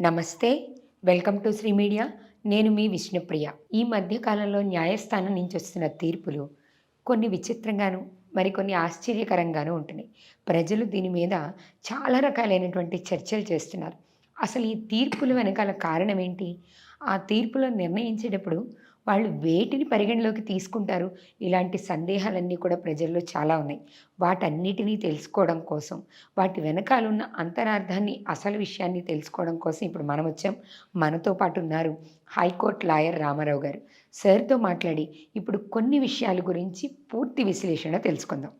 నమస్తే. Welcome to Sri media. నేను మీ విష్ణుప్రియ. ఈ మధ్య కాలంలో న్యాయస్థానం నుంచి వస్తున్న తీర్పులు కొన్ని విచిత్రంగాను, మరికొన్ని ఆశ్చర్యకరంగాను ఉంటున్నాయి. ప్రజలు దీని మీద చాలా రకాలైనటువంటి చర్చలు చేస్తున్నారు. అసలు ఈ తీర్పుల వెనకాల కారణం ఏంటి? ఆ తీర్పులను నిర్ణయించేటప్పుడు వాళ్ళు వేటిని పరిగణలోకి తీసుకుంటారు? ఇలాంటి సందేహాలన్నీ కూడా ప్రజల్లో చాలా ఉన్నాయి. వాటన్నిటిని తెలుసుకోవడం కోసం, వాటి వెనకాలున్న అంతరార్థాన్ని, అసలు విషయాన్ని తెలుసుకోవడం కోసం ఇప్పుడు మనమొచ్చాం. మనతో పాటు ఉన్నారు హైకోర్టు లాయర్ రామారావు గారు. సార్‌తో మాట్లాడి ఇప్పుడు కొన్ని విషయాల గురించి పూర్తి విశ్లేషణ తెలుసుకుందాం.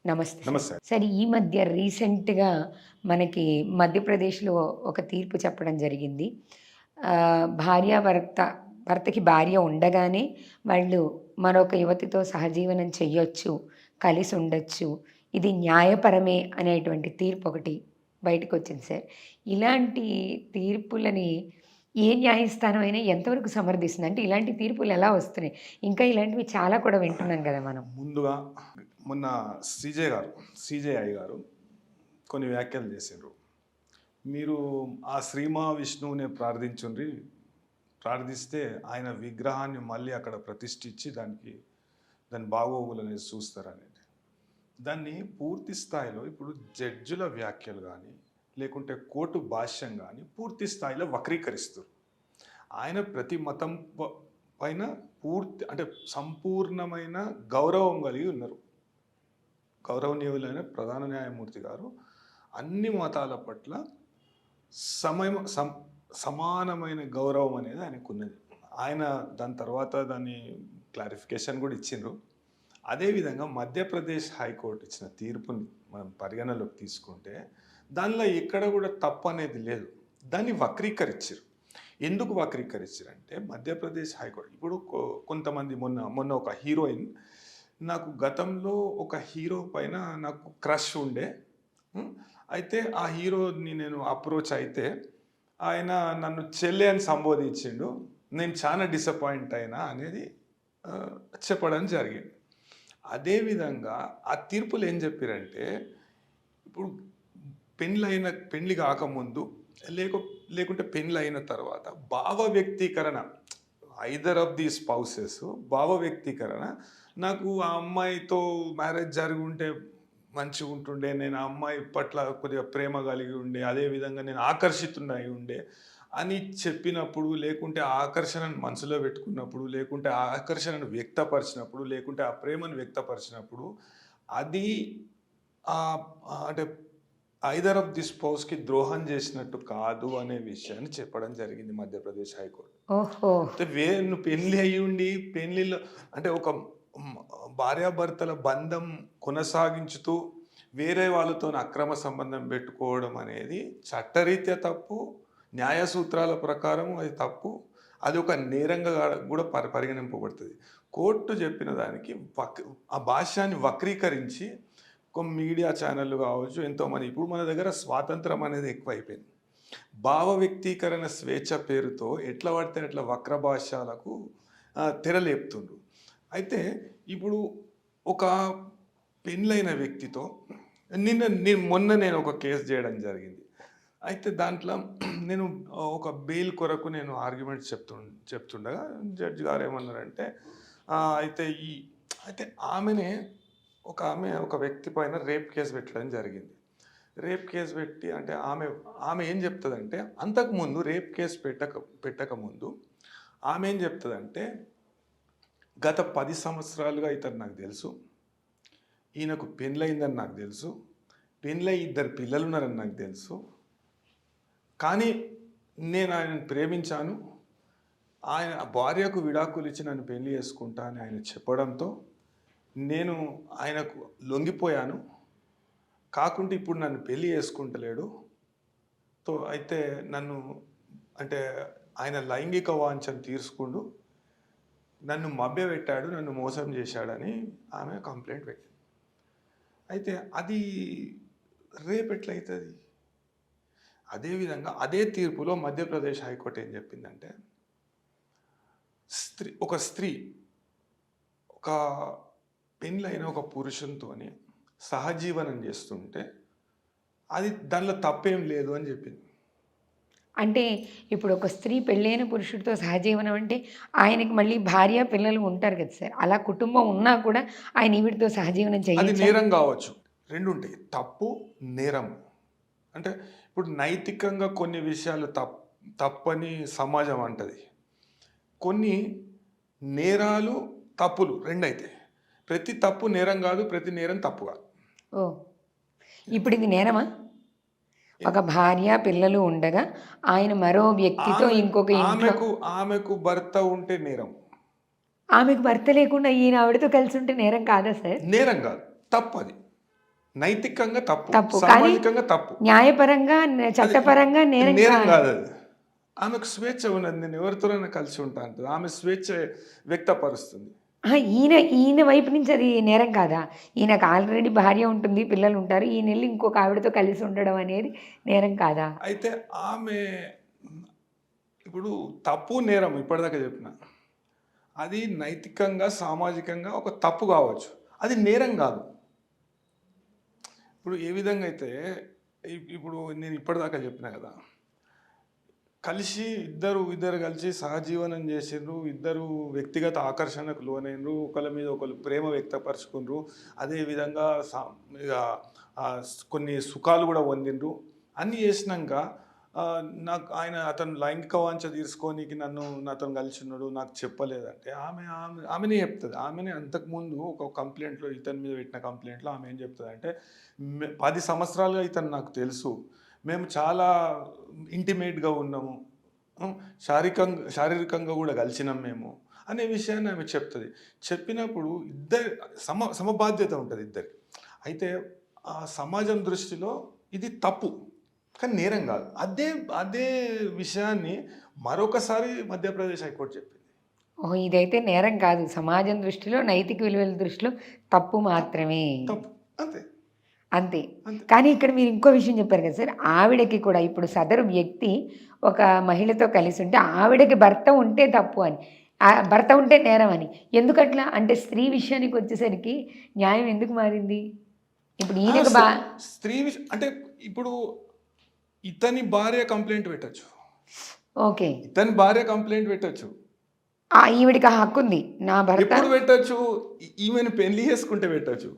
నమస్తే సార్. నమస్తే. సార్, ఈ మధ్య రీసెంట్‌గా మనకి మధ్యప్రదేశ్‌లో ఒక తీర్పు చెప్పడం జరిగింది. భర్తకి భార్య ఉండగానే వాళ్ళు మరొక యువతితో సహజీవనం చెయ్యొచ్చు, కలిసుండొచ్చు. ఇది న్యాయపరమే అనేటువంటి తీర్పొకటి బయటకొచ్చింది సార్. ఇలాంటి తీర్పులని ఏ న్యాయస్థానం అయినా ఎంతవరకు సమర్థిస్తుంది? అంటే ఇలాంటి తీర్పులు ఎలా వస్తున్నాయి? ఇంకా ఇలాంటివి చాలా కూడా వింటున్నాం గదా మనం. ముందుగా మొన్న సీజేఐ గారు కొన్ని వ్యాఖ్యలు చేసిండ్రు. మీరు ఆ శ్రీ మహావిష్ణువుని ప్రార్థిస్తే ఆయన విగ్రహాన్ని మళ్ళీ అక్కడ ప్రతిష్ఠించి దాని బాగోగులనేది చూస్తారనేది. దాన్ని పూర్తి స్థాయిలో ఇప్పుడు జడ్జిల వ్యాఖ్యలు కానీ లేకుంటే కోర్టు భాష్యం కానీ పూర్తి స్థాయిలో వక్రీకరిస్తారు. ఆయన ప్రతి మతం పైన అంటే సంపూర్ణమైన గౌరవం కలిగి ఉన్నారు. గౌరవనీయులైన ప్రధాన న్యాయమూర్తి గారు అన్ని మతాల పట్ల సమానమైన గౌరవం అనేది ఆయనకు ఉన్నది. ఆయన దాని తర్వాత దాన్ని క్లారిఫికేషన్ కూడా ఇచ్చిండ్రు. అదేవిధంగా మధ్యప్రదేశ్ హైకోర్టు ఇచ్చిన తీర్పుని మనం పరిగణలోకి తీసుకుంటే దానిలో ఎక్కడ కూడా తప్పు అనేది లేదు. దాన్ని వక్రీకరించారు. ఎందుకు వక్రీకరించారంటే మధ్యప్రదేశ్ హైకోర్టు ఇప్పుడు కొంతమంది మొన్న ఒక హీరోయిన్, నాకు గతంలో ఒక హీరో పైన నాకు క్రష్ ఉండే, అయితే ఆ హీరోని నేను అప్రోచ్ అయితే ఆయన నన్ను చెల్లె అని సంబోధించిండు, నేను చాలా డిసప్పాయింట్ అయినా అనేది చెప్పడం జరిగింది. అదేవిధంగా ఆ తీర్పులు ఏం చెప్పారంటే ఇప్పుడు పెళ్ళి కాకముందు లేకుంటే పెళ్ళి అయిన తర్వాత భావ వ్యక్తీకరణ, ఐదర్ ఆఫ్ ది స్పౌసెస్ భావ వ్యక్తీకరణ, నాకు ఆ అమ్మాయితో మ్యారేజ్ జరిగి ఉంటే మంచిగా ఉంటుండే, నేను ఆ అమ్మాయి పట్ల కొద్దిగా ప్రేమ కలిగి ఉండే, అదేవిధంగా నేను ఆకర్షితున్నై ఉండే అని చెప్పినప్పుడు, లేకుంటే ఆ ఆకర్షణను మనసులో పెట్టుకున్నప్పుడు, లేకుంటే ఆ ఆకర్షణను వ్యక్తపరిచినప్పుడు, లేకుంటే ఆ ప్రేమను వ్యక్తపరిచినప్పుడు అది అంటే ఐదర్ ఆఫ్ ది స్పౌస్కి ద్రోహం చేసినట్టు కాదు అనే విషయాన్ని చెప్పడం జరిగింది మధ్యప్రదేశ్ హైకోర్టు. ఓహో! నువ్వు పెళ్ళి అయ్యి ఉండి పెళ్ళిలో అంటే ఒక భార్యాభర్తల బంధం కొనసాగించుతూ వేరే వాళ్ళతో అక్రమ సంబంధం పెట్టుకోవడం అనేది చట్టరీత్యా తప్పు, న్యాయ సూత్రాల ప్రకారం అది తప్పు, అది ఒక నేరంగా కూడా పరిగణింపబడుతుంది. కోర్టు చెప్పిన దానికి ఆ భాష్యాన్ని వక్రీకరించి మీడియా ఛానళ్ళు కావచ్చు, ఎంతోమంది, ఇప్పుడు మన దగ్గర స్వాతంత్రం అనేది ఎక్కువైపోయింది. భావ వ్యక్తీకరణ స్వేచ్ఛ పేరుతో ఎట్లా పడితే అట్లా వక్ర భాష్యాలకు తెరలేపుతుండ్రు. అయితే ఇప్పుడు ఒక పెళ్ళైన వ్యక్తితో మొన్న నేను ఒక కేసు చేయడం జరిగింది. అయితే దాంట్లో నేను ఒక బెయిల్ కొరకు నేను ఆర్గ్యుమెంట్ చెప్తుండగా జడ్జి గారు ఏమన్నారంటే అయితే ఆమె ఒక వ్యక్తి పైన రేప్ కేసు పెట్టడం జరిగింది. రేప్ కేసు పెట్టి అంటే ఆమె ఏం చెప్తుందంటే, అంతకుముందు రేప్ కేసు పెట్టకముందు ఆమె ఏం చెప్తుందంటే, గత 10 సంవత్సరాలుగా ఇతను నాకు తెలుసు, ఈయనకు పెళ్ళయిందని నాకు తెలుసు, పెళ్ళై 2 పిల్లలు ఉన్నారని నాకు తెలుసు, కానీ నేను ఆయనను ప్రేమించాను, ఆయన భార్యకు విడాకులు ఇచ్చి నన్ను పెళ్లి చేసుకుంటా అని ఆయన చెప్పడంతో నేను ఆయనకు లొంగిపోయాను, కాకుంటే ఇప్పుడు నన్ను పెళ్లి చేసుకుంటలేడు, అయితే నన్ను అంటే ఆయన లైంగిక వాంఛను తీర్చుకుంటూ నన్ను మభ్యపెట్టాడు, నన్ను మోసం చేశాడని ఆమె కంప్లైంట్ పెట్టింది. అయితే అది రేపు ఎట్లయితుంది? అదేవిధంగా అదే తీర్పులో మధ్యప్రదేశ్ హైకోర్టు ఏం చెప్పిందంటే, ఒక స్త్రీ ఒక పెళ్ళైన ఒక పురుషునితోని సహజీవనం చేస్తుంటే అది దానిలో తప్పేం లేదు అని చెప్పింది. అంటే ఇప్పుడు ఒక స్త్రీ పెళ్ళైన పురుషుడితో సహజీవనం అంటే ఆయనకి మళ్ళీ భార్య, పిల్లలు ఉంటారు కదా సార్! అలా కుటుంబం ఉన్నా కూడా ఆయన ఈవిడతో సహజీవనం అది చేయొచ్చా? నేరం కావచ్చు. 2 ఉంటాయి. తప్పు, నేరం. అంటే ఇప్పుడు నైతికంగా కొన్ని విషయాలు తప్పని సమాజం అంటది. కొన్ని నేరాలు, తప్పులు 2 అయితాయి. ప్రతి తప్పు నేరం కాదు. ప్రతి నేరం తప్పు కాదు. ఓహ్! ఇప్పుడు ఇది నేరమా? ఒక భార్య, పిల్లలు ఉండగా ఆయన మరో వ్యక్తితో ఆమె ఇంకొక ఇంట్లో ఆమెకు భర్త ఉంటే నేరం. ఆమెకు భర్త లేకుండా ఈయన ఆవిడతో కలిసి ఉంటే నేరం కాదా సార్? నేరం కాదు. తప్పది. నైతికంగా తప్పు. తప్పు. కానీ సామాజికంగా తప్పు. న్యాయపరంగా, అది చట్టపరంగా నేరం నేరం కాదది. ఆమెకు స్వేచ్ఛ ఉన్నది. నేను ఎవరితోనైనా కలిసి ఉంటా అంటది. ఆమె స్వేచ్ఛ వ్యక్తపరుస్తుంది. అహా! ఈయన వైపు నుంచి అది నేరం కాదా? ఈయనకు ఆల్రెడీ భార్య ఉంటుంది, పిల్లలుంటారు. ఈయనెళ్లి ఇంకొక ఆవిడతో కలిసి ఉండడం అనేది నేరం కాదా? అయితే ఆమె ఇప్పుడు తప్పు, నేరం ఇప్పటిదాకా చెప్పిన. అది నైతికంగా, సామాజికంగా ఒక తప్పు కావచ్చు. అది నేరం కాదు. ఇప్పుడు ఏ విధంగా అయితే ఇప్పుడు నేను ఇప్పటిదాకా చెప్పిన కదా! కలిసి ఇద్దరు కలిసి సహజీవనం చేసిండ్రు. ఇద్దరు వ్యక్తిగత ఆకర్షణకు లోనైండ్రు. ఒకళ్ళ మీద ఒకళ్ళు ప్రేమ వ్యక్తపరుచుకుండ్రు. అదేవిధంగా ఇగ కొన్ని సుఖాలు కూడా పొందిండ్రు. అన్నీ చేసినంక నాకు అతను లైంగిక వాంఛ తీర్చుకోనీకి నాతోని కలిసి ఉన్నాడు. నాకు చెప్పలేదంటే ఆమెనే చెప్తది. ఆమెనే అంతకుముందు ఒక కంప్లెయింట్‌లో ఇతని మీద పెట్టిన కంప్లెయింట్‌లో ఆమె ఏం చెప్తదంటే 10 సంవత్సరాలుగా ఇతను నాకు తెలుసు. మేము చాలా ఇంటిమేట్‌గా ఉన్నాము. శారీరకంగా కూడా కలిసినాం మేము అనే విషయాన్ని ఆమె చెప్తది. చెప్పినప్పుడు ఇద్దరి సమబాధ్యత ఉంటది ఇద్దరికి. అయితే ఆ సమాజం దృష్టిలో ఇది తప్పు. కానీ నేరం కాదు. అదే విషయాన్ని మరొకసారి మధ్యప్రదేశ్ హైకోర్టు చెప్పింది. ఓహ్! ఇదైతే నేరం కాదు. సమాజం దృష్టిలో, నైతిక విలువల దృష్టిలో తప్పు మాత్రమే. తప్పు. అంతే. అంతే. అంతే. కానీ ఇక్కడ మీరు ఇంకో విషయం చెప్పారు కదా సార్! ఆవిడకి కూడా ఇప్పుడు సదరు వ్యక్తి ఒక మహిళతో కలిసి ఉంటే ఆవిడకి భర్త ఉంటే తప్పు అని. భర్త ఉంటే నేరం అని. ఎందుకట్లా? అంటే స్త్రీ విషయానికి వచ్చేసరికి న్యాయం ఎందుకు మారింది? ఇప్పుడు ఈయనకు స్త్రీ అంటే ఇప్పుడు ఇతని భార్య కంప్లెయింట్ పెట్టొచ్చు. ఓకే. ఇతని భార్య కంప్లెయింట్ పెట్టొచ్చు. ఈవిడికి ఆ హక్కుంది. నా భర్త ఎప్పుడు పెట్టొచ్చు? ఈమెను పెళ్లి చేసుకుంటే పెట్టొచ్చు.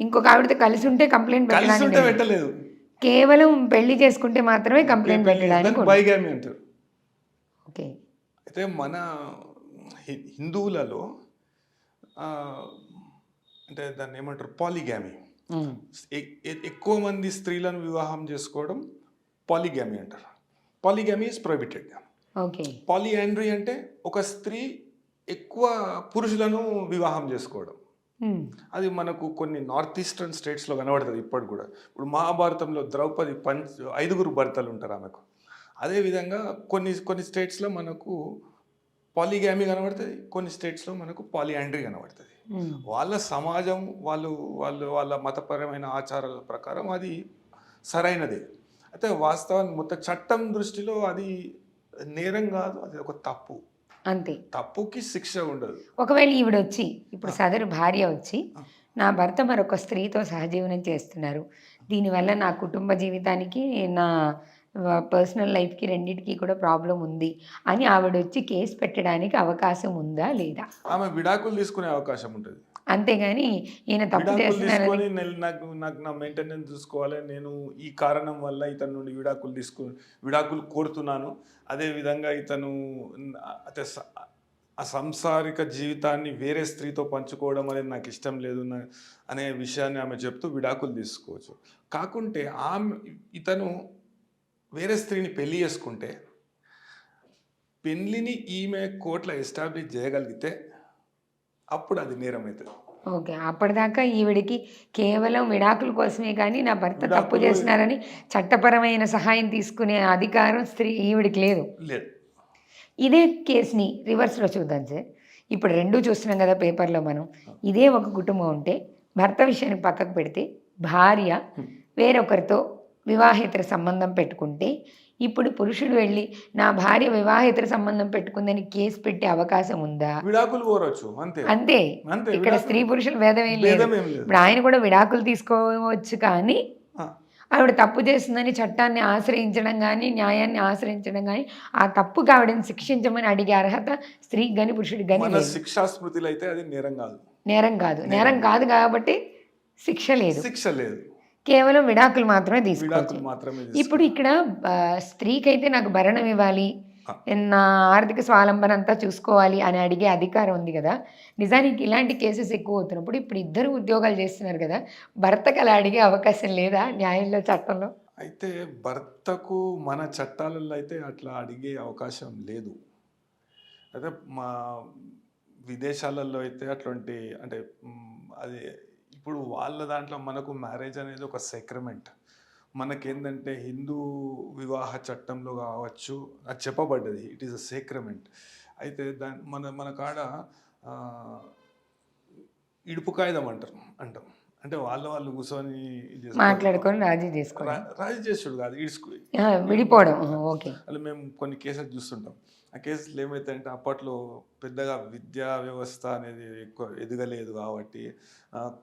ఇంకొక ఆవిడతో కలిసి ఉంటే కంప్లెయింట్ కలిసి ఉంటే పెట్టడానికి పెట్టలేదు. కేవలం పెళ్లి చేసుకుంటే మాత్రమే కంప్లెయింట్ పెట్టడానికి ఉంది. బైగామి అంటారు. ఓకే. అయితే మన హిందువులలో అంటే దాన్ని ఏమంటారు పాలిగామి. ఎక్కువ మంది స్త్రీలను వివాహం చేసుకోవడం పాలిగామి అంటారు. పాలిగామి ఈజ్ ప్రొహిబిటెడ్. ఓకే. పాలియాండ్రీ అంటే ఒక స్త్రీ ఎక్కువ పురుషులను వివాహం చేసుకోవడం. అది మనకు కొన్ని నార్త్ ఈస్టర్న్ స్టేట్స్లో కనబడుతుంది ఇప్పటికి కూడా. ఇప్పుడు మహాభారతంలో ద్రౌపది 5 భర్తలు ఉంటారు ఆమెకు. అదేవిధంగా కొన్ని స్టేట్స్లో మనకు పాలిగామి కనబడుతుంది. కొన్ని స్టేట్స్లో మనకు పాలియాండ్రీ కనబడుతుంది. వాళ్ళ సమాజం వాళ్ళ మతపరమైన ఆచారాల ప్రకారం అది సరైనదే. అయితే వాస్తవానికి మొత్తం చట్టం దృష్టిలో అది నేరం కాదు. అది ఒక తప్పు. అంతే. తప్పుకి శిక్ష ఉండదు. ఒకవేళ ఈవిడొచ్చి ఇప్పుడు సదరు భార్య వచ్చి నా భర్త మరొక స్త్రీతో సహజీవనం చేస్తున్నారు. దీనివల్ల నా కుటుంబ జీవితానికి, నా పర్సనల్ లైఫ్‌కి రెండిటికి కూడా ప్రాబ్లమ్ ఉంది అని ఆవిడొచ్చి కేస్ పెట్టడానికి అవకాశం ఉందా? లేదా? ఆమె విడాకులు తీసుకునే అవకాశం ఉంటుంది. అంతేగాని ఈయన తప్పు విడాకులు చేస్తున్నారని తీసుకొని నాకు నా మెయింటెనెన్స్ చూసుకోవాలి. నేను ఈ కారణం వల్ల ఇతని నుండి విడాకులు కోరుతున్నాను. అదేవిధంగా ఇతను ఆ సంసారిక జీవితాన్ని వేరే స్త్రీతో పంచుకోవడం అనేది నాకు ఇష్టం లేదు అనే విషయాన్ని ఆమె చెప్తూ విడాకులు తీసుకోవచ్చు. కాకుంటే ఇతను వేరే స్త్రీని పెళ్లి చేసుకుంటే పెళ్లిని ఈమె కోర్టులో ఎస్టాబ్లిష్ చేయగలిగితే అప్పుడు అది నేరం అవుతుంది. ఓకే. అప్పటిదాకా ఈవిడికి కేవలం విడాకుల కోసమే కానీ నా భర్త తప్పు చేస్తున్నారని చట్టపరమైన సహాయం తీసుకునే అధికారం ఈవిడికి లేదు. ఇదే కేస్‌ని రివర్స్‌లో చూద్దాం సార్. ఇప్పుడు 2 చూస్తున్నాం కదా పేపర్‌లో మనం. ఇదే ఒక కుటుంబం ఉంటే భర్త విషయాన్ని పక్కకు పెడితే భార్య వేరొకరితో వివాహేతర సంబంధం పెట్టుకుంటే ఇప్పుడు పురుషుడు వెళ్ళి నా భార్య వివాహేతర సంబంధం పెట్టుకుందని కేసు పెట్టే అవకాశం ఉందా? విడాకులు కోరొచ్చు. అంతే. ఇక్కడ స్త్రీ పురుషుల భేదం ఏం లేదు. ఇప్పుడు ఆయన కూడా విడాకులు తీసుకోవచ్చు కానీ ఆవిడ తప్పు చేస్తుందని చట్టాన్ని ఆశ్రయించడం గానీ, న్యాయాన్ని ఆశ్రయించడం గానీ, ఆ తప్పుకి ఆవిడని శిక్షించమని అడిగే అర్హత స్త్రీకి గాని, పురుషుడికి గాని మన లేదు. శిక్షా స్మృతిలో అయితే అది నేరం కాదు. నేరం కాదు. నేరం నేరం కాదు కాబట్టి శిక్ష లేదు. శిక్ష లేదు. కేవలం విడాకులు మాత్రమే తీసుకోవచ్చు. విడాకులు మాత్రమే ఇప్పుడు తీసుకోవాలి. ఇక్కడ స్త్రీకైతే నాకు భరణం ఇవ్వాలి, ఆ, నా ఆర్థిక స్వావలంబన అంతా చూసుకోవాలి అని అడిగే అధికారం ఉంది గదా! నిజానికి ఇలాంటి కేసెస్ ఎక్కువవుతున్నప్పుడు ఇప్పుడు ఇద్దరు ఉద్యోగాలు చేస్తున్నారు గదా! భర్తకి అలా అడిగే అవకాశం లేదా న్యాయంలో, చట్టంలో? అయితే భర్తకు మన చట్టాలలో అయితే అట్లా అడిగే అవకాశం లేదు. అయితే మా విదేశాలలో అయితే అట్లాంటి అంటే అది ఇప్పుడు వాళ్ళ దాంట్లో మనకు మ్యారేజ్ అనేది ఒక సెక్రమెంట్. మనకేందంటే హిందూ వివాహ చట్టంలో కావచ్చు అది చెప్పబడ్డది. It is a సేక్రమెంట్. అయితే మన మన కాడ ఆ, ఇడుపు కాయిదం అంటాం. అంటే వాళ్ళు కూర్చొని ఇది చేసుకోవడం. మాట్లాడుకొని రాజీ చేసుకోవడం. రాజీ చేసుడు కాదు, ఇడుచుకు విడిపోవడం. ఓకే. అలా మేము కొన్ని కేసెస్ చూస్తుంటాం. ఆ కేసులు ఏమైతాయంటే అప్పట్లో పెద్దగా విద్యా వ్యవస్థ అనేది ఎక్కువ ఎదగలేదు కాబట్టి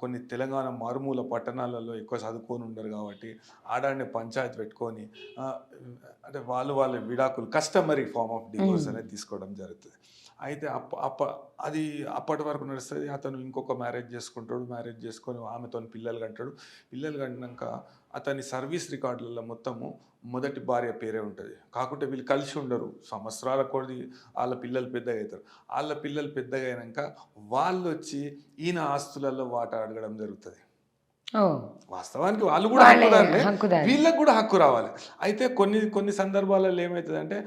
కొన్ని తెలంగాణ మారుమూల పట్టణాలలో ఎక్కువ చదువుకొని ఉండరు కాబట్టి ఆడాడిని పంచాయతీ పెట్టుకొని ఆ, అంటే వాళ్ళ విడాకులు కస్టమరీ ఫార్మ్ ఆఫ్ డివోర్స్ అనేది తీసుకోవడం జరుగుతుంది. అయితే అది అప్పటి వరకు నడుస్తుంది. అతను ఇంకొక మ్యారేజ్ చేసుకుంటాడు, మ్యారేజ్ చేసుకొని ఆమెతో పిల్లలు కంటాడు. పిల్లలు కంటాక అతని సర్వీస్ రికార్డులలో మొత్తము మొదటి భార్య పేరే ఉంటుంది. కాకుంటే వీళ్ళు కలిసి ఉండరు, సంవత్సరాల కొద్ది వాళ్ళ పిల్లలు పెద్దగా అవుతారు. వాళ్ళ పిల్లలు పెద్దగా అయినాక వాళ్ళు వచ్చి ఈయన ఆస్తులలో వాటా అడగడం జరుగుతుంది. వాస్తవానికి వాళ్ళు కూడా హక్కుదారులే, వీళ్ళకి కూడా హక్కు రావాలి. అయితే కొన్ని సందర్భాలలో ఏమవుతుందంటే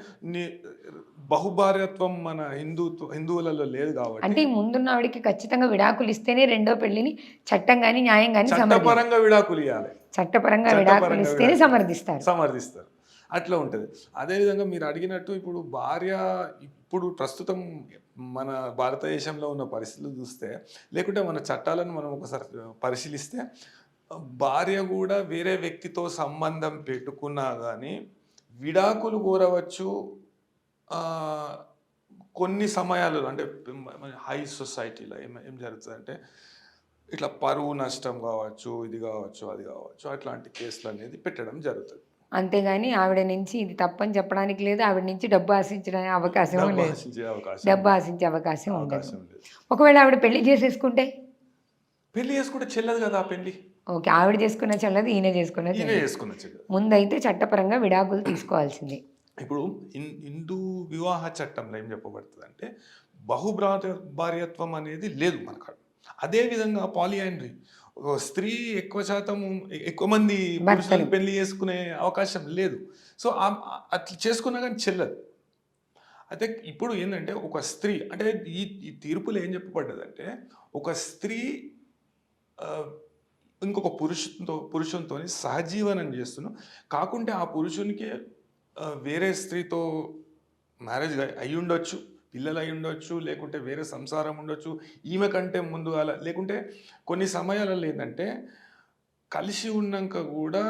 బహుభార్యత్వం మన హిందువులలో లేదు కాబట్టి, అంటే ముందున్న ఆవిడకి ఖచ్చితంగా విడాకులు ఇస్తేనే రెండో పెళ్లిని చట్టం గాని, న్యాయం గాని చట్టపరంగా విడాకులు ఇవ్వాలి. చట్టపరంగా విడాకులు ఇస్తేనే సమర్థిస్తారు. అట్లా ఉంటుంది. అదేవిధంగా మీరు అడిగినట్టు ఇప్పుడు భార్య ఇప్పుడు ప్రస్తుతం మన భారతదేశంలో ఉన్న పరిస్థితులు చూస్తే, లేకుంటే మన చట్టాలను మనం ఒకసారి పరిశీలిస్తే, భార్య కూడా వేరే వ్యక్తితో సంబంధం పెట్టుకున్నా కానీ విడాకులు కోరవచ్చు. కొన్ని సమయాలలో అంటే హై సొసైటీలో ఏం జరుగుతుందంటే ఇట్లా పరువు నష్టం కావచ్చు, ఇది కావచ్చు, అది కావచ్చు, అట్లాంటి కేసులు అనేది పెట్టడం జరుగుతుంది. అంతేగాని ఆవిడ నుంచి ఇది తప్పని చెప్పడానికి లేదు, ఆవిడ నుంచి డబ్బు ఆశించడానికి అవకాశం లేదు, డబ్బు ఆశించే అవకాశం ఉండదు. ఒకవేళ ఆవిడ పెళ్లి చేసేసుకుంటే చెల్లదు కదా ఆ పెళ్లి. ఓకే, ఆవిడ చేసుకున్న చెల్లదు, ఈయన చేసుకున్న చెల్లదు. ముందైతే చట్టపరంగా విడాకులు తీసుకోవాల్సిందే. ఇప్పుడు హిందూ వివాహ చట్టంలో ఏం చెప్పబడుతుంది అంటే భార్యత్వం అనేది లేదు మనకాడ. అదేవిధంగా పాలియాండ్రీ, స్త్రీ ఎక్కువ మంది పురుషులను పెళ్లి చేసుకునే అవకాశం లేదు. సో అట్లా చేసుకున్నా కానీ చెల్లదు. అయితే ఇప్పుడు ఏంటంటే ఒక స్త్రీ అంటే ఈ తీర్పులో ఏం చెప్పబడ్డదంటే, ఒక స్త్రీ ఇంకొక పురుషునితో సహజీవనం చేస్తున్నాం కాకుంటే ఆ పురుషునికి వేరే స్త్రీతో మ్యారేజ్ అయి ఉండొచ్చు, పిల్లలు అయి ఉండొచ్చు, లేకుంటే వేరే సంసారం ఉండొచ్చు, ఈమె కంటే ముందుగా, లేకుంటే కొన్ని సమయాలలో ఏంటంటే కలిసి ఉన్నాక కూడా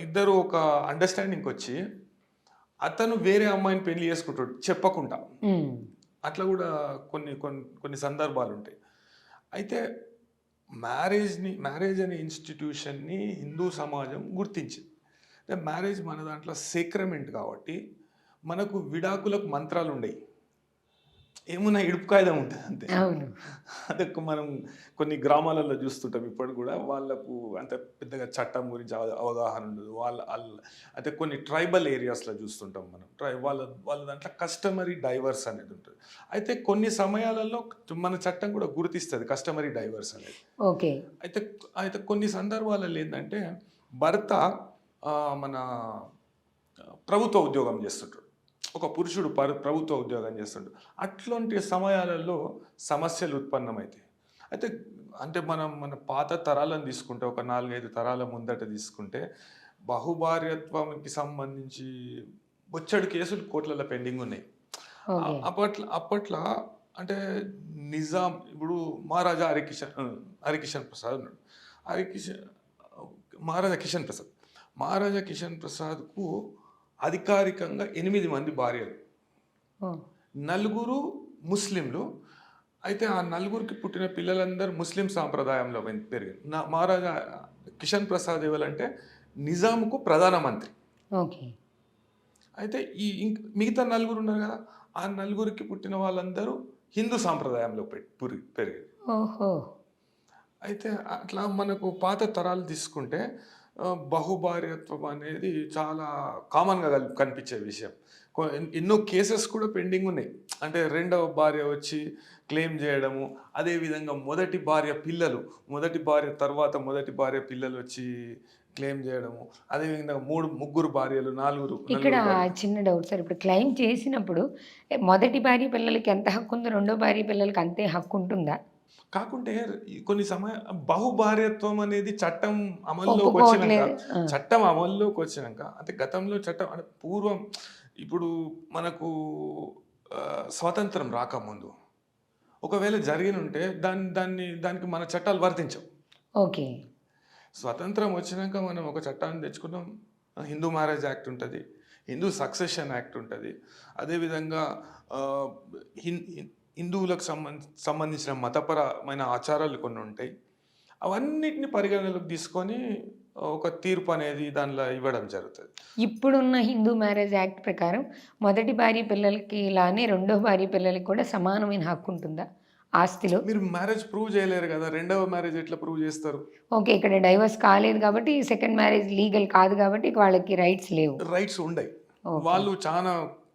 ఇద్దరు ఒక అండర్స్టాండింగ్కి వచ్చి అతను వేరే అమ్మాయిని పెళ్లి చేసుకుంటాడు చెప్పకుండా. అట్లా కూడా కొన్ని సందర్భాలు ఉంటాయి. అయితే మ్యారేజ్ అనే ఇన్స్టిట్యూషన్ని హిందూ సమాజం గుర్తించింది. అంటే మ్యారేజ్ మన దాంట్లో సేక్రమెంట్ కాబట్టి మనకు విడాకులకు మంత్రాలు ఉండయి, ఏమున్నా ఇడుపు కాయిదం ఉంటుంది అంతే. అదే మనం కొన్ని గ్రామాలలో చూస్తుంటాం ఇప్పుడు కూడా, వాళ్ళకు అంత పెద్దగా చట్టం గురించి అవగాహన ఉండదు. అయితే కొన్ని ట్రైబల్ ఏరియాస్లో చూస్తుంటాం మనం, వాళ్ళ దాంట్లో కస్టమరీ డైవర్స్ అనేది ఉంటుంది. అయితే కొన్ని సమయాలలో మన చట్టం కూడా గుర్తిస్తుంది కస్టమరీ డైవర్స్ అనేది. ఓకే. అయితే కొన్ని సందర్భాలలో ఏంటంటే భర్త మన ప్రభుత్వ ఉద్యోగం చేస్తుంటాడు, ఒక పురుషుడు ప్రభుత్వ ఉద్యోగం చేస్తుంటాడు. అట్లాంటి సమయాలలో సమస్యలు ఉత్పన్నమవుతాయి. అంటే మన పాత తరాలను తీసుకుంటే, ఒక 4-5 తరాల ముందట తీసుకుంటే, బహుభార్యత్వానికి సంబంధించి బొచ్చడి కేసులు కోర్టులలో పెండింగ్ ఉన్నాయి. అప్పట్లో అంటే నిజాం, ఇప్పుడు మహారాజా హరికిషన్ ప్రసాద్ ఉన్నాడు. మహారాజా కిషన్ ప్రసాద్కు అధికారికంగా 8 మంది భార్యలు, 4 ముస్లింలు. అయితే ఆ 4కి పుట్టిన పిల్లలందరూ ముస్లిం సాంప్రదాయంలో పెరిగారు. మహారాజా కిషన్ ప్రసాద్ ఎవరంటే నిజాంకు ప్రధానమంత్రి. ఓకే. అయితే మిగతా నలుగురు ఉన్నారు కదా, ఆ నలుగురికి పుట్టిన వాళ్ళందరూ హిందూ సాంప్రదాయంలో పెరిగారు. ఓహో! అయితే అట్లా మనకు పాత తరాలు తీసుకుంటే బహుభార్యత్వం అనేది చాలా కామన్గా కనిపించే విషయం. ఎన్నో కేసెస్ కూడా పెండింగ్ ఉన్నాయి. అంటే రెండవ భార్య వచ్చి క్లెయిమ్ చేయడము, అదేవిధంగా మొదటి భార్య తర్వాత మొదటి భార్య పిల్లలు వచ్చి క్లెయిమ్ చేయడము, అదేవిధంగా ముగ్గురు భార్యలు, ఇక్కడ నలుగురు భార్యలు. చిన్న డౌట్ సార్. ఇప్పుడు క్లెయిమ్ చేసినప్పుడు మొదటి భార్య పిల్లలకి ఎంత హక్కుందో, రెండో భార్య పిల్లలకి అంతే హక్కుంటుందా? కాకుంటే కొన్ని బహుభార్యత్వం అనేది ఒప్పుకోవట్లేదు. ఆ! చట్టం అమల్లోకి వచ్చినాక, అంటే గతంలో చట్టం అంటే పూర్వం ఇప్పుడు మనకు స్వాతంత్రం రాకముందు ఒకవేళ జరిగినుంటే దానికి మన చట్టాలు వర్తించవు. ఓకే. స్వతంత్రం వచ్చినాక మనం ఒక చట్టాన్ని తెచ్చుకున్నాం. హిందూ మ్యారేజ్ యాక్ట్ ఉంటుంది, హిందూ సక్సెషన్ యాక్ట్ ఉంటుంది, అదేవిధంగా హిందువులకు సంబంధించిన మతపరమైన ఆచారాలు కొన్ని ఉంటాయి. అవన్నిటిని పరిగణలోకి తీసుకొని ఒక తీర్పు అనేది దానిలో ఇవ్వడం జరుగుతుంది. ఇప్పుడున్న హిందూ మ్యారేజ్ యాక్ట్ ప్రకారం మొదటి భార్య పిల్లలకి ఇలానే రెండో భార్య పిల్లలకి కూడా సమానమైన హక్కు ఉంటుందా ఆస్తిలో? మీరు మ్యారేజ్ ప్రూవ్ చేయలేరు కదా, రెండవ మ్యారేజ్ ఎట్లా ప్రూవ్ చేస్తారు? ఓకే. ఇక్కడ డైవర్స్ కాలేదు కాబట్టి సెకండ్ మ్యారేజ్ లీగల్ కాదు కాబట్టి వాళ్ళకి రైట్స్ లేవు. రైట్స్ ఉండయి. ఓకే. వాళ్ళు చాలా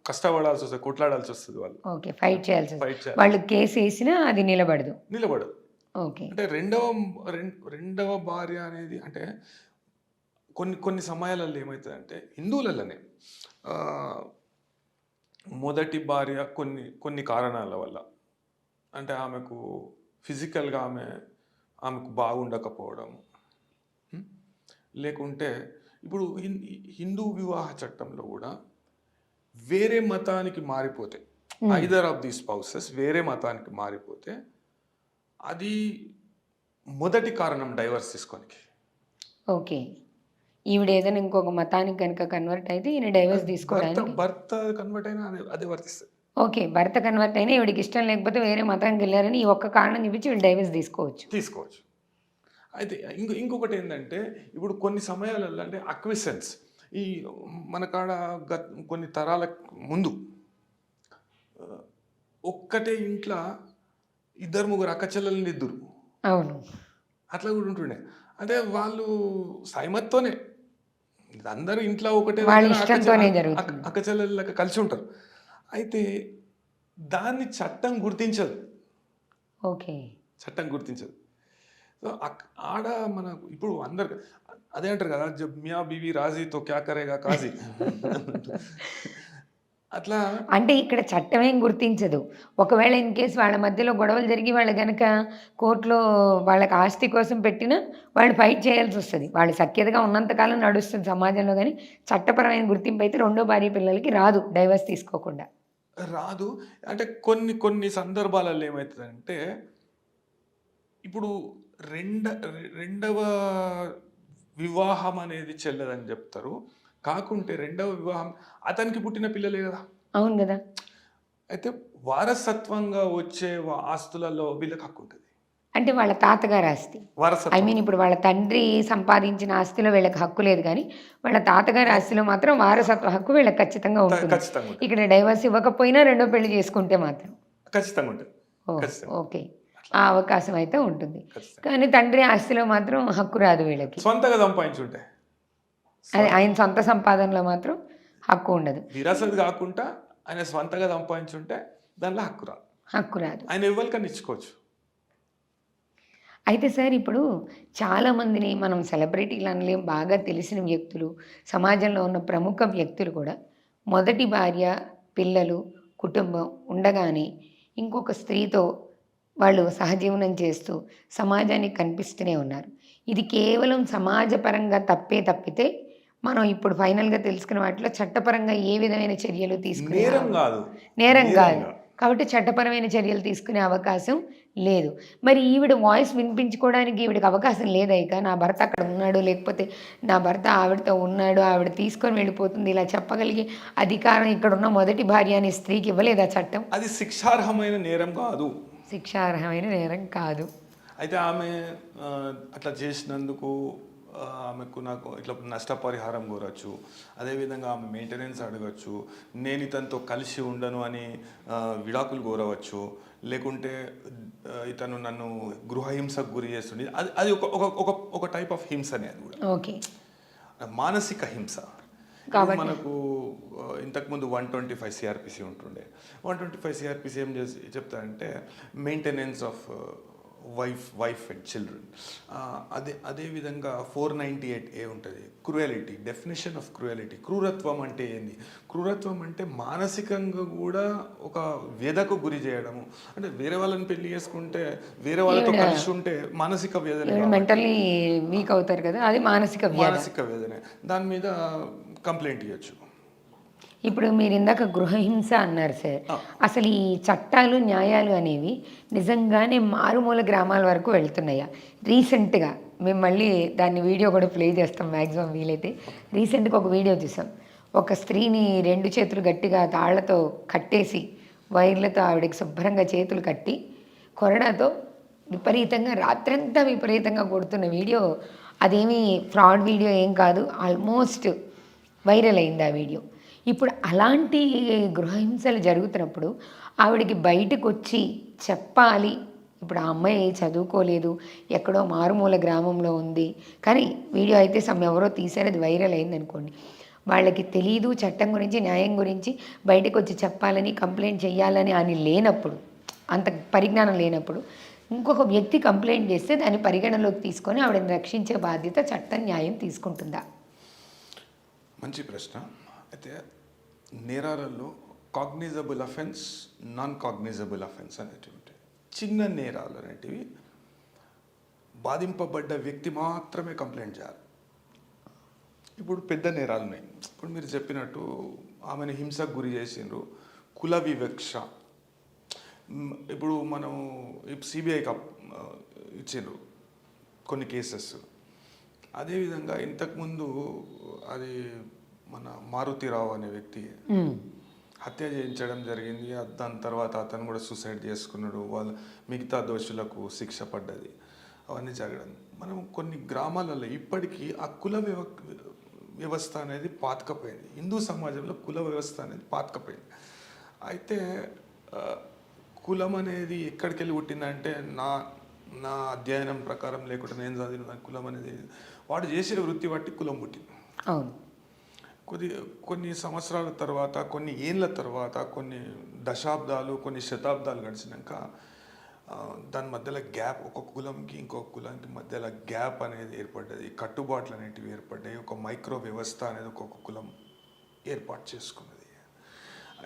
కష్టపడాల్సి వస్తుంది, కొట్లాడాల్సి వస్తుంది. వాళ్ళు ఓకే. ఫైట్ చేయాల్సి వస్తుంది. ఫైట్ చేయాలి, వాళ్ళు కేసు వేసినా అది నిలబడదు. నిలబడదు. ఓకే. అంటే రెండవ భార్య అనేది అంటే కొన్ని సమయాలలో ఏమవుతుందంటే హిందువులలోనే మొదటి భార్య కొన్ని కారణాల వల్ల, అంటే ఆమెకు ఫిజికల్గా ఆమెకు బాగుండకపోవడం, లేకుంటే ఇప్పుడు హిందూ వివాహ చట్టంలో కూడా వేరే మతానికి మారిపోతే, ఐదర్ ఆఫ్ ది స్పౌసెస్ వేరే మతానికి మారిపోతే అది మొదటి కారణం డైవర్స్ తీసుకోనికి. ఓకే. ఈవిడ ఏదైనా ఇంకొక మతానికి కనుక కన్వర్ట్ అయితే ఈయన డైవర్స్ తీసుకోవడానికి భర్త కన్వర్ట్ అయినా అదే వర్తిస్తుంది. ఓకే. భర్త కన్వర్ట్ అయినా ఈవిడికి ఇష్టం లేకపోతే వేరే మతానికి వెళ్ళారని ఈ ఒక్క కారణం చూపించి వీళ్ళు డైవర్స్ తీసుకోవచ్చు. అయితే ఇంకొకటి ఏంటంటే ఇప్పుడు కొన్ని సమయాలలో అంటే అక్విసెన్స్ ఈ మన కాడ కొన్ని తరాల ముందు ఒక్కటే ఇంట్లో ముగ్గురు అక్క చెల్లెల్ని ఇద్దరు, అవును, అట్లా కూడా ఉంటుండే. అంటే వాళ్ళు సైమత్తోనే అందరూ ఇంట్లో ఒకటే వాళ్ళ ఇష్టంతోనే జరుగుతుంది. అక్క చెల్లెళ్ళకి కలిసి ఉంటారు. అయితే దాన్ని చట్టం గుర్తించదు. ఓకే. చట్టం గుర్తించదు. సో ఆడ మన ఇప్పుడు అందరు అదే అంటారు కదా, జబ్ మియా బీవీ రాజీ తో క్యా కరేగా కాజీ. అట్లా అంటే ఇక్కడ చట్టం ఏం గుర్తించదు. ఒకవేళ ఇన్ కేస్ వాళ్ళ మధ్యలో గొడవలు జరిగి వాళ్ళు గనక కోర్టులో వాళ్ళకి ఆస్తి కోసం పెట్టినా వాళ్ళు ఫైట్ చేయాల్సి వస్తుంది. వాళ్ళు సఖ్యతగా ఉన్నంతకాలం నడుస్తుంది సమాజంలో. కానీ చట్టపరమైన గుర్తింపు అయితే రెండో భార్య పిల్లలకి రాదు డైవర్స్ తీసుకోకుండా. రాదు. అంటే కొన్ని సందర్భాలలో ఏమవుతుందంటే ఇప్పుడు రెండవ వివాహం అనేది చెల్లదని చెప్తారు. కాకుంటే రెండవ వివాహం అతనికి పుట్టిన పిల్లలే కదా. అవును కదా. అయితే వారసత్వంగా వచ్చే ఆస్తులలో వీళ్ళకి హక్కు ఉంటుంది. అంటే వాళ్ళ తాతగారి ఆస్తి, ఐ మీన్ ఇప్పుడు వాళ్ళ తండ్రి సంపాదించిన ఆస్తిలో వీళ్ళకి హక్కు లేదు, కానీ వాళ్ళ తాతగారి ఆస్తిలో మాత్రం వారసత్వ హక్కు వీళ్ళకి ఖచ్చితంగా ఉంటుంది. ఇక్కడ డైవర్స్ ఇవ్వకపోయినా రెండో పెళ్లి చేసుకుంటే మాత్రం ఖచ్చితంగా ఉంటుంది. ఓకే, ఆ అవకాశం అయితే ఉంటుంది. కానీ తండ్రి ఆస్తిలో మాత్రం హక్కు రాదు వీళ్ళకి. సొంతగా సంపాదించుంటే అదే ఆయన సొంత సంపాదనలో మాత్రం హక్కు ఉండదు. విరాసత్ కాకుండా ఆయన స్వంతగా సంపాదించుంటే దానిలో హక్కు రాదు. ఆయన ఎవరికన్నా ఇచ్చుకోవచ్చు. అయితే సార్ ఇప్పుడు చాలామందిని మనం సెలబ్రిటీలు అనలేం, బాగా తెలిసిన వ్యక్తులు, సమాజంలో ఉన్న ప్రముఖ వ్యక్తులు కూడా మొదటి భార్య, పిల్లలు, కుటుంబం ఉండగానే ఇంకొక స్త్రీతో వాళ్ళు సహజీవనం చేస్తూ సమాజానికి కనిపిస్తూనే ఉన్నారు. ఇది కేవలం సమాజపరంగా తప్పితే మనం ఇప్పుడు ఫైనల్గా తెలుసుకున్న వాటిలో చట్టపరంగా ఏ విధమైన చర్యలు తీసుకునే నేరం కాదు కాబట్టి చట్టపరమైన చర్యలు తీసుకునే అవకాశం లేదు. మరి ఈవిడ వాయిస్ వినిపించుకోవడానికి ఈవిడికి అవకాశం లేదా? ఇక నా భర్త అక్కడ ఉన్నాడు, లేకపోతే నా భర్త ఆవిడతో ఉన్నాడు, ఆవిడ తీసుకొని వెళ్ళిపోతుంది, ఇలా చెప్పగలిగే అధికారం ఇక్కడ ఉన్న మొదటి భార్య అనే స్త్రీకి ఇవ్వలేదా చట్టం? అది శిక్షార్హమైన నేరం కాదు. శిక్షార్హమైన నేరం కాదు. అయితే ఆమె అట్లా చేసినందుకు ఆమెకు నాకు ఇట్లా నష్టపరిహారం కోరచ్చు, అదేవిధంగా ఆమె మెయింటెనెన్స్ అడగచ్చు, నేను ఇతనితో కలిసి ఉండను అని విడాకులు కోరవచ్చు, లేకుంటే ఇతను నన్ను గృహహింసకు గురి చేస్తుంది. అది అది ఒక ఒక ఒక ఒక టైప్ ఆఫ్ హింసనే అది కూడా, ఓకే. మానసిక హింస. కాబట్టి మనకు ఇంతకుముందు 125 సిఆర్పిసి ఉంటుండే. 125 సిఆర్పిసి ఏం చేసి చెప్తారంటే maintenance of wife and children. అదేవిధంగా 498A ఉంటుంది, క్రూయలిటీ, డెఫినేషన్ ఆఫ్ క్రూయలిటీ. క్రూరత్వం అంటే ఏంది? క్రూరత్వం అంటే మానసికంగా కూడా ఒక వ్యధకు గురి చేయడము. అంటే వేరే వాళ్ళని పెళ్లి చేసుకుంటే, వేరే వాళ్ళతో కలిసి ఉంటే మానసిక వేదన, మెంటల్లీ వీక్ అవుతారు కదా, అది మానసిక వేదనే. దాని మీద కంప్లైంట్ ఇవ్వచ్చు. ఇప్పుడు మీరు ఇందాక గృహహింస అన్నారు సార్. అసలు ఈ చట్టాలు న్యాయాలు అనేవి నిజంగానే మారుమూల గ్రామాల వరకు వెళ్తున్నాయా? రీసెంట్గా మేము మళ్ళీ దాన్ని వీడియో కూడా ప్లే చేస్తాం మ్యాక్సిమం వీలైతే. రీసెంట్గా ఒక వీడియో చూసాం. ఒక స్త్రీని 2 చేతులు గట్టిగా తాళ్లతో కట్టేసి, వైర్లతో ఆవిడకి శుభ్రంగా చేతులు కట్టి, కొరడాతో విపరీతంగా రాత్రంతా విపరీతంగా కొడుతున్న వీడియో. అదేమీ ఫ్రాడ్ వీడియో ఏం కాదు, ఆల్మోస్ట్ వైరల్ అయింది ఆ వీడియో. ఇప్పుడు అలాంటి గృహహింసలు జరుగుతున్నప్పుడు ఆవిడకి బయటకు వచ్చి చెప్పాలి. ఇప్పుడు ఆ అమ్మాయి చదువుకోలేదు, ఎక్కడో మారుమూల గ్రామంలో ఉంది, కానీ వీడియో అయితే ఎవరో తీశారు, అది వైరల్ అయింది అనుకోండి. వాళ్ళకి తెలీదు చట్టం గురించి, న్యాయం గురించి, బయటకు వచ్చి చెప్పాలని, కంప్లైంట్ చేయాలని అని లేనప్పుడు, అంత పరిజ్ఞానం లేనప్పుడు ఇంకొక వ్యక్తి కంప్లైంట్ చేస్తే దాన్ని పరిగణలోకి తీసుకొని ఆవిడని రక్షించే బాధ్యత చట్టం, న్యాయం తీసుకుంటుందా? మంచి ప్రశ్న. అయితే నేరాలలో cognizable offence, non cognizable offence అనేటివి ఉంటాయి. చిన్న నేరాలు అనేటివి బాధింపబడ్డ వ్యక్తి మాత్రమే కంప్లైంట్ చేయాలి. ఇప్పుడు పెద్ద నేరాలు ఉన్నాయి. ఇప్పుడు మీరు చెప్పినట్టు ఆమెను హింసకు గురి చేసిండ్రు, కుల వివక్ష. ఇప్పుడు మనం సిబిఐకి ఇచ్చిండ్రు కొన్ని కేసెస్. అదేవిధంగా ఇంతకుముందు అది మన మారుతిరావు అనే వ్యక్తి హత్య చేయించడం జరిగింది. దాని తర్వాత అతను కూడా సూసైడ్ చేసుకున్నాడు. వాళ్ళ మిగతా దోషులకు శిక్ష పడ్డది. అవన్నీ జరగడం మనం కొన్ని గ్రామాలలో ఇప్పటికీ ఆ కుల వ్యవస్థ అనేది పాతకపోయింది. హిందూ సమాజంలో కుల వ్యవస్థ అనేది పాతకపోయింది. అయితే కులం అనేది ఎక్కడికి వెళ్ళి పుట్టిందంటే, నా అధ్యయనం ప్రకారం, లేకుంటే నేను చదివిన కులం అనేది వాడు చేసిన వృత్తి బట్టి కులం పుట్టింది. అవును. కొన్ని సంవత్సరాల తర్వాత, కొన్ని ఏళ్ళ తర్వాత, కొన్ని దశాబ్దాలు, కొన్ని శతాబ్దాలు గడిచినాక దాని మధ్యలో గ్యాప్, ఒక కులంకి ఇంకొక కులానికి మధ్యలో గ్యాప్ అనేది ఏర్పడ్డది. కట్టుబాట్లు అనేటివి ఏర్పడ్డాయి. ఒక మైక్రో వ్యవస్థ అనేది ఒక్కొక్క కులం ఏర్పాటు చేసుకున్నది.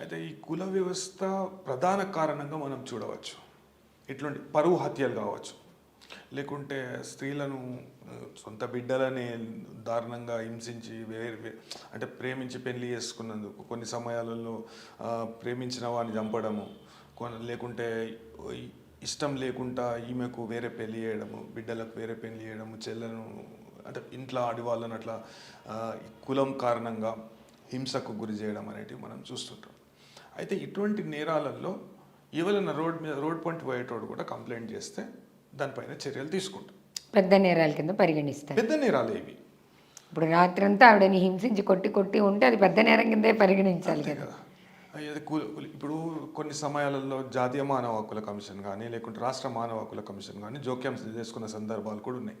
అయితే ఈ కుల వ్యవస్థ ప్రధాన కారణంగా మనం చూడవచ్చు. ఇట్లాంటి పరువు హత్యలు కావచ్చు, లేకుంటే స్త్రీలను, సొంత బిడ్డలని దారుణంగా హింసించి అంటే ప్రేమించి పెళ్లి చేసుకున్నందుకు కొన్ని సమయాలలో ప్రేమించిన వాడిని చంపడము, లేకుంటే ఇష్టం లేకుండా ఈమెకు వేరే పెళ్లి చేయడము, బిడ్డలకు వేరే పెళ్లి చేయడము, చెల్లెలను అంటే ఇంట్లో ఆడివాళ్ళని అట్లా కులం కారణంగా హింసకు గురి చేయడం అనేటివి మనం చూస్తుంటాం. అయితే ఇటువంటి నేరాలలో ఎవరైనా రోడ్ పాయింట్ పోయేటోడు కూడా కంప్లైంట్ చేస్తే దానిపైన చర్యలు తీసుకుంటాం. పెద్ద నేరాల కింద పరిగణిస్తారు. పెద్ద నేరాలు ఏవి? ఇప్పుడు రాత్రంతా ఆవిడని హింసించి కొట్టి ఉంటే అది పెద్ద నేరం కిందే పరిగణించాలి కదా. ఇప్పుడు కొన్ని సమయాలలో జాతీయ మానవ హక్కుల కమిషన్ కానీ, లేకుంటే రాష్ట్ర మానవ హక్కుల కమిషన్ కానీ జోక్యం చేసుకున్న సందర్భాలు కూడా ఉన్నాయి.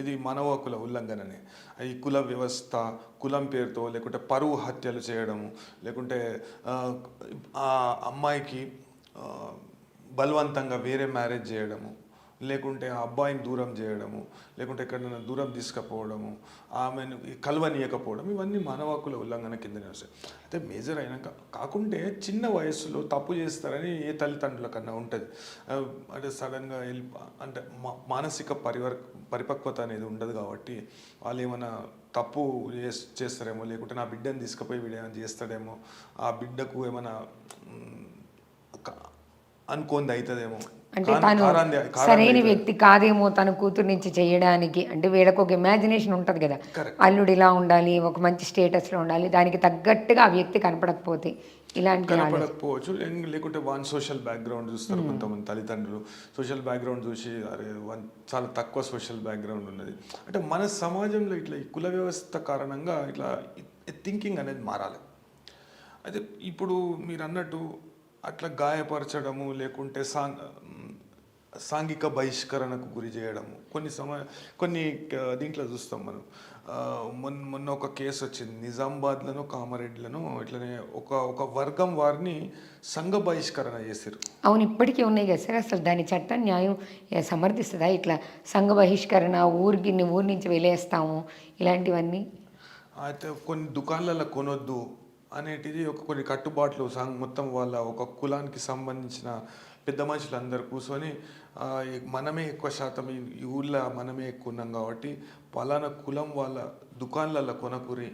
ఇది మానవ హక్కుల ఉల్లంఘననే. ఈ కుల వ్యవస్థ, కులం పేరుతో లేకుంటే పరువు హత్యలు చేయడము, లేకుంటే ఆ అమ్మాయికి బలవంతంగా వేరే మ్యారేజ్ చేయడము, లేకుంటే ఆ అబ్బాయిని దూరం చేయడము, లేకుంటే ఎక్కడైనా దూరం తీసుకుపోవడము, ఆమెను కలవనీయకపోవడం, ఇవన్నీ మానవ హక్కుల ఉల్లంఘన కిందనే వస్తాయి. అయితే మేజర్ అయినాక కాకుంటే చిన్న వయస్సులో తప్పు చేస్తారని ఏ తల్లిదండ్రుల కన్నా ఉంటుంది. అంటే సడన్గా అంటే మానసిక పరిపక్వత అనేది ఉండదు కాబట్టి వాళ్ళు ఏమైనా తప్పు చేస్తారేమో, లేకుంటే నా బిడ్డను తీసుకుపోయి వీడేమైనా చేస్తాడేమో, ఆ బిడ్డకు ఏమైనా అనుకోంది అవుతుందేమో, అంటే తను సరైన వ్యక్తి కాదేమో తన కూతురు నుంచి చేయడానికి. అంటే వీళ్ళకి ఒక ఇమాజినేషన్ ఉంటుంది కదా, కరెక్ట్. అల్లుడు ఇలా ఉండాలి, ఒక మంచి స్టేటస్లో ఉండాలి, దానికి తగ్గట్టుగా ఆ వ్యక్తి కనపడకపోతే ఇలాంటి ఆలోచన. కనపడకపోవచ్చు. లేకుంటే వన్ సోషల్ బ్యాక్గ్రౌండ్ చూస్తారు కొంతమంది తల్లిదండ్రులు. సోషల్ బ్యాక్గ్రౌండ్ చూసి అరే చాలా తక్కువ సోషల్ బ్యాక్గ్రౌండ్ ఉన్నది అంటే మన సమాజంలో ఇట్లా ఈ కుల వ్యవస్థ కారణంగా ఇట్లా థింకింగ్ అనేది మారాలి. అయితే ఇప్పుడు మీరు అన్నట్టు అట్లా గాయపరచడము, లేకుంటే సాంఘిక బహిష్కరణకు గురి చేయడము కొన్ని దీంట్లో చూస్తాం మనం. మొన్న ఒక కేసు వచ్చింది నిజామాబాద్లను కామారెడ్డిలను ఇట్లనే ఒక వర్గం వారిని సంఘ బహిష్కరణ చేశారు. అవును, ఇప్పటికీ ఉన్నాయి కదా సార్. అసలు దాని చట్టం న్యాయం సమర్థిస్తుందా? ఇట్లా సంఘ బహిష్కరణ, ఊరి నుంచి వెళ్ళేస్తాము ఇలాంటివన్నీ. అయితే కొన్ని దుకాణాలలో కొనొద్దు అనేటిది కొన్ని కట్టుబాట్లు మొత్తం వాళ్ళ ఒక కులానికి సంబంధించిన పెద్ద మనుషులందరూ కూర్చొని మనమే ఎక్కువ శాతం ఈ ఊళ్ళో మనమే ఎక్కువ ఉన్నాం కాబట్టి పలానా కులం వాళ్ళ దుకాణాలలో కొనకురి,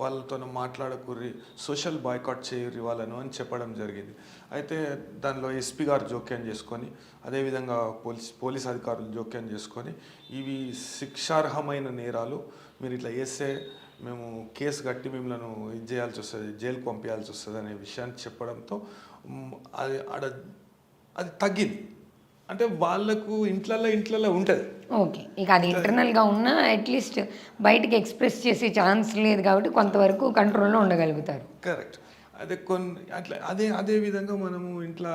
వాళ్ళతో మాట్లాడకుర్రి, సోషల్ బాయ్కాట్ చేయరి వాళ్ళను అని చెప్పడం జరిగింది. అయితే దానిలో ఎస్పీ గారు జోక్యం చేసుకొని, అదేవిధంగా పోలీస్ అధికారులు జోక్యం చేసుకొని ఇవి శిక్షార్హమైన నేరాలు, మీరు ఇట్లా చేస్తే మేము కేసు కట్టి మిమ్మల్ని ఇది చేయాల్సి వస్తుంది, జైలుకు పంపించాల్సి వస్తుంది అనే విషయాన్ని చెప్పడంతో అది తగ్గింది. అంటే వాళ్ళకు ఇంట్లల్లో ఉంటుంది. ఓకే, ఇక అది ఇంటర్నల్గా ఉన్నా అట్లీస్ట్ బయటికి ఎక్స్ప్రెస్ చేసే ఛాన్స్ లేదు కాబట్టి కొంతవరకు కంట్రోల్లో ఉండగలుగుతారు. కరెక్ట్. అదే విధంగా మనము ఇంట్లో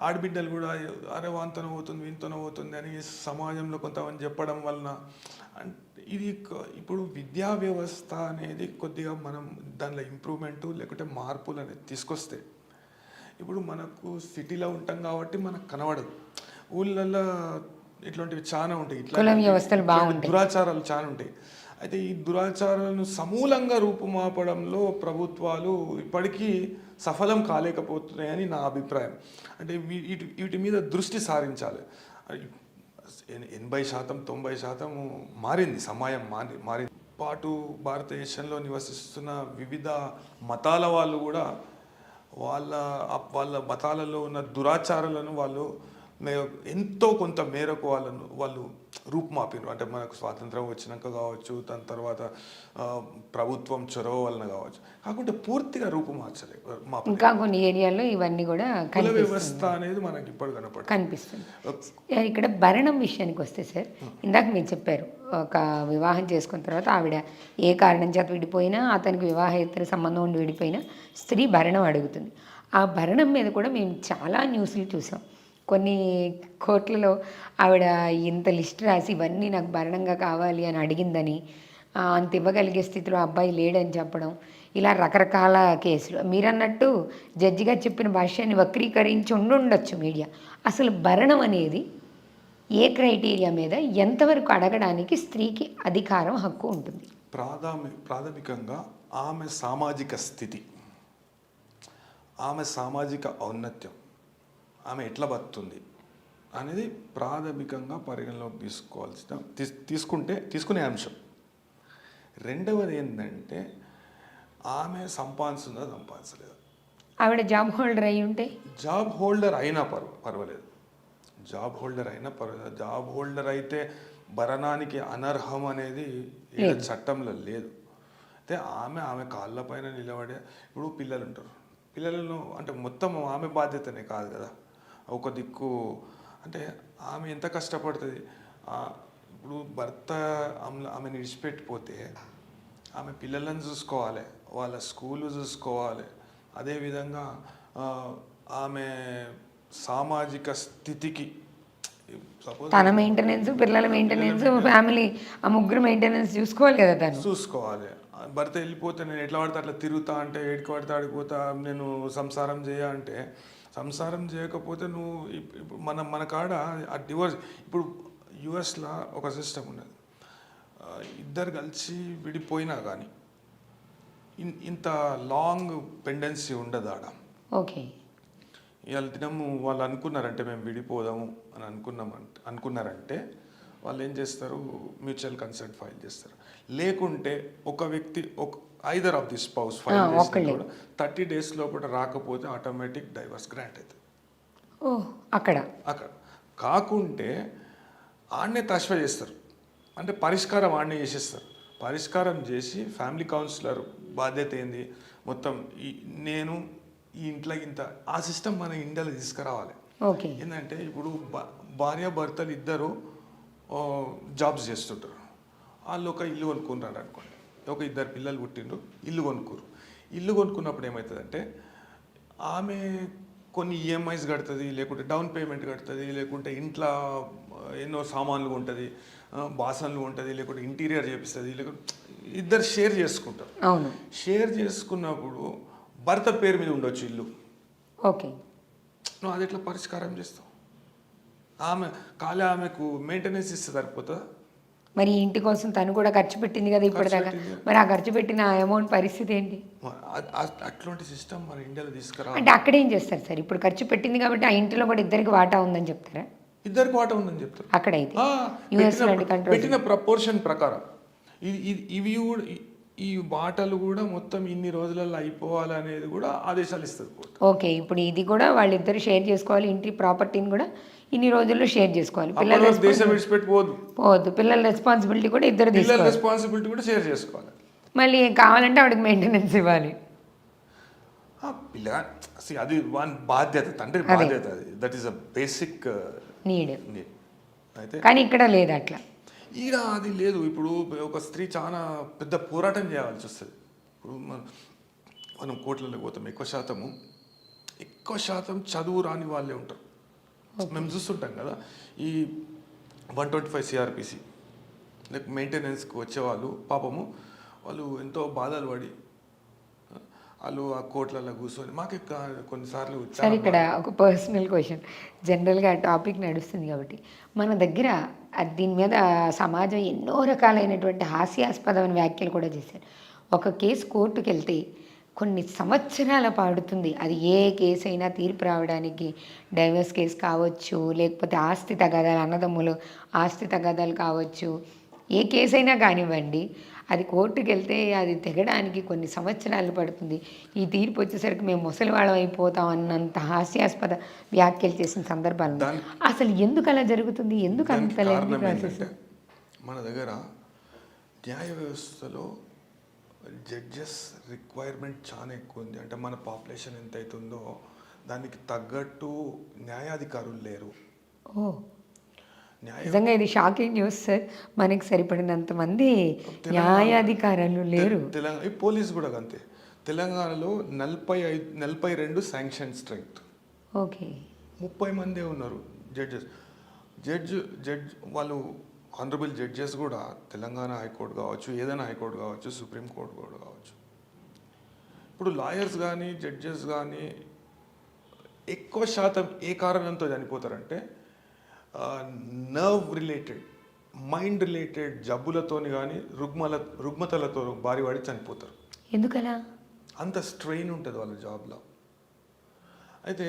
ఆడబిడ్డలు కూడా అరే వాంతన పోతుంది వీంతన పోతుంది అని సమాజంలో కొంతమంది చెప్పడం వలన ఇది ఇప్పుడు విద్యా వ్యవస్థ అనేది కొద్దిగా మనం దానిలో ఇంప్రూవ్మెంటు లేకుంటే మార్పులు అనేది తీసుకొస్తే, ఇప్పుడు మనకు సిటీలో ఉంటాం కాబట్టి మనకు కనబడదు, ఊళ్ళల్లో ఇట్లాంటివి చాలా ఉంటాయి, దురాచారాలు చాలా ఉంటాయి. అయితే ఈ దురాచారాలను సమూలంగా రూపుమాపడంలో ప్రభుత్వాలు ఇప్పటికీ సఫలం కాలేకపోతున్నాయని నా అభిప్రాయం. అంటే వీటి మీద దృష్టి సారించాలి. 80% 90% మారింది, సమయం మారింది. పాటు భారతదేశంలో నివసిస్తున్న వివిధ మతాల వాళ్ళు కూడా వాళ్ళ మతాలలో ఉన్న దురాచారాలను వాళ్ళు ఎంతో కొంత మేరకు వాళ్ళు రూపుమాపినారు. అంటే మనకు స్వాతంత్రం వచ్చినాక కావచ్చు, దాని తర్వాత ప్రభుత్వం చొరవ వలన కావచ్చు, కాకుంటే పూర్తిగా రూపుమార్చలేదు. ఇంకా కొన్ని ఏరియాల్లో ఇవన్నీ కూడా కుల వ్యవస్థ అనేది మనకి ఇప్పుడు కనిపిస్తుంది. ఇక్కడ భరణం విషయానికి వస్తే సార్, ఇందాక మీరు చెప్పారు ఒక వివాహం చేసుకున్న తర్వాత ఆవిడ ఏ కారణం చేత విడిపోయినా, అతనికి వివాహేతర సంబంధం ఉండి విడిపోయినా స్త్రీ భరణం అడుగుతుంది. ఆ భరణం మీద కూడా మేము చాలా న్యూస్లు చూసాం. కొన్ని కోట్లలో ఆవిడ ఇంత లిస్ట్ రాసి ఇవన్నీ నాకు భరణంగా కావాలి అని అడిగిందని, అంత ఇవ్వగలిగే స్థితిలో అబ్బాయి లేడని చెప్పడం, ఇలా రకరకాల కేసులు. మీరన్నట్టు జడ్జిగా చెప్పిన భాష్యాన్ని వక్రీకరించి ఉండొచ్చు మీడియా. అసలు భరణం అనేది ఏ క్రైటీరియా మీద ఎంతవరకు అడగడానికి స్త్రీకి అధికారం, హక్కు ఉంటుంది? ప్రాథమికంగా ఆమె సామాజిక స్థితి, ఆమె సామాజిక ఔన్నత్యం, ఆమె ఎట్లా బతుకుతుంది అనేది ప్రాథమికంగా పరిగణలోకి తీసుకునే అంశం. రెండవది ఏంటంటే ఆమె సంపాదించలేదా. ఆవిడ జాబ్ హోల్డర్ అయి ఉంటే, జాబ్ హోల్డర్ అయినా పర్వాలేదు. జాబ్ హోల్డర్ అయితే భరణానికి అనర్హం అనేది ఏ చట్టంలో లేదు. అయితే ఆమె కాళ్ళపైన నిలబడే, ఇప్పుడు పిల్లలు ఉంటారు, పిల్లలను అంటే మొత్తం ఆమె బాధ్యతనే కాదు కదా. ఒక దిక్కు అంటే ఆమె ఎంత కష్టపడుతుంది. ఇప్పుడు భర్త ఆమెను విడిచిపెట్టిపోతే ఆమె పిల్లలను చూసుకోవాలి, వాళ్ళ స్కూలు చూసుకోవాలి, అదేవిధంగా ఆమె సామాజిక స్థితికి తన మెయింటెనెన్స్, పిల్లల మెయింటెనెన్స్, ఫ్యామిలీ, ఆ ముగ్గురు మెయింటెనెన్స్ చూసుకోవాలి కదా. తను చూసుకోవాలి. భర్త వెళ్ళిపోతే నేను ఎట్లా పడితే అట్లా తిరుగుతా అంటే, ఏడికి పడితే ఆడిపోతా, నేను సంసారం అంటే సంసారం చేయకపోతే నువ్వు ఇప్పుడు మన కాడ ఆ డివోర్స్. ఇప్పుడు యుఎస్లో ఒక సిస్టమ్ ఉన్నది, ఇద్దరు కలిసి విడిపోయినా కానీ ఇంత లాంగ్ పెండెన్సీ ఉండదు ఆడ. ఓకే, ఇవాళ దినము వాళ్ళు అనుకున్నారంటే మేము విడిపోదాము అని అనుకున్నారంటే వాళ్ళు ఏం చేస్తారు, మ్యూచువల్ కన్సెంట్ ఫైల్ చేస్తారు. లేకుంటే ఒక వ్యక్తి either of the spouse file చేసిన 30 days లోపల రాకపోతే ఆటోమేటిక్ డైవర్స్ గ్రాంట్ అవుతుంది. ఓహ్! అక్కడ. అక్కడ కాకుంటే ఆడనే తష్వ చేస్తారు, అంటే పరిష్కారం ఆడనే చేసేస్తారు. పరిష్కారం చేసి ఫ్యామిలీ కౌన్సిలర్ బాధ్యత ఏంది, మొత్తం ఈ నేను ఈ ఇంట్లో ఇంత ఆ సిస్టమ్ మన ఇండియాలో తీసుకురావాలి. ఓకే. ఏంటంటే ఇప్పుడు భార్య భర్తలు ఇద్దరు జాబ్స్ చేస్తుంటారు. వాళ్ళు ఒక ఇల్లు కొనుక్కున్నారు అనుకోండి, ఒక ఇద్దరు పిల్లలు పుట్టిండ్రు, ఇల్లు కొనుక్కోరు. ఇల్లు కొనుక్కున్నప్పుడు ఏమవుతుందంటే ఆమె కొన్ని ఈఎంఐస్ కడుతుంది, లేకుంటే డౌన్ పేమెంట్ కడుతుంది, లేకుంటే ఇంట్లో ఎన్నో సామాన్లు ఉంటుంది, బాసన్లు ఉంటుంది, లేకుంటే ఇంటీరియర్ చేపిస్తుంది, లేకుంటే ఇద్దరు షేర్ చేసుకుంటారు. అవును. షేర్ చేసుకున్నప్పుడు భర్త పేరు మీద ఉండొచ్చు ఇల్లు. ఓకే. నువ్వు అది ఎట్లా పరిష్కారం చేస్తావు? ఆమెకు మెయింటెనెన్స్ ఇస్తే సరిపోతుందా? మరి ఈ ఇంటి కోసం తను కూడా ఖర్చు పెట్టింది కదా ఇప్పటిదాకా. మరి ఆ ఖర్చు పెట్టిన అమౌంట్ పరిస్థితి ఏంటి? అట్లాంటి సిస్టమ్ మన ఇండియాలో తీసుకురా. అంటే అక్కడ ఏం చేస్తారు సార్? ఇప్పుడు ఖర్చు పెట్టింది కాబట్టి ఆ ఇంటిలో కూడా ఇద్దరికి వాటా ఉందని చెప్తారా? ఇద్దరికి వాటా ఉందని చెప్తారు అక్కడైతే. యూఎస్ లాంటి కంట్రోల్ పెట్టిన ప్రపోర్షన్ ప్రకారం ఇవి కూడా ఈ వాటాలు కూడా మొత్తం ఇన్ని రోజులలో అయిపోవాలనేది కూడా ఆదేశాలు ఇస్తుంది కోర్టు. ఓకే. ఇప్పుడు ఇది కూడా వాళ్ళిద్దరు షేర్ చేసుకోవాలి, ఇంటి ప్రాపర్టీని కూడా ఇన్ని రోజుల్లో షేర్ చేసుకోవాలి. పిల్లల దేశం విడిచిపెట్టిపోవద్దు, పోవద్దు. పిల్లల రెస్పాన్సిబిలిటీ కూడా ఇద్దరు తీసుకోవాలి. పిల్లల రెస్పాన్సిబిలిటీ కూడా షేర్ చేసుకోవాలి. మళ్ళీ కావాలంటే ఆవిడకి మెయింటెనెన్స్ ఇవ్వాలి. అది వన్ బాధ్యత, తండ్రి బాధ్యత. That is a basic need. అయితే కానీ ఇక్కడ లేదు అట్లా. ఈడ అది లేదు. ఇప్పుడు ఒక స్త్రీ చాలా పెద్ద పోరాటం చేయాల్సి వస్తుంది. ఇప్పుడు మనం కోట్లలో పోతాం, ఎక్కువ శాతం చదువు రాని వాళ్ళే ఉంటారు. మేము చూస్తుంటాం కదా, ఈ 125 CRPC లైక్ మెయింటెనెన్స్కి వచ్చేవాళ్ళు పాపము, వాళ్ళు ఎంతో బాధలు పడి వాళ్ళు ఆ కోట్లలో కూర్చొని మాకు కొన్నిసార్లు. సార్ ఇక్కడ ఒక పర్సనల్ క్వశ్చన్, జనరల్గా ఆ టాపిక్ నడుస్తుంది కాబట్టి మన దగ్గర దీని మీద సమాజం ఎన్నో రకాలైనటువంటి హాస్యాస్పదమైన వ్యాఖ్యలు కూడా చేశారు. ఒక కేసు కోర్టుకు వెళ్తే కొన్ని సంవత్సరాల పాడుతుంది. అది ఏ కేసు అయినా తీర్పు రావడానికి, డైవర్స్ కేసు కావచ్చు, లేకపోతే ఆస్తి తగాదాలు, అన్నదమ్ములు ఆస్తి తగాదాలు కావచ్చు, ఏ కేసు అయినా కానివ్వండి, అది కోర్టుకు వెళ్తే అది తెగడానికి కొన్ని సంవత్సరాలు పడుతుంది. ఈ తీర్పు వచ్చేసరికి మేము ముసలివాళ్ళం అయిపోతాం అన్నంత హాస్యాస్పద వ్యాఖ్యలు చేసిన సందర్భాలు. అసలు ఎందుకు అలా జరుగుతుంది? ఎందుకు అంత లెంగ్తీ ప్రాసెస్? మన దగ్గర న్యాయ వ్యవస్థలో జడ్జెస్ రిక్వైర్మెంట్ చాలా ఎక్కువ ఉంది. అంటే మన పాపులేషన్ ఎంత అవుతుందో దానికి తగ్గట్టు న్యాయాధికారులు లేరు. ఓ, నిజంగా ఇది షాకింగ్ న్యూస్ సార్. మనకి సరిపడినంత మంది న్యాయాధికారులు లేరు. తెలంగాణ పోలీస్ కూడా అంతే. తెలంగాణలో 42 శాంక్షన్ స్ట్రెంగ్త్. ఓకే. 30 మందే ఉన్నారు జడ్జ్ వాళ్ళు. ఆనరబుల్ జడ్జెస్ కూడా తెలంగాణ హైకోర్టు కావచ్చు, ఏదైనా హైకోర్టు కావచ్చు, సుప్రీంకోర్టు కూడా కావచ్చు. ఇప్పుడు లాయర్స్ కానీ జడ్జెస్ కానీ ఎక్కువ శాతం ఏ కారణంతో చనిపోతారంటే నర్వ్ రిలేటెడ్, మైండ్ రిలేటెడ్ జబ్బులతోని కానీ రుగ్మతలతో బారివాడి చనిపోతారు. ఎందుకలా? అంత స్ట్రెయిన్ ఉంటుంది వాళ్ళ జాబ్లో. అయితే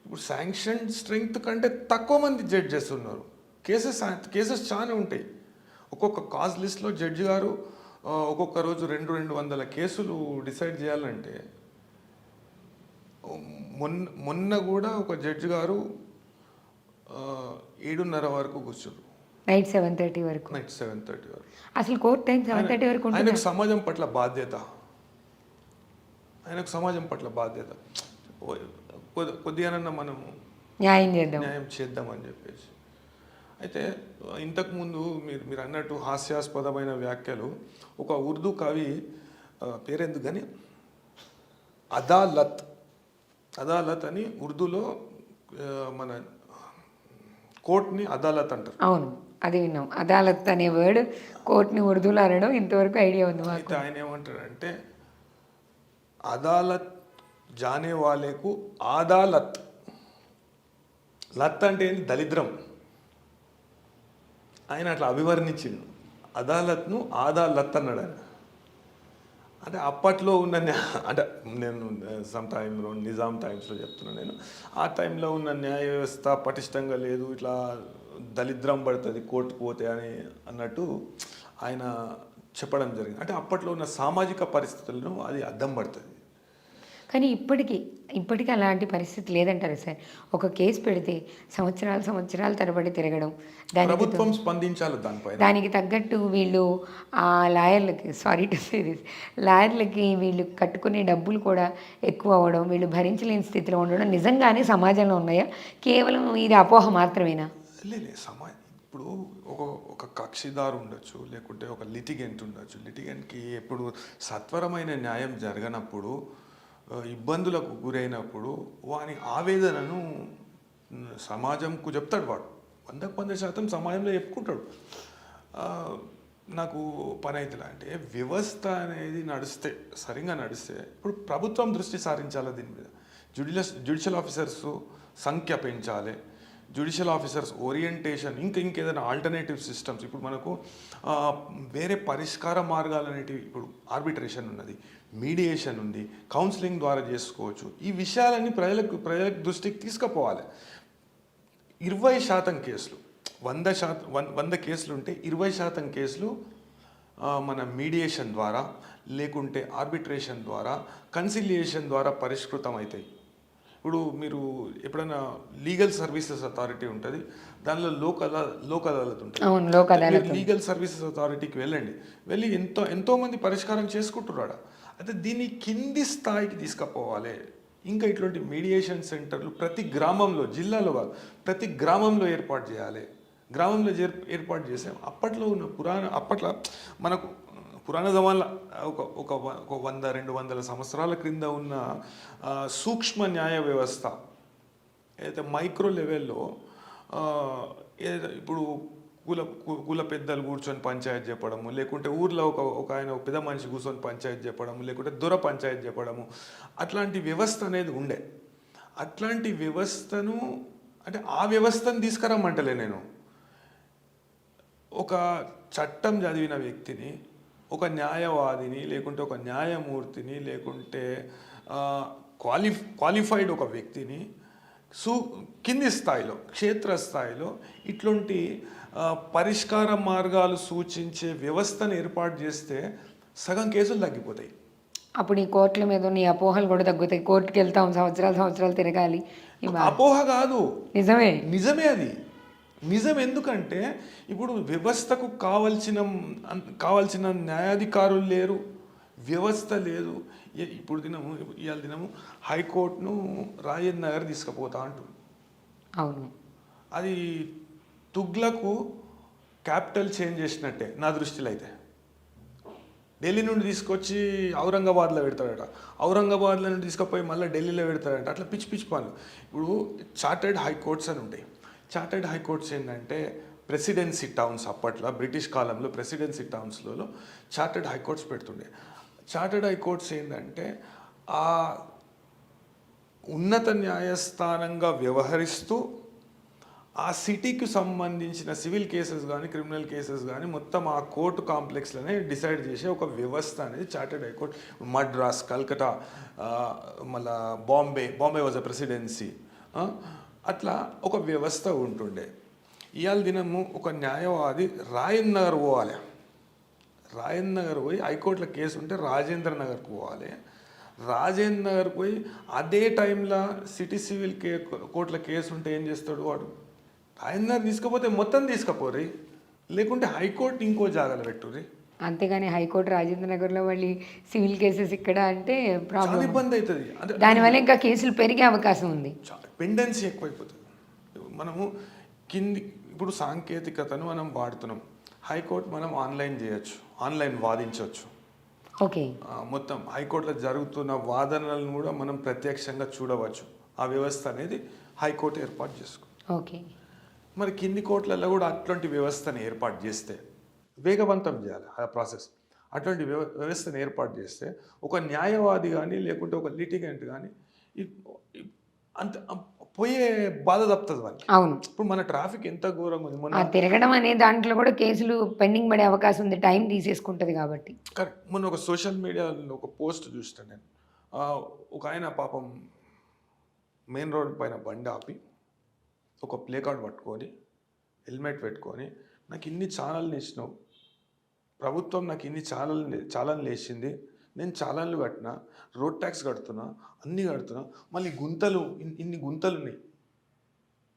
ఇప్పుడు శాంక్షన్ స్ట్రెంగ్త్ కంటే తక్కువ మంది జడ్జెస్ ఉన్నారు. కేసెస్ చాలా ఉంటాయి. ఒక్కొక్క కాజ్ లిస్ట్లో జడ్జి గారు ఒక్కొక్క రోజు 200 కేసులు డిసైడ్ చేయాలంటే, మొన్న కూడా ఒక జడ్జి గారు 7:30 వరకు కూర్చున్నారు. నైట్ 7:30 వరకు. అసలు కోర్ట్ టైం 7:30 వరకు. ఆయనకు సమాజం పట్ల బాధ్యత, కొద్దిగానన్నా మనం న్యాయం చేద్దామని చెప్పేసి. అయితే ఇంతకుముందు మీరు అన్నట్టు హాస్యాస్పదమైన వ్యాఖ్యలు, ఒక ఉర్దూ కవి పేరెందుకు కానీ అదాలత్ అని ఉర్దూలో మన కోర్టుని అదాలత్ అంటారు. అవును, అది విన్నాం. అదాలత్ అనే వర్డ్ కోర్టుని ఉర్దూలో అనడం ఇంతవరకు ఐడియా ఉంది. అయితే ఆయన ఏమంటాడంటే, అదాలత్ జానే వాలేకు ఆదాలత్. లత్ అంటే ఏంటి? దరిద్రం. ఆయన అట్లా అభివర్ణించిండు. అదాలత్ను ఆదాలత్ అన్నాడు ఆయన. అంటే అప్పట్లో ఉన్న అంటే నేను నిజాం టైమ్స్లో చెప్తున్నాను నేను. ఆ టైంలో ఉన్న న్యాయ వ్యవస్థ పటిష్టంగా లేదు, ఇట్లా దరిద్రం పడుతుంది కోర్టుకు పోతే అని అన్నట్టు ఆయన చెప్పడం జరిగింది. అంటే అప్పట్లో ఉన్న సామాజిక పరిస్థితులను అది అద్దం పడుతుంది. కానీ ఇప్పటికి అలాంటి పరిస్థితి లేదంటారా సార్? ఒక కేస్ పెడితే సంవత్సరాల తరబడి తిరగడం. దానికి ప్రభుత్వం స్పందించాలి దానిపైన. దానికి తగ్గట్టు వీళ్ళు లాయర్‌లకి సారీ టు సే దిస్ లాయర్‌లకి వీళ్ళు కట్టుకునే డబ్బులు కూడా ఎక్కువ అవ్వడం, వీళ్ళు భరించలేని స్థితిలో ఉండడం నిజంగానే సమాజంలో ఉన్నాయా? కేవలం ఇది అపోహ మాత్రమేనా? లేదు ఇప్పుడు ఒక ఒక కక్షిదారు ఉండొచ్చు, లేకుంటే ఒక లిటిగెంట్ ఉండొచ్చు. లిటిగెంట్కి ఎప్పుడు సత్వరమైన న్యాయం జరగనప్పుడు, ఇబ్బందులకు గురైనప్పుడు వాని ఆవేదనను సమాజంకు చెప్తాడు వాడు. 100% సమాజంలో చెప్పుకుంటాడు. ఆ, నాకు పని అవుతుందా అంటే వ్యవస్థ అనేది సరిగా నడిస్తే ఇప్పుడు ప్రభుత్వం దృష్టి సారించాలి దీని మీద. జ్యుడిషియల్ ఆఫీసర్స్ సంఖ్య పెంచాలి. జ్యుడిషియల్ ఆఫీసర్స్ ఓరియంటేషన్ ఇంకేదైనా ఆల్టర్నేటివ్ సిస్టమ్స్. ఇప్పుడు మనకు వేరే పరిష్కార మార్గాలు అనేటివి, ఇప్పుడు ఆర్బిట్రేషన్ ఉన్నది, మీడియేషన్ ఉంది, కౌన్సిలింగ్ ద్వారా చేసుకోవచ్చు. ఈ విషయాలన్నీ ప్రజలకు దృష్టికి తీసుకుపోవాలి. 20% కేసులు 100 కేసులు ఉంటే 20% కేసులు మన మీడియేషన్ ద్వారా, లేకుంటే ఆర్బిట్రేషన్ ద్వారా, కన్సిలియేషన్ ద్వారా పరిష్కృతం అవుతాయి. ఇప్పుడు మీరు ఎప్పుడైనా లీగల్ సర్వీసెస్ అథారిటీ ఉంటుంది, దానిలో లోక్ అదాలత్ ఉంటుంది. లీగల్ సర్వీసెస్ అథారిటీకి వెళ్ళి ఎంతోమంది పరిష్కారం చేసుకుంటున్నాడు. అయితే దీన్ని కింది స్థాయికి తీసుకుపోవాలి. ఇంకా ఇట్లాంటి మీడియేషన్ సెంటర్లు ప్రతి గ్రామంలో, జిల్లాలో కాదు, ప్రతి గ్రామంలో ఏర్పాటు చేయాలి. గ్రామంలో ఏర్పాటు చేసాం. అప్పట్లో మనకు పురాణ జమాన్లో ఒక 100-200 సంవత్సరాల క్రింద ఉన్న సూక్ష్మ న్యాయ వ్యవస్థ ఏదైతే మైక్రో లెవెల్లో ఏదైతే ఇప్పుడు కుల పెద్దలు కూర్చొని పంచాయతీ చెప్పడము, లేకుంటే ఊర్లో ఒక ఆయన పెద్ద మనిషి కూర్చొని పంచాయతీ చెప్పడము, లేకుంటే దొర పంచాయతీ చెప్పడము, అట్లాంటి వ్యవస్థ అనేది ఉండే. అట్లాంటి వ్యవస్థను అంటే ఆ వ్యవస్థను తీసుకురమ్మంటలే నేను. ఒక చట్టం చదివిన వ్యక్తిని, ఒక న్యాయవాదిని, లేకుంటే ఒక న్యాయమూర్తిని, లేకుంటే క్వాలిఫైడ్ ఒక వ్యక్తిని కింది స్థాయిలో, క్షేత్రస్థాయిలో ఇట్లాంటి పరిష్కార మార్గాలు సూచించే వ్యవస్థను ఏర్పాటు చేస్తే సగం కేసులు తగ్గిపోతాయి. అప్పుడు ఈ కోర్టుల మీద నీ అపోహలు కూడా తగ్గుతాయి. కోర్టుకి వెళ్తాం, సంవత్సరాలు తిరగాలి. అపోహ కాదు, నిజమే అది నిజం. ఎందుకంటే ఇప్పుడు వ్యవస్థకు కావాల్సిన న్యాయాధికారులు లేరు, వ్యవస్థ లేదు. ఇవాళ దినము హైకోర్టును రాజేంద్ర నగర్ తీసుకుపోతా అంటుంది. అవును, అది తుగ్లకు క్యాపిటల్ చేంజ్ చేసినట్టే నా దృష్టిలో. అయితే ఢిల్లీ నుండి తీసుకొచ్చి ఔరంగాబాద్లో పెడతాడట, ఔరంగాబాద్లో నుండి తీసుకుపోయి మళ్ళీ ఢిల్లీలో పెడతాడట. అట్లా పిచ్చి పనులు. ఇప్పుడు చార్టర్డ్ హైకోర్ట్స్ అని ఉంటాయి. చార్టర్డ్ హైకోర్ట్స్ ఏంటంటే ప్రెసిడెన్సీ టౌన్స్, అప్పట్లో బ్రిటిష్ కాలంలో ప్రెసిడెన్సీ టౌన్స్లలో చార్టర్డ్ హైకోర్ట్స్ పెడుతుండే. చార్టర్డ్ హైకోర్ట్స్ ఏంటంటే ఆ ఉన్నత న్యాయస్థానంగా వ్యవహరిస్తూ ఆ సిటీకి సంబంధించిన సివిల్ కేసెస్ కానీ, క్రిమినల్ కేసెస్ కానీ మొత్తం ఆ కోర్టు కాంప్లెక్స్లోనే డిసైడ్ చేసే ఒక వ్యవస్థ అనేది చార్టర్డ్ హైకోర్ట్. మద్రాస్, కల్కటా, మళ్ళా బాంబే వాజ్ అ ప్రెసిడెన్సీ. అట్లా ఒక వ్యవస్థ ఉంటుండే. ఇవాళ దినము ఒక న్యాయవాది రాజేంద్ర నగర్ పోవాలి. రాజేంద్ర నగర్ పోయి హైకోర్టులో కేసు ఉంటే రాజేంద్ర నగర్కి పోవాలి. రాజేంద్ర నగర్ పోయి అదే టైంలో సిటీ సివిల్ కోర్టులో కేసు ఉంటే ఏం చేస్తాడు వాడు? రాజేంద్ర నగర్ తీసుకపోతే మొత్తం తీసుకపోరి, లేకుంటే హైకోర్టు ఇంకో జాగాలో పెట్టుర్రి. అంతేగాని హైకోర్టు రాజేంద్ర నగర్లో మళ్ళీ సివిల్ కేసెస్ ఇక్కడ అంటే చాలా ఇబ్బంది అవుతుంది. దానివల్ల ఇంకా కేసులు పెరిగే అవకాశం ఉంది. పెండెన్సీ ఎక్కువైపోతుంది. మనము ఇప్పుడు సాంకేతికతను మనం వాడుతున్నాం. హైకోర్టు మనం ఆన్లైన్ చేయొచ్చు, ఆన్లైన్ వాదించవచ్చు. ఓకే, మొత్తం హైకోర్టులో జరుగుతున్న వాదనలను కూడా మనం ప్రత్యక్షంగా చూడవచ్చు. ఆ వ్యవస్థ అనేది హైకోర్టు ఏర్పాటు చేసుకో. ఓకే, మరి కింది కోర్టులలో కూడా అట్లాంటి వ్యవస్థను ఏర్పాటు చేస్తే వేగవంతం చేయాలి ఆ ప్రాసెస్. అట్లాంటి వ్యవస్థను ఏర్పాటు చేస్తే ఒక న్యాయవాది కానీ, లేకుంటే ఒక లిటిగెంట్ కానీ అంత పోయే బాధ తప్పుతుంది వాళ్ళకి. అవును, ఇప్పుడు మన ట్రాఫిక్ ఎంత ఘోరంగా ఉంది. తిరగడం అనే దాంట్లో కూడా కేసులు పెండింగ్ పడే అవకాశం ఉంది, టైం తీసేసుకుంటుంది కాబట్టి. కరెక్ట్. మొన్న ఒక సోషల్ మీడియాలో ఒక పోస్ట్ చూస్తాను నేను. ఒక ఆయన పాపం మెయిన్ రోడ్ పైన బండి ఆపి ఒక ప్లే కార్డ్ పట్టుకొని, హెల్మెట్ పెట్టుకొని, నాకు ఇన్ని ఛానల్ని ఇచ్చినావు, ప్రభుత్వం నాకు ఇన్ని ఛానల్ని వేసింది, నేను చాలాన్లు కట్టినా, రోడ్ ట్యాక్స్ కడుతున్నా, అన్నీ కడుతున్నా, మళ్ళీ గుంతలు ఇన్ని గుంతలు ఉన్నాయి.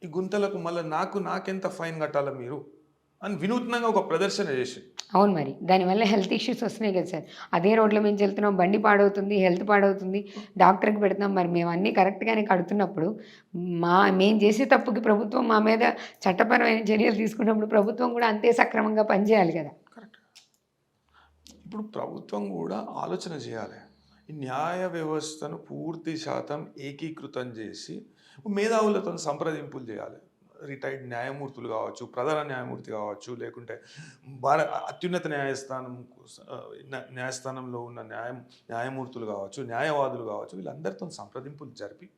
ఈ గుంతలకు మళ్ళీ నాకెంత ఫైన్ కట్టాలా మీరు అని వినూత్నంగా ఒక ప్రదర్శన చేసి. అవును మరి. దానివల్ల హెల్త్ ఇష్యూస్ వస్తున్నాయి కదా సార్. అదే రోడ్ల మించి వెళ్తున్నాం, బండి పాడవుతుంది, హెల్త్ పాడవుతుంది, డాక్టర్‌కి పెడుతున్నాం. మరి మేము అన్నీ కరెక్ట్‌గానే కడుతున్నప్పుడు, మేము చేసే తప్పుకి ప్రభుత్వం మా మీద చట్టపరమైన చర్యలు తీసుకున్నప్పుడు ప్రభుత్వం కూడా అంతే సక్రమంగా పనిచేయాలి కదా! కరెక్ట్. ఇప్పుడు ప్రభుత్వం కూడా ఆలోచన చేయాలి. ఈ న్యాయ వ్యవస్థను పూర్తి శాతం ఏకీకృతం చేసి మేధావులతో సంప్రదింపులు చేయాలి. రిటైర్డ్ న్యాయమూర్తులు కావచ్చు, ప్రధాన న్యాయమూర్తి కావచ్చు, లేకుంటే అత్యున్నత న్యాయస్థానంలో ఉన్న న్యాయమూర్తులు కావచ్చు, న్యాయవాదులు కావచ్చు, వీళ్ళందరితో సంప్రదింపులు జరిపి.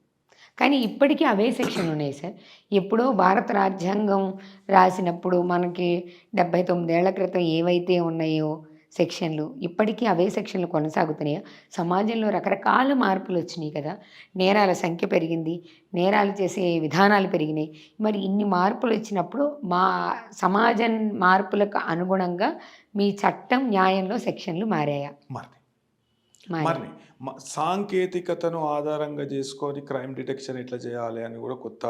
కానీ ఇప్పటికీ అవే సెక్షన్లు ఉన్నాయి సార్. ఎప్పుడో భారత రాజ్యాంగం రాసినప్పుడు మనకి 79 ఏళ్ల క్రితం ఏవైతే ఉన్నాయో సెక్షన్లు, ఇప్పటికీ అవే సెక్షన్లు కొనసాగుతున్నాయా? సమాజంలో రకరకాల మార్పులొచ్చినాయి కదా! నేరాల సంఖ్య పెరిగింది, నేరాలు చేసే విధానాలు పెరిగినాయి. మరి ఇన్ని మార్పులొచ్చినప్పుడు సమాజం మార్పులకు అనుగుణంగా మీ చట్టం, న్యాయంలో సెక్షన్లు మారాయా? మారినాయి. మారాయి. సాంకేతికతను ఆధారంగా చేసుకొని క్రైమ్ డిటెక్షన్ ఎట్లా చేయాలి అని కూడా కొత్త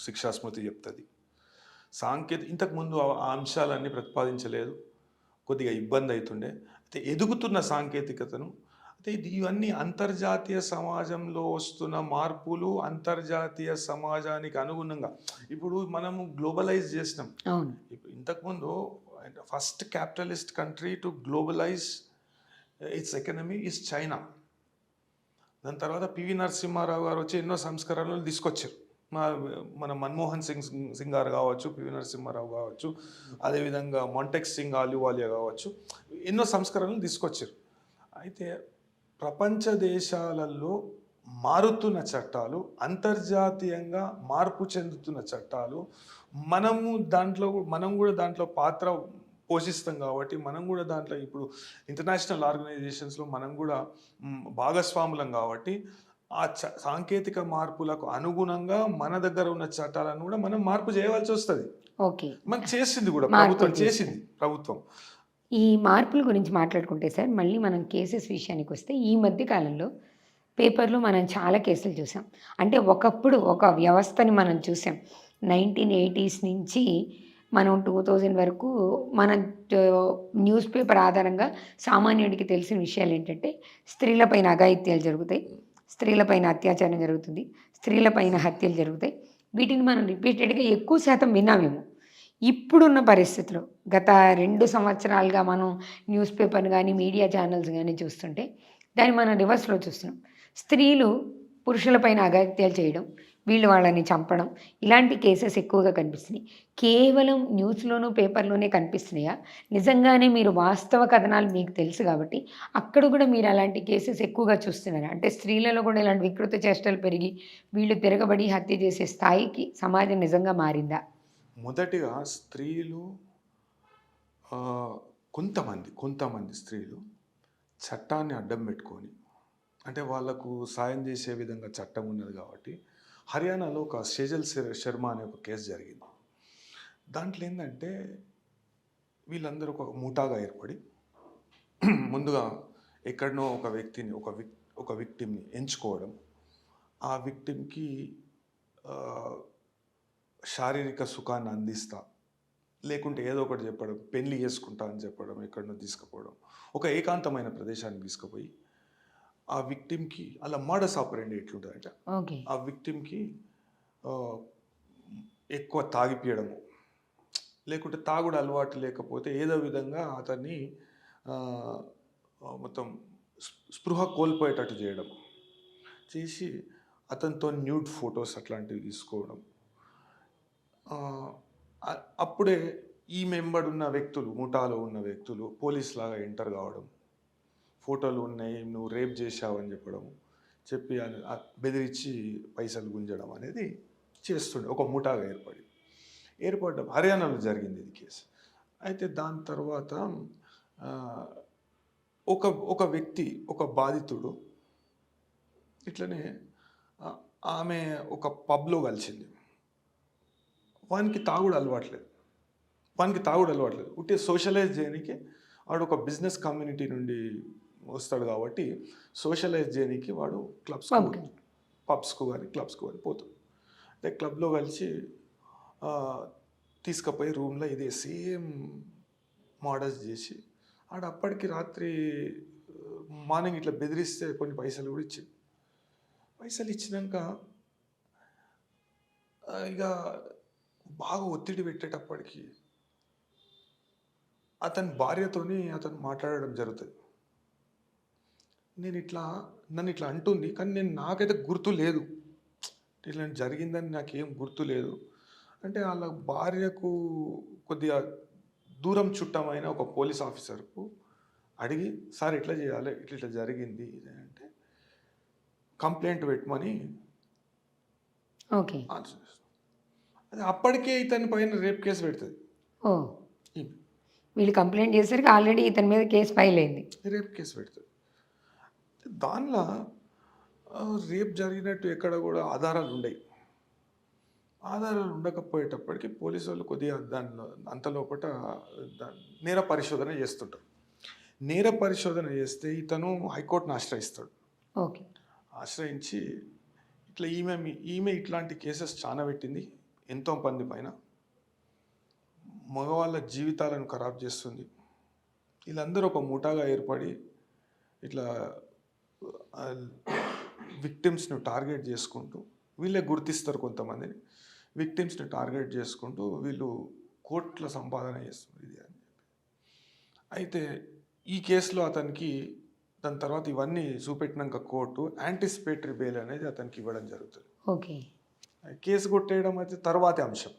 శిక్షా స్మృతి చెప్తుంది. ఇంతకుముందు ఆ అంశాలన్నీ ప్రతిపాదించలేదు, కొద్దిగా ఇబ్బంది అవుతుండే. అయితే ఎదుగుతున్న సాంకేతికతను, అయితే ఇవన్నీ అంతర్జాతీయ సమాజంలో వస్తున్న మార్పులు, అంతర్జాతీయ సమాజానికి అనుగుణంగా ఇప్పుడు మనము గ్లోబలైజ్ చేసినాం. అవును. ఇంతకుముందు first capitalist country to globalise it's economy is China. దాని తర్వాత పివి నరసింహారావు గారు వచ్చి ఎన్నో సంస్కరణలు తీసుకొచ్చారు. మన మన్మోహన్ సింగ్ గారు కావచ్చు, పివి నరసింహారావు కావచ్చు, అదేవిధంగా మాంటెక్ సింగ్ ఆలివాలియా కావచ్చు, ఎన్నో సంస్కరణలు తీసుకొచ్చారు. అయితే ప్రపంచ దేశాలలో మారుతున్న చట్టాలు, అంతర్జాతీయంగా మార్పు చెందుతున్న చట్టాలు, మనం కూడా దాంట్లో పాత్ర పోషిస్తాం కాబట్టి మనం కూడా దాంట్లో ఇప్పుడు ఇంటర్నేషనల్ ఆర్గనైజేషన్స్లో మనం కూడా భాగస్వాములం కాబట్టి ఆ సాంకేతిక మార్పులకు అనుగుణంగా మన దగ్గర ఉన్న చట్టాలను కూడా మనం మార్పు చేయవలసి వస్తుంది. ఓకే. మనకు చేసింది కూడా ప్రభుత్వం. ఈ మార్పుల గురించి మాట్లాడుకుంటే సార్, మళ్ళీ మనం కేసెస్ విషయానికి వస్తే ఈ మధ్య కాలంలో పేపర్‌లో మనం చాలా కేసులు చూసాం. అంటే ఒకప్పుడు ఒక వ్యవస్థని మనం చూసాం. 1980s నుంచి మనం 2000 వరకు మనం న్యూస్ పేపర్ ఆధారంగా సామాన్యుడికి తెలిసిన విషయాలేంటంటే, స్త్రీలపైన అఘాయిత్యాలు జరుగుతాయి, స్త్రీలపైన అత్యాచారం జరుగుతుంది, స్త్రీలపైన హత్యలు జరుగుతాయి. వీటిని మనం రిపీటెడ్‌గా ఎక్కువ శాతం విన్నామేమో. ఇప్పుడున్న పరిస్థితిలో గత 2 సంవత్సరాలుగా మనం న్యూస్ పేపర్‌ని గానీ, మీడియా ఛానల్స్ గానీ చూస్తుంటే, దాన్ని మనం రివర్స్‌లో చూస్తున్నాం. స్త్రీలు పురుషులపైన అఘాయిత్యాలు చేయడం, వీళ్ళు వాళ్ళని చంపడం, ఇలాంటి కేసెస్ ఎక్కువగా కనిపిస్తున్నాయి. కేవలం న్యూస్‌లోనూ, పేపర్‌లోనే కనిపిస్తున్నాయా? నిజంగానే మీరు వాస్తవ కథనాలు మీకు తెలుసు కాబట్టి, అక్కడ కూడా మీరు అలాంటి కేసెస్ ఎక్కువగా చూస్తున్నారా? అంటే స్త్రీలలో కూడా ఇలాంటి వికృత చేష్టలు పెరిగి, వీళ్ళు తిరగబడి హత్య చేసే స్థాయికి సమాజం నిజంగా మారిందా? మొదటిగా స్త్రీలు కొంతమంది స్త్రీలు చట్టాన్ని అడ్డం పెట్టుకొని, అంటే వాళ్లకు సాయం చేసే విధంగా చట్టం ఉన్నది కాబట్టి, హర్యానాలో ఒక సేజల్ శర్మ అనే ఒక కేసు జరిగింది. దాంట్లో ఏంటంటే వీళ్ళందరూ ఒక ముఠాగా ఏర్పడి ముందుగా ఎక్కడనో ఒక వ్యక్తిని ఒక విక్టిమ్ని ఎంచుకోవడం, ఆ విక్టిమ్కి శారీరక సుఖాన్ని అందిస్తా, లేకుంటే ఏదో ఒకటి చెప్పడం, పెళ్లి చేసుకుంటా అని చెప్పడం, ఎక్కడనో తీసుకుపోవడం, ఒక ఏకాంతమైన ప్రదేశానికి తీసుకుపోయి ఆ విక్టిమ్కి అలా మర్డర్స్ ఆపరెండి ఎట్లుంటుందంటే, ఆ విక్టిమ్కి ఎక్కువ తాగిపియడము, లేకుంటే తాగుడు అలవాటు లేకపోతే ఏదో విధంగా అతన్ని మొత్తం స్పృహ కోల్పోయేటట్టు చేయడం, చేసి అతనితో న్యూడ్ ఫొటోస్ అట్లాంటివి తీసుకోవడం. అప్పుడే ఈ మెంబడున్న వ్యక్తులు, ముఠాలో ఉన్న వ్యక్తులు పోలీస్ లాగా ఎంటర్ కావడం, ఫోటోలు ఉన్నాయి, నువ్వు రేప్ చేశావు అని చెప్పి బెదిరించి పైసలు గుంజడం అనేది చేస్తుండే ఒక ముఠాగా ఏర్పడ్డం. హర్యానాలో జరిగింది ఇది కేసు. అయితే దాని తర్వాత ఒక వ్యక్తి, ఒక బాధితుడు ఇట్లనే ఆమె ఒక పబ్లో కలిసింది. వానికి తాగుడు అలవాట్లేదు, ఉట్టే సోషలైజ్ చేయడానికి వాడు ఒక బిజినెస్ కమ్యూనిటీ నుండి వస్తాడు కాబట్టి సోషలైజ్ చేయడానికి వాడు పంపిణీ. పబ్స్కు కానీ క్లబ్స్కు కానీ పోతాడు. అంటే క్లబ్లో కలిసి ఆ, తీసుకుపోయి రూమ్లో ఇదే సేమ్ మోడల్స్ చేసి ఆడ అప్పటికి రాత్రి మార్నింగ్ ఇట్లా బెదిరిస్తే కొన్ని పైసలు కూడా ఇచ్చింది. పైసలు ఇచ్చినాక ఇక బాగా ఒత్తిడి పెట్టేటప్పటికి అతని భార్యతోని అతను మాట్లాడడం జరుగుతుంది. నన్ను ఇట్లా అంటుంది, కానీ నాకైతే గుర్తు లేదు, ఇట్లా జరిగిందని నాకేం గుర్తు లేదు అంటే వాళ్ళ భార్యకు కొద్దిగా దూరం చుట్టమైన ఒక పోలీస్ ఆఫీసర్కు అడిగి, సార్ ఎట్లా చేయాలి, ఇట్లా జరిగింది అంటే కంప్లైంట్ పెట్టమని ఓకే. ఆన్సర్ చేస్తాం. అది అప్పటికే ఇతని పైన రేప్ కేసు పెడుతుంది. ఓ, వీళ్ళు కంప్లైంట్ చేసరికి ఆల్రెడీ ఇతని మీద కేసు ఫైల్ అయింది. రేప్ కేసు పెడుతుంది. దానిలో రేప్ జరిగినట్టు ఎక్కడ కూడా ఆధారాలు ఉండవు. ఆధారాలు ఉండకపోయేటప్పటికి పోలీసు వాళ్ళు కొద్దిగా దానిలో అంతలోపట నేర పరిశోధన చేస్తుంటారు. నేర పరిశోధన చేస్తే ఇతను హైకోర్టును ఆశ్రయిస్తాడు. ఓకే. ఆశ్రయించి ఇట్లా ఈమె ఇట్లాంటి కేసెస్ చాలా పెట్టింది, ఎంతో మంది పైన మగవాళ్ళ జీవితాలను ఖరాబ్ చేస్తుంది, వీళ్ళందరూ ఒక ముఠాగా ఏర్పడి ఇట్లా విక్టిమ్స్ని టార్గెట్ చేసుకుంటూ, వీళ్ళే గుర్తిస్తారు కొంతమందిని, విక్టిమ్స్ని టార్గెట్ చేసుకుంటూ వీళ్ళు కోట్ల సంపాదన చేస్తుంది ఇది అని చెప్పి. అయితే ఈ కేసులో అతనికి దాని తర్వాత ఇవన్నీ చూపెట్టినాక కోర్టు యాంటిసిపేటరీ బెయిల్ అనేది అతనికి ఇవ్వడం జరుగుతుంది. ఓకే. కేసు కొట్టేయడం అయితే తర్వాతి అంశం.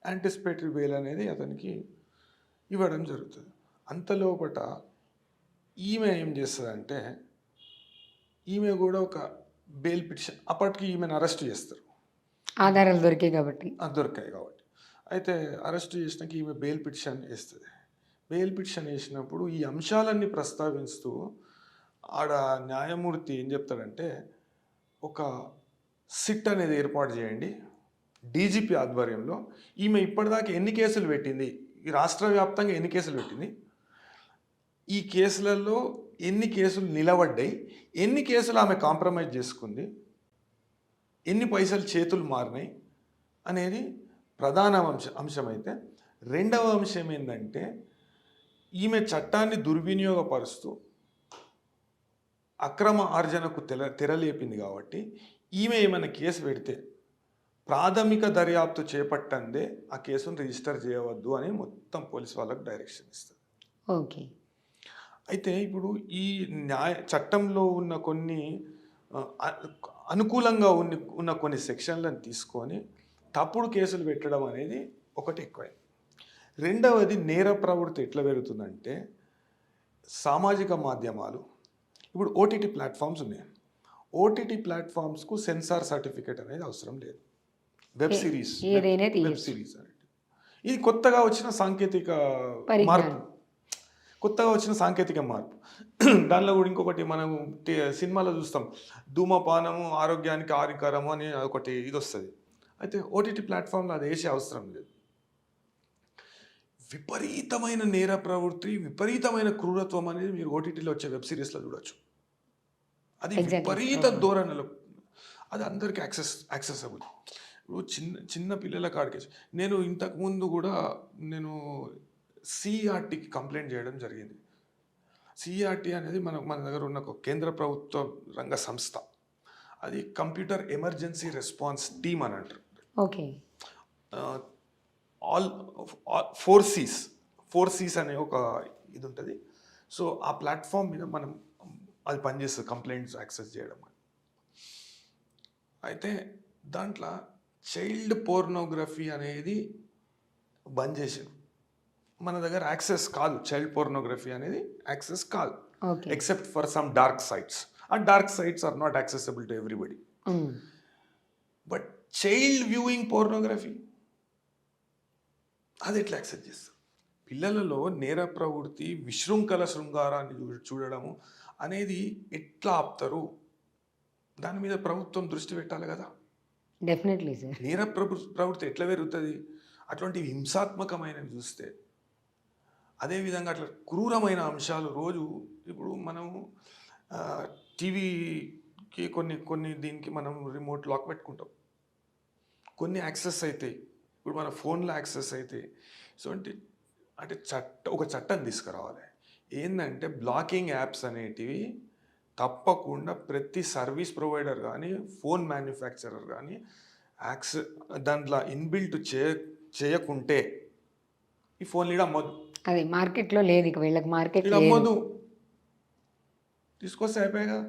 యాంటిసిపేటరీ బెయిల్ అనేది అతనికి ఇవ్వడం జరుగుతుంది. అంతలోపట ఈమె ఏం చేస్తుందంటే, ఈమె కూడా ఒక బెయిల్ పిటిషన్, అప్పటికి ఈమెను అరెస్ట్ చేస్తారు, ఆధారాలు దొరికాయి కాబట్టి. దొరికాయి కాబట్టి. అయితే అరెస్ట్ చేసినాక ఈమె బెయిల్ పిటిషన్ వేస్తుంది. బెయిల్ పిటిషన్ వేసినప్పుడు ఈ అంశాలన్నీ ప్రస్తావిస్తూ ఆడ న్యాయమూర్తి ఏం చెప్తాడంటే, ఒక సిట్ అనేది ఏర్పాటు చేయండి డీజీపీ ఆధ్వర్యంలో. ఈమె ఇప్పటిదాకా ఎన్ని కేసులు పెట్టింది, ఈ రాష్ట్ర వ్యాప్తంగా ఎన్ని కేసులు పెట్టింది, ఈ కేసులలో ఎన్ని కేసులు నిలబడ్డాయి, ఎన్ని కేసులు ఆమె కాంప్రమైజ్ చేసుకుంది, ఎన్ని పైసలు చేతులు మారినాయి అనేది ప్రధాన అంశమైతే, రెండవ అంశం ఏంటంటే ఈమె చట్టాన్ని దుర్వినియోగపరుస్తూ అక్రమ ఆర్జనకు తెరలేపింది కాబట్టి ఈమె ఏమైనా కేసు పెడితే ప్రాథమిక దర్యాప్తు చేపట్టందే ఆ కేసును రిజిస్టర్ చేయవద్దు అని మొత్తం పోలీస్ వాళ్ళకు డైరెక్షన్ ఇస్తుంది. ఓకే. అయితే ఇప్పుడు ఈ చట్టంలో ఉన్న కొన్ని అనుకూలంగా ఉన్న కొన్ని సెక్షన్లను తీసుకొని తప్పుడు కేసులు పెట్టడం అనేది ఒకటి ఎక్కువైంది. రెండవది, నేర ప్రవృత్తి ఎట్లా పెరుగుతుందంటే, సామాజిక మాధ్యమాలు, ఇప్పుడు ఓటీటీ ప్లాట్ఫామ్స్ ఉన్నాయి. ఓటీటీ ప్లాట్ఫామ్స్కు సెన్సార్ సర్టిఫికేట్ అనేది అవసరం లేదు. వెబ్ సిరీస్ అనేది ఇది కొత్తగా వచ్చిన సాంకేతిక మార్పు. దానిలో కూడా ఇంకొకటి మనం సినిమాలో చూస్తాం, ధూమపానము ఆరోగ్యానికి హానికరము అని ఒకటి ఇది వస్తుంది. అయితే ఓటీటీ ప్లాట్ఫామ్లో అది వేసే అవసరం లేదు. విపరీతమైన నేర ప్రవృత్తి, విపరీతమైన క్రూరత్వం అనేది మీరు ఓటీటీలో వచ్చే వెబ్ సిరీస్లో చూడొచ్చు. అది విపరీత ధోరణిలో, అది అందరికీ యాక్సెసబుల్. ఇప్పుడు చిన్న పిల్లల కాడికి నేను ఇంతకుముందు కూడా సిఆర్టీకి కంప్లైంట్ చేయడం జరిగింది. సిఆర్టీ అనేది మన దగ్గర ఉన్న ఒక కేంద్ర ప్రభుత్వ రంగ సంస్థ. అది కంప్యూటర్ ఎమర్జెన్సీ రెస్పాన్స్ టీమ్ అని అంటారు. ఓకే. ఆల్ 4 Cs అనే ఒక ఇది ఉంటుంది. సో ఆ ప్లాట్ఫామ్ మీద మనం అది పనిచేస్తుంది, కంప్లైంట్స్ యాక్సెస్ చేయడం. అయితే దాంట్లో చైల్డ్ పోర్నోగ్రఫీ అనేది బంద్ చేసారు. మన దగ్గర యాక్సెస్ కాదు, చైల్డ్ పోర్నోగ్రఫీ అనేది యాక్సెస్ కాదు, except for some dark sites. ఆ dark sites are not accessible to everybody. But child viewing pornography అది ఎట్లా యాక్సెస్ చేస్తారు? పిల్లలలో నేర ప్రవృత్తి, విశృంఖల శృంగారాన్ని చూడడము అనేది ఎట్లా ఆపుతారు? దాని మీద ప్రభుత్వం దృష్టి పెట్టాలి కదా. Definitely sir. నేర ప్రవృత్తి ఎట్లా పెరుగుతుంది? అటువంటి హింసాత్మకమైనవి చూస్తే అదేవిధంగా అట్లా క్రూరమైన అంశాలు రోజు ఇప్పుడు మనం టీవీకి కొన్ని కొన్ని దీనికి మనం రిమోట్ లాక్ పెట్టుకుంటాం, కొన్ని యాక్సెస్ అవుతాయి, ఇప్పుడు మన ఫోన్లో యాక్సెస్ అవుతాయి. సో అంటే అంటే ఒక చట్టం తీసుకురావాలి. ఏంటంటే బ్లాకింగ్ యాప్స్ అనేటివి తప్పకుండా ప్రతి సర్వీస్ ప్రొవైడర్ కానీ ఫోన్ మ్యానుఫ్యాక్చరర్ కానీ దాంట్లో ఇన్బిల్ట్ చేయకుంటే ఈ ఫోన్ లీడ్ అమ్మొద్దు. అదే మార్కెట్‌లో లేదు. ఇక వీళ్ళకి మార్కెట్ లీడ్ లేదు. అమ్మొద్దు, తీసుకొస్తే అయిపోయాయి కదా.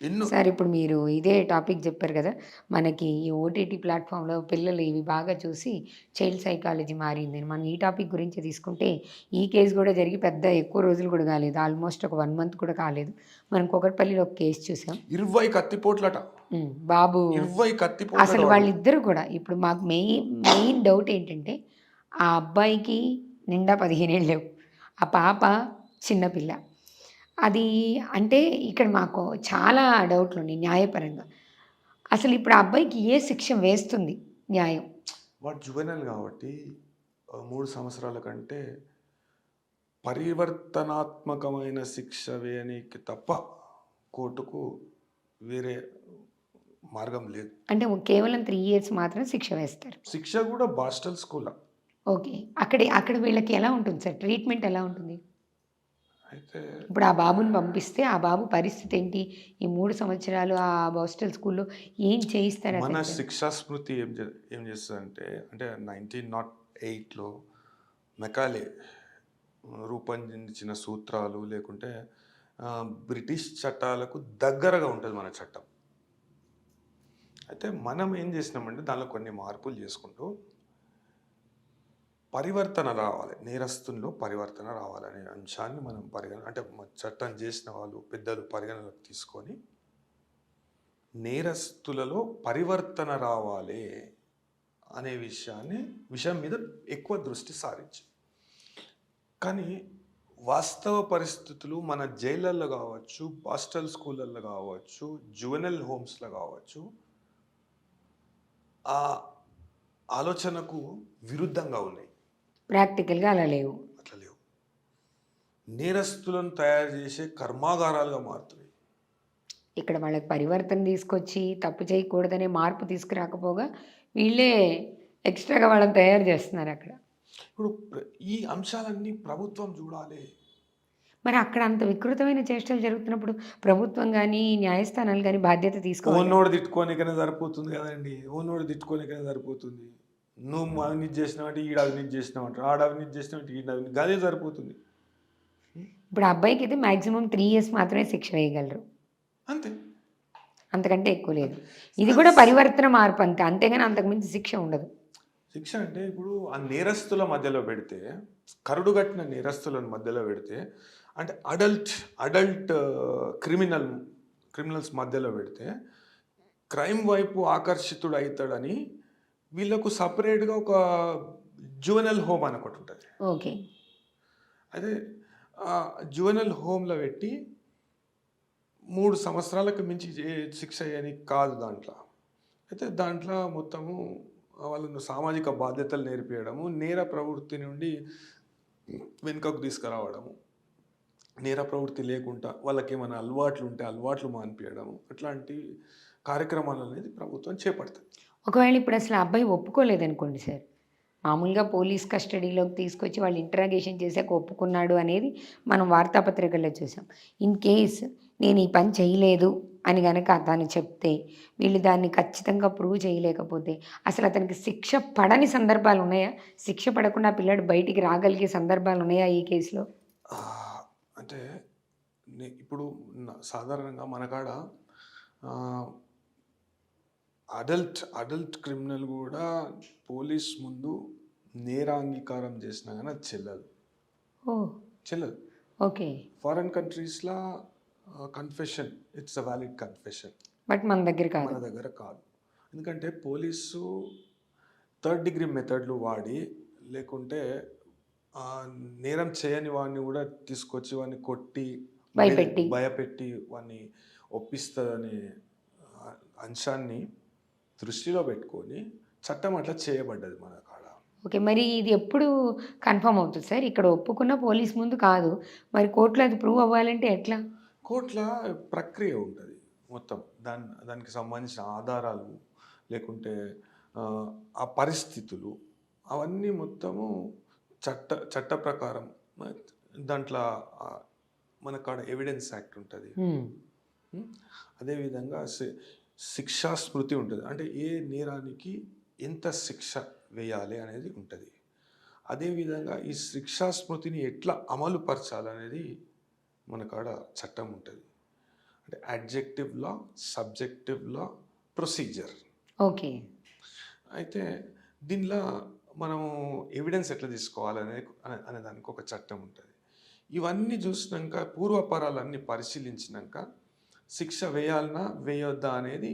ఎన్నో సార్ ఇప్పుడు మీరు ఇదే టాపిక్ చెప్పారు కదా! మనకి ఈ ఓటీటీ ప్లాట్‌ఫామ్‌లో పిల్లలు ఇవి బాగా చూసి చైల్డ్ సైకాలజీ మారిందని. మనం ఈ టాపిక్ గురించి తీసుకుంటే ఈ కేస్ కూడా జరిగి పెద్ద ఎక్కువ రోజులు కూడా కాలేదు. ఆల్మోస్ట్ ఒక 1 మంత్ కూడా కాలేదు. మనం కూకట్పల్లిలో ఒక కేస్ చూసాం. 20 కత్తిపోట్లట. బాబు 20 కత్తిపోట్లట అసలు వాడు. వాళ్ళిద్దరూ కూడా ఇప్పుడు మాకు మెయిన్ డౌట్ ఏంటంటే ఆ అబ్బాయికి నిండా 15 ఏళ్ళు లేవు. ఆ పాప చిన్న పిల్ల. అది అంటే ఇక్కడ మాకు చాలా డౌట్లున్నాయి న్యాయపరంగా. అసలు ఇప్పుడు ఆ అబ్బాయికి ఏ శిక్ష వేస్తుంది న్యాయం? వాడు జువెనల్ కాబట్టి 3 సంవత్సరాల కంటే పరివర్తనాత్మకమైన శిక్ష వేయనీకి తప్ప కోర్టుకు వేరే మార్గం లేదు. అంటే కేవలం 3 ఇయర్స్ మాత్రం శిక్ష వేస్తారు. శిక్ష కూడా బాస్టల్ స్కూలా. ఓకే. అక్కడ వీళ్ళకి ఎలా ఉంటుంది సార్? ట్రీట్మెంట్ ఎలా ఉంటుంది? అయితే ఇప్పుడు ఆ బాబుని పంపిస్తే ఆ బాబు పరిస్థితి ఏంటి? ఈ 3 సంవత్సరాలు ఆ హాస్టల్ స్కూల్‌లో ఏం చేయిస్తారు మన అతనికి? శిక్షా స్మృతి ఏం చేస్తుందంటే అంటే 1908లో మెకాలే రూపొందించిన సూత్రాలు లేకుంటే బ్రిటిష్ చట్టాలకు దగ్గరగా ఉంటుంది మన చట్టం. అయితే మనం ఏం చేసినామంటే దానిలో కొన్ని మార్పులు చేసుకుంటూ పరివర్తన రావాలి, నేరస్తుల్లో పరివర్తన రావాలనే అంశాన్ని మనం అంటే చట్టం చేసిన వాళ్ళు పెద్దలు పరిగణలోకి తీసుకొని నేరస్తులలో పరివర్తన రావాలి అనే విషయం మీద ఎక్కువ దృష్టి సారించాం. కానీ వాస్తవ పరిస్థితులు మన జైళ్ళల్లో కావచ్చు, హాస్టల్ స్కూళ్ళల్లో కావచ్చు, జువెనల్ హోమ్స్లో కావచ్చు ఆ ఆలోచనకు విరుద్ధంగా ఉన్నాయి. ప్రాక్టికల్‌గా అలా లేవు. అట్లా లేవు. నేరస్తులను తయారు చేసే కర్మాగారాలుగా మారుతున్నాయి. ఇక్కడ వాళ్ళకి పరివర్తన తీసుకొచ్చి తప్పు చేయకూడదనే మార్పు తీసుకురాకపోగా వీళ్ళే ఎక్స్‌ట్రాగా వాళ్ళని తయారు చేస్తున్నారు అక్కడ. ఇప్పుడు ఈ అంశాలన్నీ ప్రభుత్వం చూడాలి. మరి అక్కడ అంత వికృతమైన చేష్టలు జరుగుతున్నప్పుడు ప్రభుత్వం గానీ, న్యాయస్థానాలు గానీ బాధ్యత తీసుకోవాలి. ఓనోడు తిట్టుకోనికనే సరిపోతుంది కదండి. ఓనోడు తిట్టుకోనికనే సరిపోతుంది. నువ్వు అవినీతి చేసినావంటే ఈడ అవినీతి చేసినావంట, ఆడ అవినీతి చేసినావంటే ఈడ అవినీతి, అదే సరిపోతుంది. ఇప్పుడు ఆ అబ్బాయికైతే మాక్సిమం 3 ఇయర్స్ మాత్రమే శిక్ష వేయగలరు. అంతే. అంతకంటే ఎక్కువ లేదు. ఇది కూడా పరివర్తన మార్పు అంతే. అంతేగాని అంతకుమించి శిక్ష ఉండదు. శిక్ష అంటే ఇప్పుడు ఆ నేరస్తుల మధ్యలో పెడితే, కరడుగట్టిన నేరస్తులను మధ్యలో పెడితే, అంటే అడల్ట్ క్రిమినల్స్ మధ్యలో పెడితే క్రైమ్ వైపు ఆకర్షితుడు అవుతాడని వీళ్ళకు సపరేట్గా ఒక జువెనల్ హోమ్ అని ఒకటి ఉంటుంది. ఓకే. అదే జువెనల్ హోమ్లో పెట్టి 3 సంవత్సరాలకు మించి శిక్ష అని కాదు దాంట్లో. అయితే దాంట్లో మొత్తము వాళ్ళను సామాజిక బాధ్యతలు నేర్పించడము, నేర ప్రవృత్తి నుండి వెనుకకు తీసుకురావడము, నేర ప్రవృత్తి లేకుండా వాళ్ళకి ఏమైనా అలవాట్లు ఉంటే అలవాట్లు మాన్పియడము, అట్లాంటి కార్యక్రమాలు అనేది ప్రభుత్వం చేపడుతుంది. ఒకవేళ ఇప్పుడు అసలు ఆ అబ్బాయి ఒప్పుకోలేదనుకోండి సార్. మామూలుగా పోలీస్ కస్టడీలోకి తీసుకొచ్చి వాళ్ళు ఇంటరాగేషన్ చేశాక ఒప్పుకున్నాడు అనేది మనం వార్తాపత్రికల్లో చూసాం. ఇన్ కేస్ నేను ఈ పని చేయలేదు అని గనక అతను చెప్తే, వీళ్ళు దాన్ని ఖచ్చితంగా ప్రూవ్ చేయలేకపోతే అసలు అతనికి శిక్ష పడని సందర్భాలు ఉన్నాయా? శిక్ష పడకుండా ఆ పిల్లాడు బయటికి రాగలిగే సందర్భాలు ఉన్నాయా ఈ కేసులో? అంటే ఇప్పుడు సాధారణంగా మన కాడ అడల్ట్ క్రిమినల్ కూడా పోలీస్ ముందు నేరాంగీకారం చేసినా కానీ అది చెల్లదు. చెల్లదు. ఓకే. ఫారెన్ కంట్రీస్లో confession it's a valid confession. But మన దగ్గర కాదు. ఎందుకంటే పోలీసు 3rd డిగ్రీ మెథడ్లు వాడి లేకుంటే నేరం చేయని వాడిని కూడా తీసుకొచ్చి వాడిని కొట్టి భయపెట్టి వాడిని ఒప్పిస్తుందనే అంశాన్ని దృష్టిలో పెట్టుకొని చట్టం అట్లా చేయబడ్డది మన కాడ. ఓకే. మరి ఇది ఎప్పుడు కన్ఫర్మ్ అవుతది సార్? ఇక్కడ ఒప్పుకున్న పోలీస్ ముందు కాదు. మరి కోర్ట్‌లో అది ప్రూవ్ అవ్వాలంటే ఎట్లా? కోర్ట్‌ల ప్రక్రియ ఉంటది మొత్తం. దానికి సంబంధించిన ఆధారాలు, లేకుంటే ఆ పరిస్థితులు అవన్నీ మొత్తము చట్ట ప్రకారం దాంట్ల మన కాడ ఎవిడెన్స్ యాక్ట్ ఉంటది. హ్మ్. హ్మ్. అదేవిధంగా శిక్షా స్మృతి ఉంటది. అంటే ఏ నేరానికి ఎంత శిక్ష వేయాలి అనేది ఉంటది. అదేవిధంగా ఈ శిక్షా స్మృతిని ఎట్లా అమలు పరచాలనేది మన కాడ చట్టం ఉంటది. అంటే అడ్జెక్టివ్ లా, సబ్జెక్టివ్ లా, ప్రొసీజర్. ఓకే. అయితే దీనిలో మనము ఎవిడెన్స్ ఎట్లా తీసుకోవాలనే అనే దానికి ఒక చట్టం ఉంటది. ఇవన్నీ చూసినంక పూర్వాపరాలన్నీ పరిశీలించినంక శిక్ష వేయాలనా? వేయొద్దా? అనేది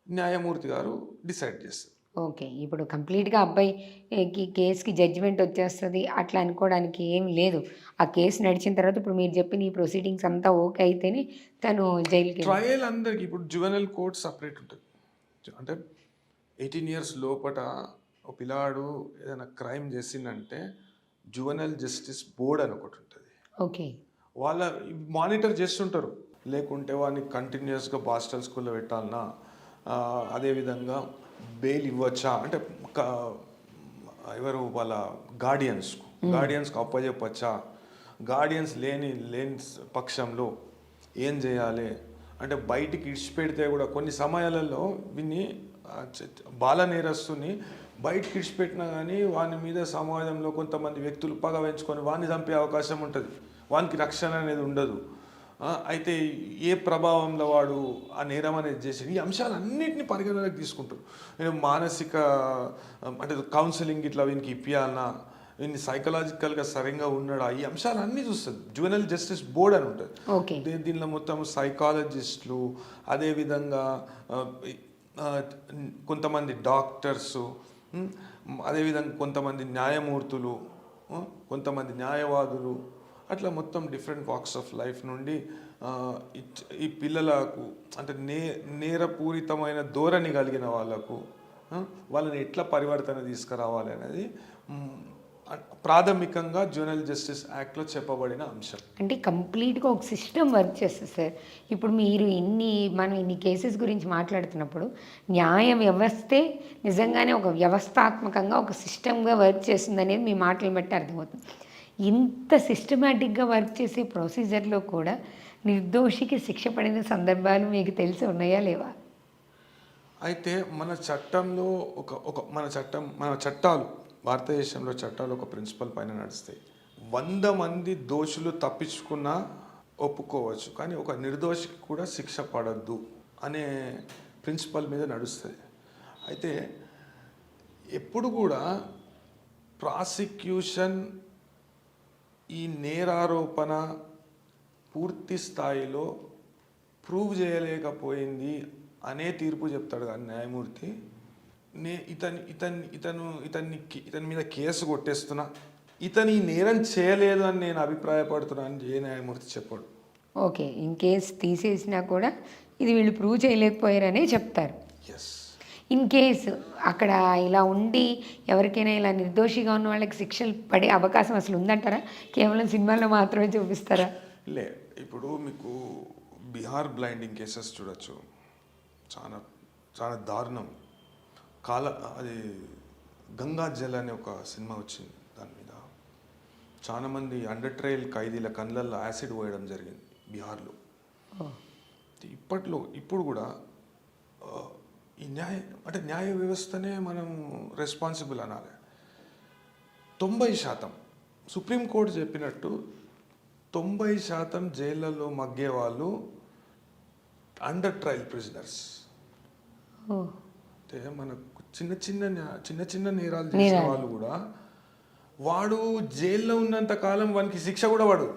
న్యాయమూర్తి గారు డిసైడ్ చేస్తారు. ఓకే. ఇప్పుడు కంప్లీట్‌గా అబ్బాయికి కేస్‌కి జడ్జిమెంట్ వచ్చేస్తది అట్లా అనుకోవడానికి ఏం లేదు. ఆ కేస్ నడిచిన తర్వాత ఇప్పుడు మీరు చెప్పిన ఈ ప్రొసీడింగ్స్ అంతా ఓకే అయితేనే తను జైలుకెళ్ళి ట్రయల్ అందరికి ఇప్పుడు జువెనల్ కోర్ట్ సెపరేట్ ఉంటుంది. అంటే 18 ఇయర్స్ లోపట ఒక పిల్లాడు ఏదైనా క్రైమ్ చేసిందంటే జువెనల్ జస్టిస్ బోర్డ్ అని ఒకటి ఉంటుంది. ఓకే. వాళ్ళ మానిటర్ చేస్తుంటారు. లేకుంటే వాడిని కంటిన్యూస్గా బాస్టల్ స్కూల్లో పెట్టాలన్నా, అదేవిధంగా బెయిల్ ఇవ్వచ్చా అంటే ఎవరు వాళ్ళ గార్డియన్స్కి అప్పచెప్పచ్చా, గార్డియన్స్ లేని పక్షంలో ఏం చేయాలి అంటే బయటికి ఇడిచిపెడితే కూడా కొన్ని సమయాలలో విని బాల నేరస్తుని బయటికి ఇడిచిపెట్టినా కానీ వాని మీద సమాజంలో కొంతమంది వ్యక్తులు పగ పెంచుకొని వాడిని చంపే అవకాశం ఉంటుంది. వానికి రక్షణ అనేది ఉండదు. అయితే ఏ ప్రభావంలో వాడు ఆ నేరం అనేది చేసి ఈ అంశాలన్నింటినీ పరిగణలోకి తీసుకుంటారు. నేను మానసిక అంటే కౌన్సిలింగ్ ఇట్లా వీనికి ఇప్పియాలన్నా, వీన్ని సైకలాజికల్గా సరిగ్గా ఉన్నాడా, ఈ అంశాలన్నీ చూస్తుంది. జువెనల్ జస్టిస్ బోర్డ్ అని ఉంటుంది. ఓకే. దీనిలో మొత్తం సైకాలజిస్టులు, అదేవిధంగా కొంతమంది డాక్టర్సు, అదేవిధంగా కొంతమంది న్యాయమూర్తులు, కొంతమంది న్యాయవాదులు, అట్లా మొత్తం డిఫరెంట్ వాక్స్ ఆఫ్ లైఫ్ నుండి ఈ పిల్లలకు అంటే నేరపూరితమైన ధోరణి కలిగిన వాళ్ళకు వాళ్ళని ఎట్లా పరివర్తన తీసుకురావాలి అనేది ప్రాథమికంగా జువెనల్ జస్టిస్ యాక్ట్లో చెప్పబడిన అంశం. అంటే కంప్లీట్‌గా ఒక సిస్టమ్ వర్క్ చేస్తుంది సార్. ఇప్పుడు మీరు మనం ఇన్ని కేసెస్ గురించి మాట్లాడుతున్నప్పుడు న్యాయ వ్యవస్థే నిజంగానే ఒక వ్యవస్థాత్మకంగా ఒక సిస్టమ్‌గా వర్క్ చేస్తుందనేది మీ మాటలను బట్టి అర్థమవుతుంది. ఇంత సిస్టమాటిక్‌గా వర్క్ చేసే ప్రొసీజర్‌లో కూడా నిర్దోషికి శిక్ష పడిన సందర్భాలు మీకు తెలిసి ఉన్నాయా లేవా? అయితే మన చట్టంలో మన చట్టాలు భారతదేశంలో చట్టాలు ఒక ప్రిన్సిపల్ పైన నడుస్తాయి. 100 మంది దోషులు తప్పించుకున్నా ఒప్పుకోవచ్చు, కానీ ఒక నిర్దోషికి కూడా శిక్ష పడద్దు అనే ప్రిన్సిపల్ మీద నడుస్తుంది. అయితే ఎప్పుడు కూడా ప్రాసిక్యూషన్ ఈ నేరారోపణ పూర్తి స్థాయిలో ప్రూవ్ చేయలేకపోయింది అనే తీర్పు చెప్తాడు కానీ న్యాయమూర్తి ఇతని మీద కేసు కొట్టేస్తున్నా, ఇతని నేరం చేయలేదు అని నేను అభిప్రాయపడుతున్నా అని ఏ న్యాయమూర్తి చెప్పాడు. ఓకే. ఇన్ కేస్ తీసేసినా కూడా ఇది వీళ్ళు ప్రూవ్ చేయలేకపోయారనే చెప్తారు. ఎస్. ఇన్ కేసు అక్కడ ఇలా ఉండి ఎవరికైనా ఇలా నిర్దోషిగా ఉన్న వాళ్ళకి శిక్షలు పడే అవకాశం అసలు ఉందంటారా? కేవలం సినిమాల్లో మాత్రమే చూపిస్తారా? లే, ఇప్పుడు మీకు బీహార్ బ్లైండింగ్ కేసెస్ చూడొచ్చు. చాలా చాలా దారుణం. అది గంగా జల్ అనే ఒక సినిమా వచ్చింది. దాని మీద చాలామంది అండర్ ట్రయల్ ఖైదీల కళ్ళల్లో యాసిడ్ పోయడం జరిగింది బీహార్లో. ఇప్పుడు కూడా ఈ న్యాయ వ్యవస్థనే మనం రెస్పాన్సిబుల్ అనాలి. 90% సుప్రీంకోర్టు చెప్పినట్టు 90% జైళ్ళలో మగ్గే వాళ్ళు అండర్ ట్రయల్ ప్రిజనర్స్. అంటే మనకు చిన్న చిన్న నేరాలు చేసిన వాళ్ళు కూడా వాడు జైల్లో ఉన్నంత కాలం వానికి శిక్ష కూడా పడు.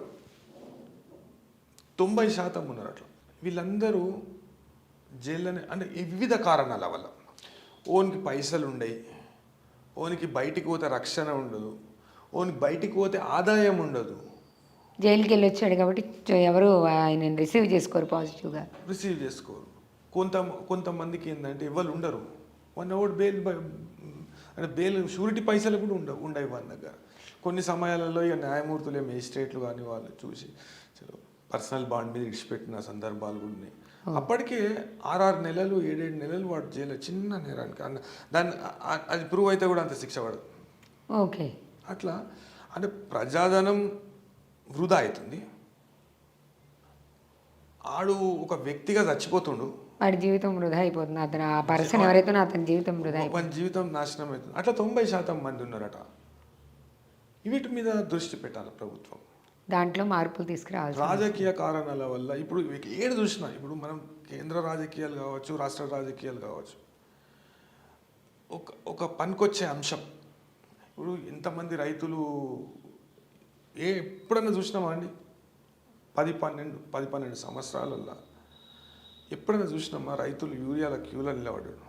90% ఉన్నారు అట్లా. వీళ్ళందరూ జైల్లోనే అంటే వివిధ కారణాల వల్ల. ఓనికి పైసలు ఉండయి, ఓనికి బయటికి పోతే రక్షణ ఉండదు, ఓనికి బయటికి పోతే ఆదాయం ఉండదు. జైలుకి వెళ్ళి వచ్చాడు కాబట్టి ఎవరు ఆయన రిసీవ్ చేసుకోరు, పాజిటివ్గా రిసీవ్ చేసుకోరు. కొంతమందికి ఏంటంటే ఎవరు ఉండరు. 1 అవర్ బెయిల్ అంటే బెయిల్ షూరిటీ పైసలు కూడా ఉండవు వాళ్ళ దగ్గర. కొన్ని సమయాలలో ఇక న్యాయమూర్తులే మేజిస్ట్రేట్లు కానీ వాళ్ళు చూసి పర్సనల్ బాండ్ మీద ఇడిచిపెట్టిన సందర్భాలు కూడా ఉన్నాయి. అప్పటికే 6 నెలలు 7 నెలలు వాడు జైలు చిన్న నేరానికి దాన్ని అది ప్రూవ్ అయితే కూడా అంత శిక్ష పడదు. ఓకే, అట్లా అంటే ప్రజాధనం వృధా అవుతుంది. ఆడు ఒక వ్యక్తిగా చచ్చిపోతుండు, వాడి జీవితం వృధా అయిపోతుంది. అతను ఆ పర్సన్ ఎవరైతే అతని జీవితం వృధా అయిపోతుంది, మన జీవితం నాశనం అవుతుంది. అట్లా 90% మంది ఉన్నారట. వీటి మీద దృష్టి పెట్టాలి ప్రభుత్వం. దాంట్లో మార్పులు తీసుకురావాలి. రాజకీయ కారణాల వల్ల ఇప్పుడు ఏడు చూసినా, ఇప్పుడు మనం కేంద్ర రాజకీయాలు కావచ్చు, రాష్ట్ర రాజకీయాలు కావచ్చు, ఒక పనికొచ్చే అంశం. ఇప్పుడు ఎంతమంది రైతులు ఎప్పుడన్నా చూసినామా అండి? 10-12 సంవత్సరాలల్లో ఎప్పుడైనా చూసినామా రైతులు యూరియాల క్యూలో నిలబడ్డాడు?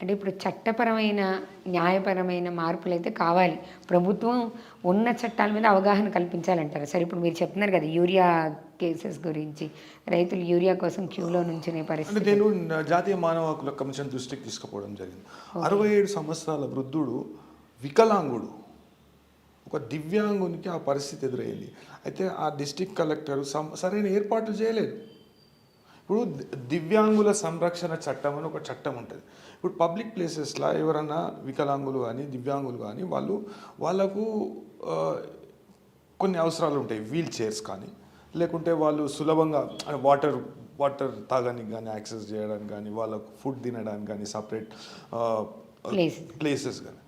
అంటే ఇప్పుడు చట్టపరమైన న్యాయపరమైన మార్పులు అయితే కావాలి. ప్రభుత్వం ఉన్న చట్టాల మీద అవగాహన కల్పించాలంటారు. సరే, ఇప్పుడు మీరు చెప్తున్నారు కదా యూరియా కేసెస్ గురించి, రైతులు యూరియా కోసం క్యూలో నుంచునే అంటే పరిస్థితి. నేను జాతీయ మానవ హక్కుల కమిషన్ దృష్టికి తీసుకుపోవడం జరిగింది. 67 సంవత్సరాల వృద్ధుడు, వికలాంగుడు, ఒక దివ్యాంగునికి ఆ పరిస్థితి ఎదురైంది. అయితే ఆ డిస్ట్రిక్ట్ కలెక్టర్ సరైన ఏర్పాట్లు చేయలేదు. ఇప్పుడు దివ్యాంగుల సంరక్షణ చట్టం అని ఒక చట్టం ఉంటుంది. ఇప్పుడు పబ్లిక్ ప్లేసెస్లో ఎవరన్నా వికలాంగులు కానీ దివ్యాంగులు కానీ వాళ్ళకు కొన్ని అవసరాలు ఉంటాయి. వీల్ చైర్స్ కానీ, లేకుంటే వాళ్ళు సులభంగా వాటర్ తాగడానికి కానీ, యాక్సెస్ చేయడానికి కానీ, వాళ్ళకు ఫుడ్ తినడానికి కానీ సపరేట్ ప్లేసెస్ కానీ,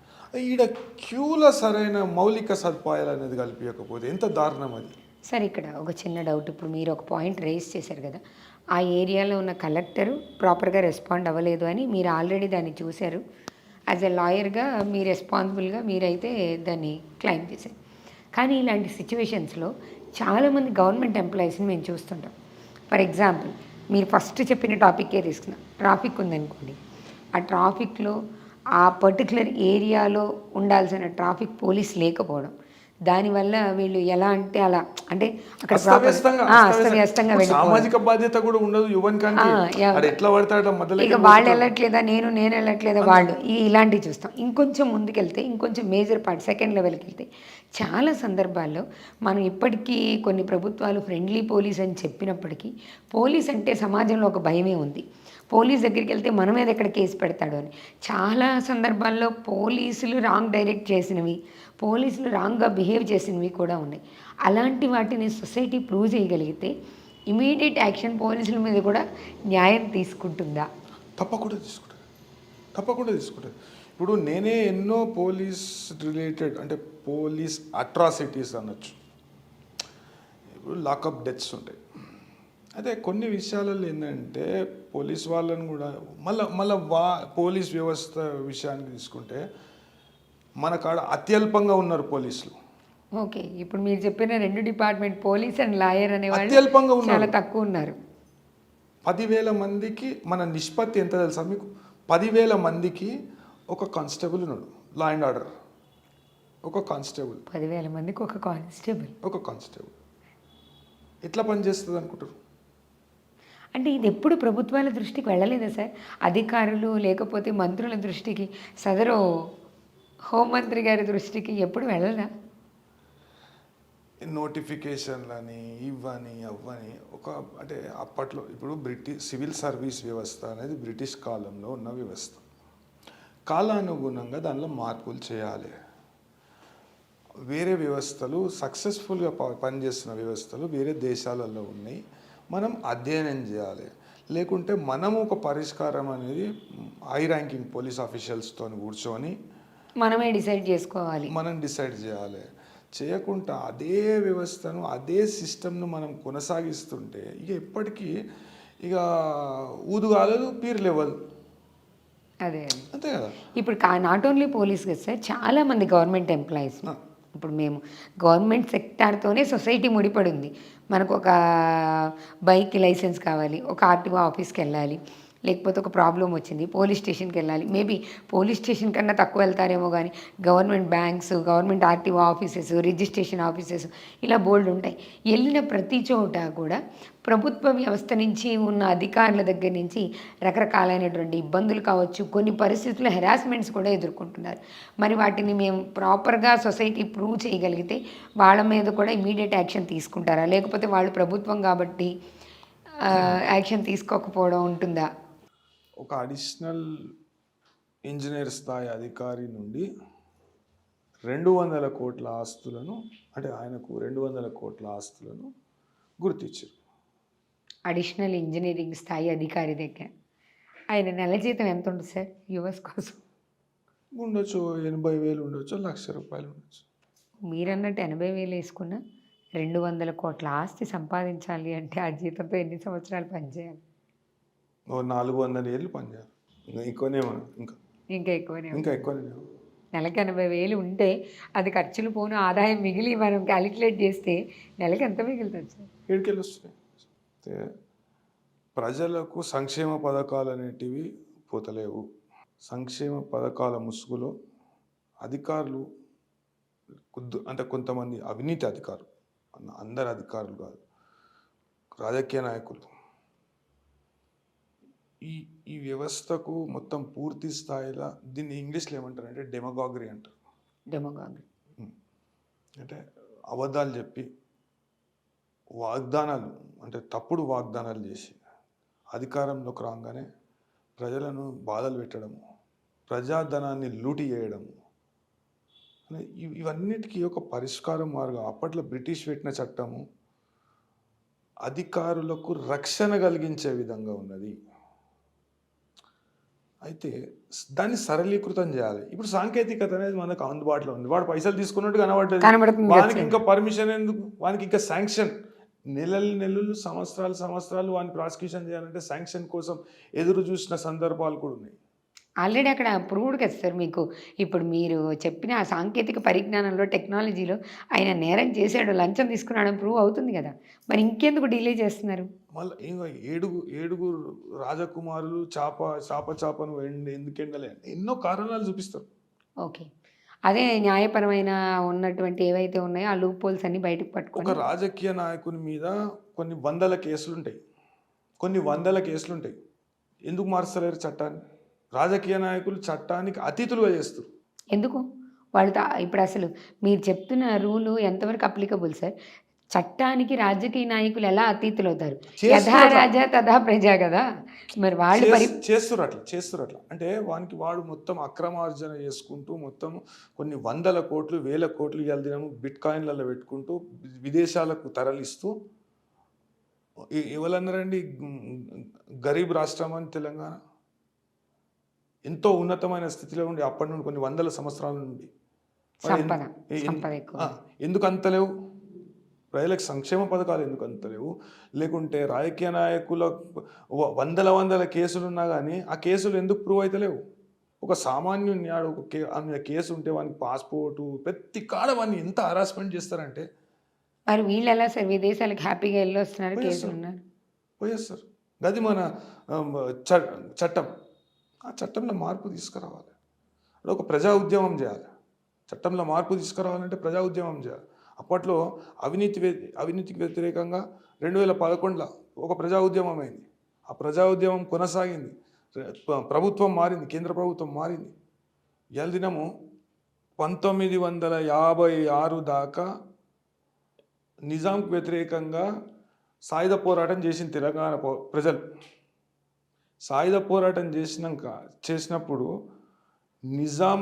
ఈడ క్యూల సరైన మౌలిక సదుపాయాలు అనేది కల్పించకపోతే ఎంత దారుణం అది. సరే, ఇక్కడ ఒక చిన్న డౌట్. ఇప్పుడు మీరు ఒక పాయింట్ రేస్ చేశారు కదా, ఆ ఏరియాలో ఉన్న కలెక్టరు ప్రాపర్గా రెస్పాండ్ అవ్వలేదు అని మీరు ఆల్రెడీ దాన్ని చూశారు. యాజ్ ఎ లాయర్గా మీ రెస్పాన్సిబుల్గా మీరైతే దాన్ని క్లెయిమ్ చేశారు. కానీ ఇలాంటి సిచ్యువేషన్స్లో చాలామంది గవర్నమెంట్ ఎంప్లాయీస్ని మేము చూస్తుంటాం. ఫర్ ఎగ్జాంపుల్, మీరు ఫస్ట్ చెప్పిన టాపిక్కే తీసుకున్నాం. ట్రాఫిక్ ఉందనుకోండి, ఆ ట్రాఫిక్లో ఆ పర్టికులర్ ఏరియాలో ఉండాల్సిన ట్రాఫిక్ పోలీస్ లేకపోవడం, దానివల్ల వీళ్ళు ఎలా అంటే అలా, అంటే అక్కడ అస్తవ్యస్తంగా సామాజిక బాధ్యత కూడా ఉండదు ఎట్లా పడతాడు. ఇక వాళ్ళు వెళ్ళట్లేదా, నేను వెళ్ళట్లేదా వాళ్ళు, ఇలాంటివి చూస్తాం. ఇంకొంచెం ముందుకెళ్తే, ఇంకొంచెం మేజర్ పార్ట్ సెకండ్ లెవెల్కి వెళ్తే, చాలా సందర్భాల్లో మనం ఇప్పటికీ కొన్ని ప్రభుత్వాలు ఫ్రెండ్లీ పోలీస్ అని చెప్పినప్పటికీ, పోలీస్ అంటే సమాజంలో ఒక భయమే ఉంది. పోలీస్ దగ్గరికి వెళ్తే మన మీద ఎక్కడ కేసు పెడతాడు అని. చాలా సందర్భాల్లో పోలీసులు రాంగ్ డైరెక్ట్ చేసినవి, పోలీసులు రాంగ్గా బిహేవ్ చేసినవి కూడా ఉన్నాయి. అలాంటి వాటిని సొసైటీ ప్రూవ్ చేయగలిగితే ఇమీడియట్ యాక్షన్ పోలీసుల మీద కూడా న్యాయం తీసుకుంటుందా? తప్పకుండా తీసుకుంటుంది. ఇప్పుడు నేనే ఎన్నో పోలీస్ రిలేటెడ్, అంటే పోలీస్ అట్రాసిటీస్ అనొచ్చు, ఇప్పుడు లాకప్ డెత్స్ ఉంటాయి. అయితే కొన్ని విషయాలలో ఏంటంటే పోలీస్ వాళ్ళని కూడా మళ్ళీ పోలీస్ వ్యవస్థ విషయానికి తీసుకుంటే మన కాడ అత్యల్పంగా ఉన్నారు పోలీసులు. ఓకే, ఇప్పుడు మీరు చెప్పిన 2 డిపార్ట్మెంట్, పోలీస్ అండ్ లాయర్ అనే వాళ్ళు అత్యల్పంగా ఉన్నారు, చాలా తక్కువ ఉన్నారు. 10,000 మందికి మన నిష్పత్తి ఎంత తెలుసా మీకు? 10,000 మందికి ఒక కానిస్టేబుల్ ఉన్నాడు. లా అండ్ ఆర్డర్ ఒక కానిస్టేబుల్, 10,000 మందికి ఒక కానిస్టేబుల్ ఎట్లా పనిచేస్తుంది అనుకుంటారు? అంటే ఇది ఎప్పుడు ప్రభుత్వాల దృష్టికి వెళ్ళలేదా సార్? అధికారులు లేకపోతే మంత్రుల దృష్టికి, సదరు హోంమంత్రి గారి దృష్టికి ఎప్పుడు వెళ్ళదా? నోటిఫికేషన్లని ఇవ్వని అవ్వని అంటే అప్పట్లో, ఇప్పుడు సివిల్ సర్వీస్ వ్యవస్థ అనేది బ్రిటిష్ కాలంలో ఉన్న వ్యవస్థ. కాలానుగుణంగా దానిలో మార్పులు చేయాలి. వేరే వ్యవస్థలు సక్సెస్ఫుల్గా పనిచేస్తున్న వ్యవస్థలు వేరే దేశాలలో ఉన్నాయి, మనం అధ్యయనం చేయాలి. లేకుంటే మనము ఒక పరిష్కారం అనేది హై ర్యాంకింగ్ పోలీస్ ఆఫీషియల్స్తో కూర్చొని మనం డిసైడ్ చేయాలి. చేయకుండా అదే వ్యవస్థను, అదే సిస్టమ్ను మనం కొనసాగిస్తుంటే ఇక ఎప్పటికీ ఇక ఊదుగాలదు, పీర్ లెవెల్. అదే అంతే కదా. ఇప్పుడు నాట్ ఓన్లీ పోలీస్ కదా సార్, చాలామంది గవర్నమెంట్ ఎంప్లాయీస్, ఇప్పుడు మేము గవర్నమెంట్ సెక్టార్తోనే సొసైటీ ముడిపడి ఉంది. మనకు ఒక బైక్ లైసెన్స్ కావాలి, ఒక ఆర్టీఓ ఆఫీస్కి వెళ్ళాలి, లేకపోతే ఒక ప్రాబ్లం వచ్చింది, పోలీస్ స్టేషన్కి వెళ్ళాలి. మేబీ పోలీస్ స్టేషన్ కన్నా తక్కువ వెళ్తారేమో కానీ government banks, government RTO offices, registration offices ఇలా బోల్డ్ ఉంటాయి. వెళ్ళిన ప్రతి చోట కూడా ప్రభుత్వ వ్యవస్థ నుంచి ఉన్న అధికారుల దగ్గర నుంచి రకరకాలైనటువంటి ఇబ్బందులు కావచ్చు, కొన్ని పరిస్థితుల్లో హెరాస్మెంట్స్ కూడా ఎదుర్కొంటున్నారు. మరి వాటిని మేము ప్రాపర్గా సొసైటీ ప్రూవ్ చేయగలిగితే వాళ్ళ మీద కూడా ఇమీడియట్ యాక్షన్ తీసుకుంటారా, లేకపోతే వాళ్ళు ప్రభుత్వం కాబట్టి యాక్షన్ తీసుకోకపోవడం ఉంటుందా? ఒక అడిషనల్ ఇంజనీర్ స్థాయి అధికారి నుండి 200 కోట్ల ఆస్తులను, అంటే ఆయనకు 200 కోట్ల ఆస్తులను గుర్తించారు. అడిషనల్ ఇంజనీరింగ్ స్థాయి అధికారి దగ్గర ఆయన నెల జీతం ఎంత ఉంటుంది సార్ యువర్స్ కోసం? ఉండొచ్చు 80,000 ఉండొచ్చు, ₹1,00,000 ఉండొచ్చు. మీరన్నట్టు 80,000 వేసుకున్న 200 కోట్ల ఆస్తి సంపాదించాలి అంటే ఆ జీతంతో ఎన్ని సంవత్సరాలు పనిచేయాలి? ఓ 400 ఏళ్ళు పనిచేయాలి. ఇంకా ఎక్కువనే ఇంకా ఎక్కువనే. ఇంకా ఎక్కువనే. నెలకి 80,000 ఉంటే అది ఖర్చులు పోను ఆదాయం మిగిలి మనం క్యాలిక్యులేట్ చేస్తే నెలకి ఎంత మిగులుతుంది సార్? ఏడుకెళ్ళి వస్తున్నాయి. ప్రజలకు సంక్షేమ పథకాలు అనేటివి పోతలేవు. సంక్షేమ పథకాల ముసుగులో అధికారులు అంటే కొంతమంది అవినీతి అధికారులు, అందరు అధికారులు కాదు, రాజకీయ నాయకులు ఈ వ్యవస్థకు మొత్తం పూర్తి స్థాయిలో, దీన్ని ఇంగ్లీష్లో ఏమంటారంటే డెమగాగరీ అంటారు. డెమగాగరీ అంటే అబద్ధాలు చెప్పి వాగ్దానాలు, అంటే తప్పుడు వాగ్దానాలు చేసి అధికారంలోకి రాగానే ప్రజలను బాధలు పెట్టడము, ప్రజాధనాన్ని లూటి చేయడము, ఇవన్నిటికీ ఒక పరిష్కారం మార్గం. అప్పట్లో బ్రిటిష్ పెట్టిన చట్టము అధికారులకు రక్షణ కలిగించే విధంగా ఉన్నది. అయితే దాన్ని సరళీకృతం చేయాలి. ఇప్పుడు సాంకేతికత అనేది మనకు అందుబాటులో ఉంది. వాడు పైసలు తీసుకున్నట్టు కనబడుతుంది, వానికి ఇంకా పర్మిషన్ ఎందుకు, వానికి ఇంకా శాంక్షన్, నెలలు సంవత్సరాలు వాడిని ప్రాసిక్యూషన్ చేయాలంటే శాంక్షన్ కోసం ఎదురు చూసిన సందర్భాలు కూడా ఉన్నాయి. ఆల్రెడీ అక్కడ ప్రూవ్డ్ కదా సార్ మీకు. ఇప్పుడు మీరు చెప్పిన ఆ సాంకేతిక పరిజ్ఞానంలో, టెక్నాలజీలో ఆయన నేరం చేశాడు, లంచం తీసుకున్నాడని ప్రూవ్ అవుతుంది కదా, మరి ఇంకెందుకు డిలే చేస్తున్నారు? మళ్ళీ ఇంకా ఏడుగురు రాజకుమారులు చాపను ఎందుకు ఎండలే, ఎన్నో కారణాలు చూపిస్తారు. ఓకే, అదే న్యాయపరమైన ఉన్నటువంటి ఏవైతే ఉన్నాయో ఆ లూప్ హోల్స్ అన్ని బయటకు పట్టుకొని, ఒక రాజకీయ నాయకుని మీద కొన్ని వందల కేసులు ఉంటాయి. ఎందుకు మార్చలేరు చట్టాన్ని? రాజకీయ నాయకులు చట్టానికి అతీతులుగా చేస్తారు. ఎందుకు వాళ్ళు ఇప్పుడు అసలు మీరు చెప్తున్న రూలు ఎంతవరకు అప్లికబుల్ సార్? చట్టానికి రాజకీయ నాయకులు ఎలా అతీతులు అవుతారు? యథా రాజా తథా ప్రజ కదా. మరి వాళ్ళు చేస్తారు అట్లా. అంటే వాడు మొత్తం అక్రమార్జన చేసుకుంటూ మొత్తం కొన్ని 100 కోట్లు 1000 కోట్లు ఇవాళ దినము బిట్ కాయిన్లలో పెట్టుకుంటూ విదేశాలకు తరలిస్తూ, ఎవరన్నారండి గరీబ్ రాష్ట్రం అని తెలంగాణ? ఎంతో ఉన్నతమైన స్థితిలో ఉండి అప్పటి నుండి కొన్ని 100 సంవత్సరాల నుండి ఎందుకు అంతలేవు? ప్రజలకు సంక్షేమ పథకాలు ఎందుకు అంతలేవు? లేకుంటే రాజకీయ నాయకుల వందల కేసులున్నా కానీ ఆ కేసులు ఎందుకు ప్రూవ్ అవుతలేవు? ఒక సామాన్యుని ఒక కేసు ఉంటే వానికి పాస్పోర్టు ప్రతి కాడ వాడిని ఎంత హరాస్మెంట్ చేస్తారంటే, మరి వీళ్ళు ఎలా సార్ విదేశాలకు హ్యాపీగా వెళ్ళి వస్తున్నారు? కేసులు ఉన్నారు, పోయేస్తారు. అది మన చట్టం. ఆ చట్టంలో మార్పు తీసుకురావాలి. ఒక ప్రజా ఉద్యమం చేయాలి. చట్టంలో మార్పు తీసుకురావాలంటే ప్రజా ఉద్యమం చేయాలి. అప్పట్లో అవినీతికి వ్యతిరేకంగా 2011లో ఒక ప్రజా ఉద్యమం అయింది. ఆ ప్రజా ఉద్యమం కొనసాగింది. ప్రభుత్వం మారింది, కేంద్ర ప్రభుత్వం మారింది. ఇవాళ దినము 1956 దాకా నిజాంకు వ్యతిరేకంగా సాయుధ పోరాటం చేసిన తెలంగాణ ప్రజలు. సాయుధ పోరాటం చేసినప్పుడు నిజాం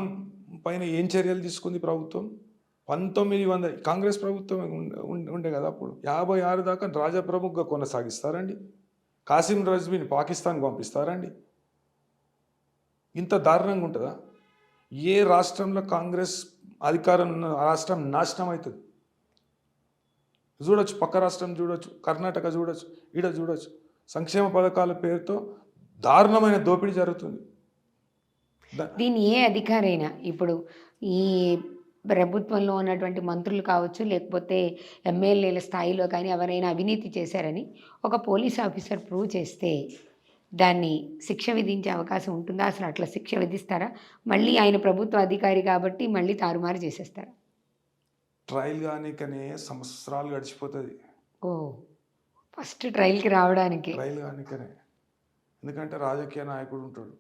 పైన ఏం చర్యలు తీసుకుంది ప్రభుత్వం? 1900 కాంగ్రెస్ ప్రభుత్వం ఉండే కదా అప్పుడు. 56 దాకా రాజప్రముఖగా కొనసాగిస్తారండి? కాసిం రజ్వీని పాకిస్తాన్ పంపిస్తారండి? ఇంత దారుణంగా ఉంటుందా? ఏ రాష్ట్రంలో కాంగ్రెస్ అధికారం ఉన్న రాష్ట్రం నాశనం అవుతుంది. చూడొచ్చు, పక్క రాష్ట్రం చూడొచ్చు, కర్ణాటక చూడొచ్చు, ఈడ చూడొచ్చు. సంక్షేమ పథకాల పేరుతో దారుణమైన దోపిడీ జరుగుతుంది. దీన్ని ఏ అధికారైనా, ఇప్పుడు ఈ ప్రభుత్వంలో ఉన్నటువంటి మంత్రులు కావచ్చు, లేకపోతే ఎమ్మెల్యేల స్థాయిలో కానీ ఎవరైనా అవినీతి చేశారని ఒక పోలీస్ ఆఫీసర్ ప్రూవ్ చేస్తే దాన్ని శిక్ష విధించే అవకాశం ఉంటుందా? అసలు అట్లా శిక్ష విధిస్తారా? మళ్ళీ ఆయన ప్రభుత్వ అధికారి కాబట్టి మళ్ళీ తారుమారు చేసేస్తారా? ట్రయల్ కానీకనే సంవత్సరాలు గడిచిపోతుంది. ఓహ్! ఫస్ట్ ట్రయల్‌కి రావడానికి. ట్రయల్ కానీకనే. ఎందుకంటే రాజకీయ నాయకుడు ఉంటాడు.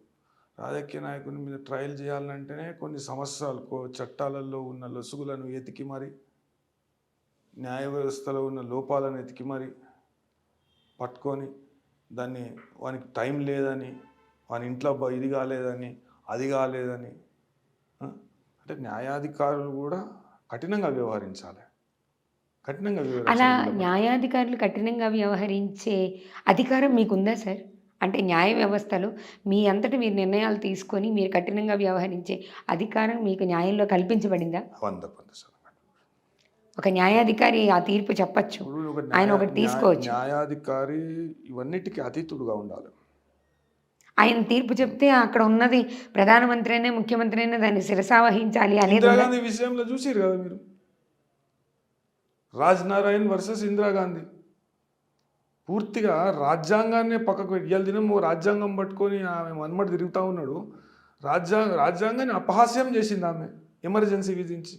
రాజకీయ నాయకుని మీద ట్రయల్ చేయాలంటేనే కొన్ని సంవత్సరాలు చట్టాలలో ఉన్న లొసుగులను ఎతికి మరి, న్యాయ వ్యవస్థలో ఉన్న లోపాలను ఎతికి మరి పట్టుకొని దాన్ని వానికి టైం లేదని, వాని ఇంట్లో ఇది కాలేదని, అది కాలేదని, అంటే న్యాయాధికారులు కూడా కఠినంగా వ్యవహరించాలి. కఠినంగా అలా వ్యవహరించాలి. న్యాయాధికారులు కఠినంగా వ్యవహరించే అధికారం మీకుందా సార్? అంటే న్యాయ వ్యవస్థలో మీ అంతట మీరు నిర్ణయాలు తీసుకొని మీరు కఠినంగా వ్యవహరించే అధికారం మీకు న్యాయంలో కల్పించబడిందా? 100%. ఒక న్యాయాధికారి ఆ తీర్పు చెప్పొచ్చు. ఇప్పుడు ఒక ఆయన ఒకటి తీసుకోవచ్చు. న్యాయాధికారి ఇవన్నిటికీ అతీతుడుగా ఉండాలి. ఆయన తీర్పు చెప్తే అక్కడ ఉన్నది ప్రధానమంత్రి అయినా, ముఖ్యమంత్రి అయినా దాన్ని శిరసావహించాలి అనేది ఉందా? ఇందిరాగాంధీ విషయంలో చూసిరు కదా మీరు, రాజ్ నారాయణ్ వర్సెస్ ఇందిరాగాంధీ. పూర్తిగా రాజ్యాంగాన్నే పక్కకు పెట్టి ఇవాళ దినం రాజ్యాంగం పట్టుకొని ఆమె మన్మడు తిరుగుతూ ఉన్నాడు. రాజ్యాంగాన్ని అపహాస్యం చేసింది ఆమె, ఎమర్జెన్సీ విధించి.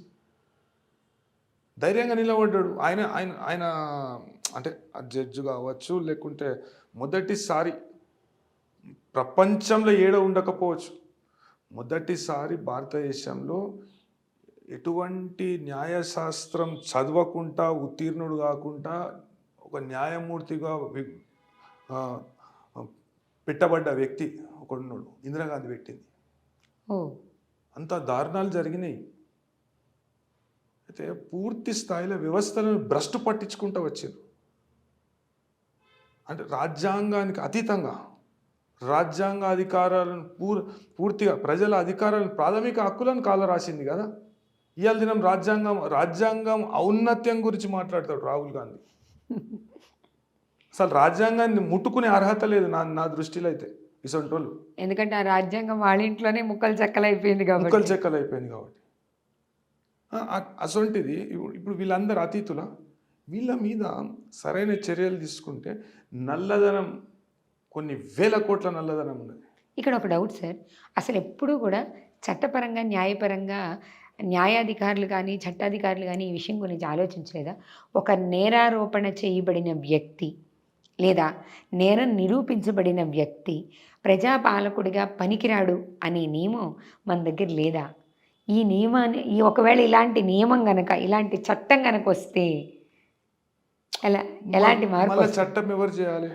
ధైర్యంగా నిలబడ్డాడు. ఆయన ఆయన ఆయన అంటే జడ్జి కావచ్చు, లేకుంటే మొదటిసారి ప్రపంచంలో ఉండకపోవచ్చు, మొదటిసారి భారతదేశంలో ఎటువంటి న్యాయశాస్త్రం చదవకుండా ఉత్తీర్ణుడు కాకుండా ఒక న్యాయమూర్తిగా పెట్టబడ్డ వ్యక్తి ఒకడున్నాడు, ఇందిరాగాంధీ పెట్టింది. అంత దారుణాలు జరిగినాయి. అయితే పూర్తి స్థాయిలో వ్యవస్థలను భ్రష్టు పట్టించుకుంటూ వచ్చారు. అంటే రాజ్యాంగానికి అతీతంగా రాజ్యాంగ అధికారాలను పూర్తిగా ప్రజల అధికారాలను, ప్రాథమిక హక్కులను కాలరాసింది కదా. ఇవాళ దినం రాజ్యాంగం ఔన్నత్యం గురించి మాట్లాడతాడు రాహుల్ గాంధీ. అసలు రాజ్యాంగాన్ని ముట్టుకునే అర్హత లేదు నా దృష్టిలో అయితే ఇసొంటి వాళ్ళు. ఎందుకంటే ఆ రాజ్యాంగం వాళ్ళ ఇంట్లోనే ముక్కలు చెక్కలైపోయింది కాబట్టి. అసొంటిది ఇప్పుడు వీళ్ళందరూ అతీతుల, వీళ్ళ మీద సరైన చర్యలు తీసుకుంటే నల్లధనం, కొన్ని వేల కోట్ల నల్లధనం ఉన్నది. ఇక్కడ ఒక డౌట్ సార్, అసలు ఎప్పుడూ కూడా చట్టపరంగా, న్యాయపరంగా న్యాయాధికారులు కానీ, చట్టాధికారులు కానీ ఈ విషయం గురించి ఆలోచించలేదా? ఒక నేరారోపణ చేయబడిన వ్యక్తి లేదా నేరం నిరూపించబడిన వ్యక్తి ప్రజాపాలకుడిగా పనికిరాడు అనే నియమం మన దగ్గర లేదా? ఈ నియమాన్ని ఒకవేళ ఇలాంటి నియమం గనక, ఇలాంటి చట్టం గనక వస్తే ఎలాంటి మార్పు? చట్టం ఎవరు చేయాలి?